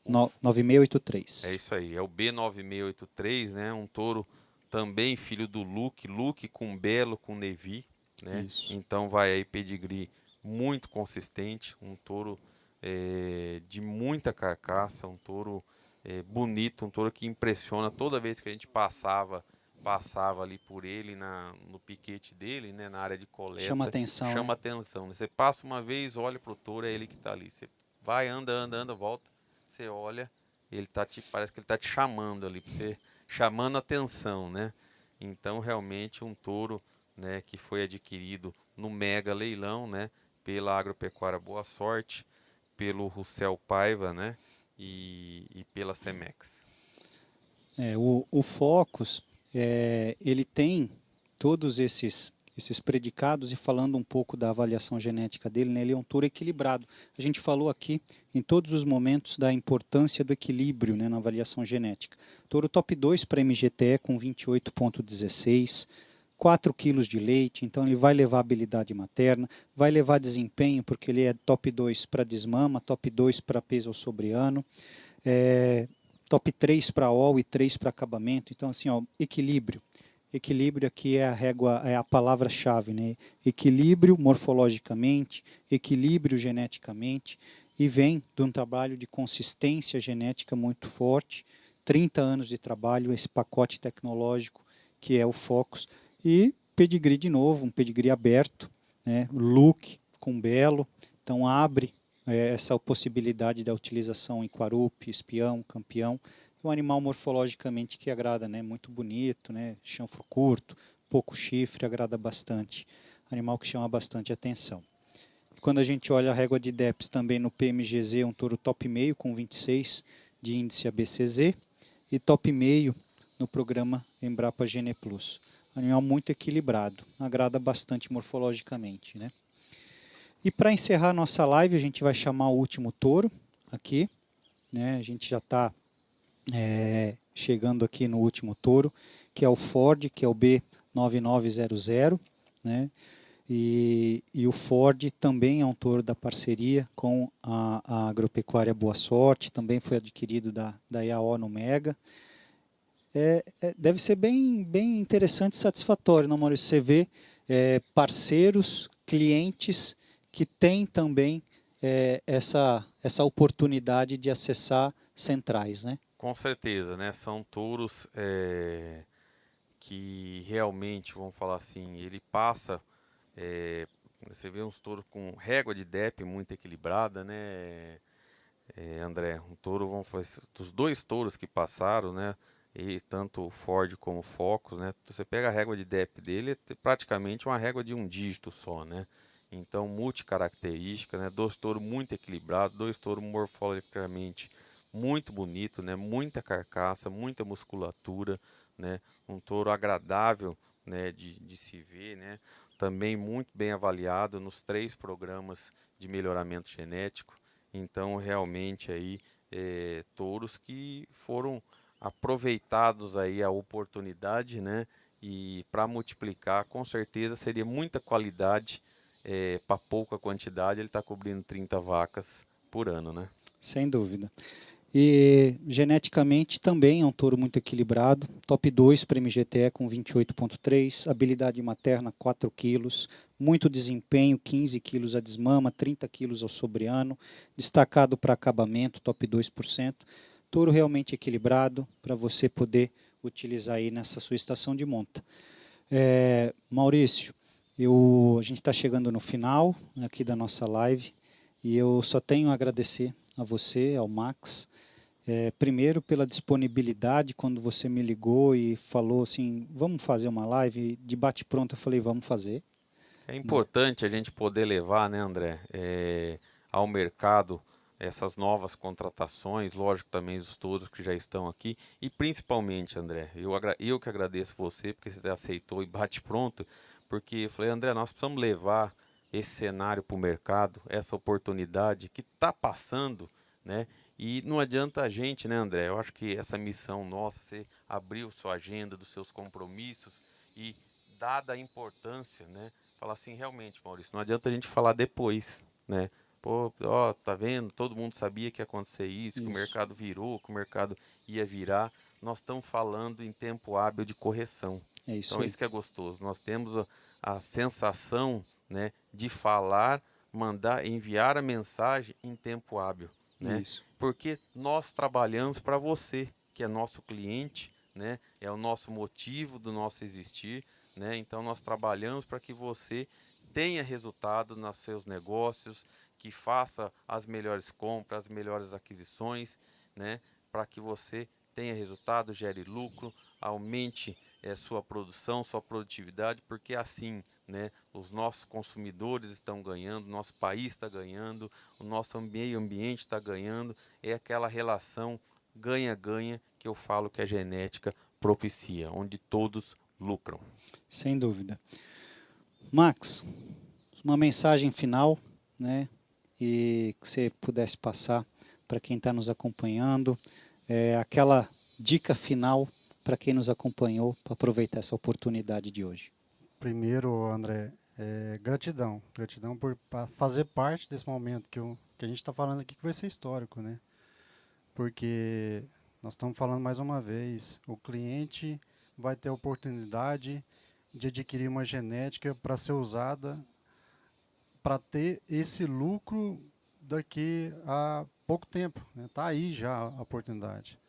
9683. É isso aí, é o B9683, né? Um touro também filho do Luke com Belo, com Nevi, né? Isso. Então vai aí pedigree muito consistente, um touro de muita carcaça, um touro bonito, um touro que impressiona toda vez que a gente passava ali por ele no piquete dele, né? Na área de coleta. Chama atenção. Chama atenção. Você passa uma vez, olha pro touro, é ele que está ali. Você vai, anda, volta, você olha, ele parece que ele está te chamando ali, você chamando atenção, né? Então realmente um touro, né, que foi adquirido no mega leilão, né, pela Agropecuária Boa Sorte, pelo Russell Paiva, né, e pela Cemex. O Focus, ele tem todos esses predicados, e falando um pouco da avaliação genética dele, né, ele é um touro equilibrado. A gente falou aqui em todos os momentos da importância do equilíbrio, né, na avaliação genética. Touro top 2 para MGTE com 28,16, 4 quilos de leite, então ele vai levar habilidade materna, vai levar desempenho, porque ele é top 2 para desmama, top 2 para peso sobriano, top 3 para OL e 3 para acabamento. Então, assim, ó, equilíbrio. Equilíbrio aqui é a régua, é a palavra-chave, né? Equilíbrio morfologicamente, equilíbrio geneticamente. e vem de um trabalho de consistência genética muito forte, 30 anos de trabalho, esse pacote tecnológico que é o Focus, e pedigree de novo, um pedigree aberto, né, look com belo, então abre essa possibilidade da utilização em Quarupi, espião, campeão, um animal morfologicamente que agrada, né, muito bonito, né, chanfro curto, pouco chifre, agrada bastante, animal que chama bastante atenção. Quando a gente olha a régua de DEPS também no PMGZ, um touro top meio com 26 de índice ABCZ e top meio no programa Embrapa Gene Plus. Animal muito equilibrado, agrada bastante morfologicamente, né? E para encerrar nossa live, a gente vai chamar o último touro aqui, né? A gente já está chegando aqui no último touro, que é o Ford, que é o B9900, né? E o Ford também é um touro da parceria com a agropecuária Boa Sorte, também foi adquirido da IAO no Mega. Deve ser bem interessante e satisfatório, não, Maurício? Você vê parceiros, clientes que têm também essa oportunidade de acessar centrais, né? Com certeza, né? São touros que realmente, vamos falar assim, ele passa. Você vê uns touros com régua de DEP muito equilibrada, né, André? Um touro, vamos fazer, dos dois touros que passaram, né? E tanto o Ford como o Focus, né? Você pega a régua de DEP dele, é praticamente uma régua de um dígito só, né? Então, multicaracterística, né? Dois touros muito equilibrados, dois touros morfologicamente muito bonito, né? Muita carcaça, muita musculatura, né? Um touro agradável, né? De se ver, né? Também muito bem avaliado nos 3 programas de melhoramento genético. Então, realmente aí touros que foram aproveitados aí a oportunidade, né? E para multiplicar, com certeza seria muita qualidade para pouca quantidade. Ele está cobrindo 30 vacas por ano, né? Sem dúvida. E geneticamente também é um touro muito equilibrado, top 2 para MGTE com 28,3, habilidade materna 4 quilos, muito desempenho, 15 quilos a desmama, 30 quilos ao sobreano, destacado para acabamento, top 2%. Touro realmente equilibrado para você poder utilizar aí nessa sua estação de monta. Maurício, a gente está chegando no final aqui da nossa live e eu só tenho a agradecer a você, ao Max, primeiro pela disponibilidade quando você me ligou e falou assim, vamos fazer uma live, de bate-pronto eu falei, vamos fazer. É importante a gente poder levar, né, André, ao mercado essas novas contratações, lógico também os todos que já estão aqui, e principalmente, André, eu que agradeço você, porque você aceitou e bate pronto, porque eu falei, André, nós precisamos levar esse cenário para o mercado, essa oportunidade que está passando, né? E não adianta a gente, né, André? Eu acho que essa missão nossa, você abriu sua agenda dos seus compromissos e dada a importância, né? Falar assim, realmente, Maurício, não adianta a gente falar depois, né? Pô, ó, tá vendo? Todo mundo sabia que ia acontecer isso, que o mercado virou, que o mercado ia virar. Nós estamos falando em tempo hábil de correção. É isso Então, aí. isso que é gostoso. Nós temos a sensação, né, de falar, mandar, enviar a mensagem em tempo hábil, né? Isso. Porque nós trabalhamos para você, que é nosso cliente, né? É o nosso motivo do nosso existir, né? Então nós trabalhamos para que você tenha resultado nos seus negócios, que faça as melhores compras, as melhores aquisições, né? Para que você tenha resultado, gere lucro, aumente sua produção, sua produtividade, porque assim, né, os nossos consumidores estão ganhando, nosso país está ganhando, o nosso meio ambiente está ganhando, é aquela relação ganha-ganha que eu falo que a genética propicia, onde todos lucram. Sem dúvida. Max, uma mensagem final, né? E que você pudesse passar para quem está nos acompanhando, aquela dica final para quem nos acompanhou, para aproveitar essa oportunidade de hoje. Primeiro, André, gratidão. Gratidão por fazer parte desse momento que a gente está falando aqui, que vai ser histórico, né? Porque nós estamos falando mais uma vez, o cliente vai ter a oportunidade de adquirir uma genética para ser usada para ter esse lucro daqui a pouco tempo, né? Tá aí já a oportunidade.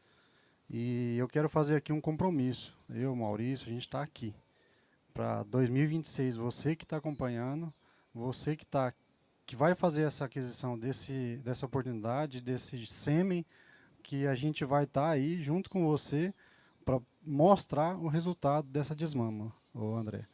E eu quero fazer aqui um compromisso. Eu, Maurício, a gente está aqui. Para 2026, você que está acompanhando, você que vai fazer essa aquisição dessa oportunidade, desse sêmen, que a gente vai estar aí junto com você para mostrar o resultado dessa desmama, ô André.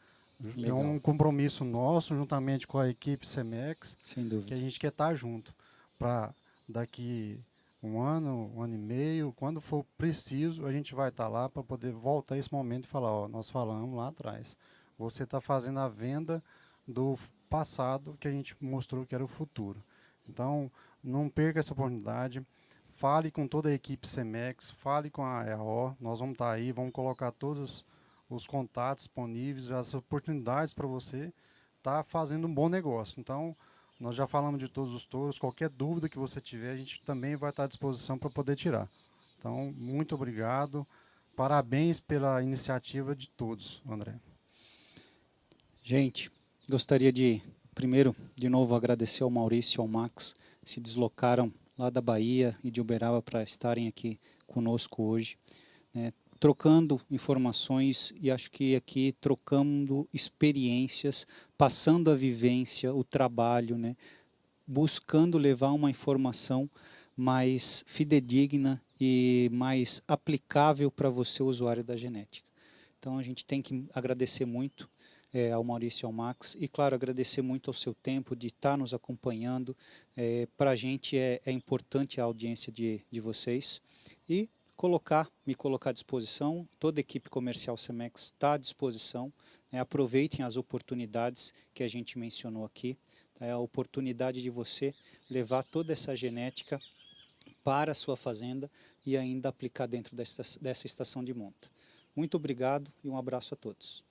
Legal. É um compromisso nosso, juntamente com a equipe Semex, Sem dúvida. que a gente quer estar junto para daqui um ano e meio, quando for preciso, a gente vai estar lá para poder voltar a esse momento e falar, ó, nós falamos lá atrás. Você está fazendo a venda do passado que a gente mostrou que era o futuro. Então, não perca essa oportunidade. Fale com toda a equipe Semex, fale com a EAO, nós vamos estar aí, vamos colocar todos os contatos disponíveis, as oportunidades para você estar fazendo um bom negócio. Então, nós já falamos de todos os touros, qualquer dúvida que você tiver, a gente também vai estar à disposição para poder tirar. Então, muito obrigado, parabéns pela iniciativa de todos, André. Gente, gostaria de, primeiro, de novo agradecer ao Maurício e ao Max, que se deslocaram lá da Bahia e de Uberaba para estarem aqui conosco hoje, né, trocando informações e acho que aqui trocando experiências, passando a vivência, o trabalho, né, buscando levar uma informação mais fidedigna e mais aplicável para você, usuário da genética. Então a gente tem que agradecer muito ao Maurício e ao Max, e claro, agradecer muito ao seu tempo de estar nos acompanhando. Para a gente é importante a audiência de vocês, e me colocar à disposição, toda a equipe comercial Semex está à disposição, né? Aproveitem as oportunidades que a gente mencionou aqui, a oportunidade de você levar toda essa genética para a sua fazenda e ainda aplicar dentro dessa estação de monta. Muito obrigado e um abraço a todos.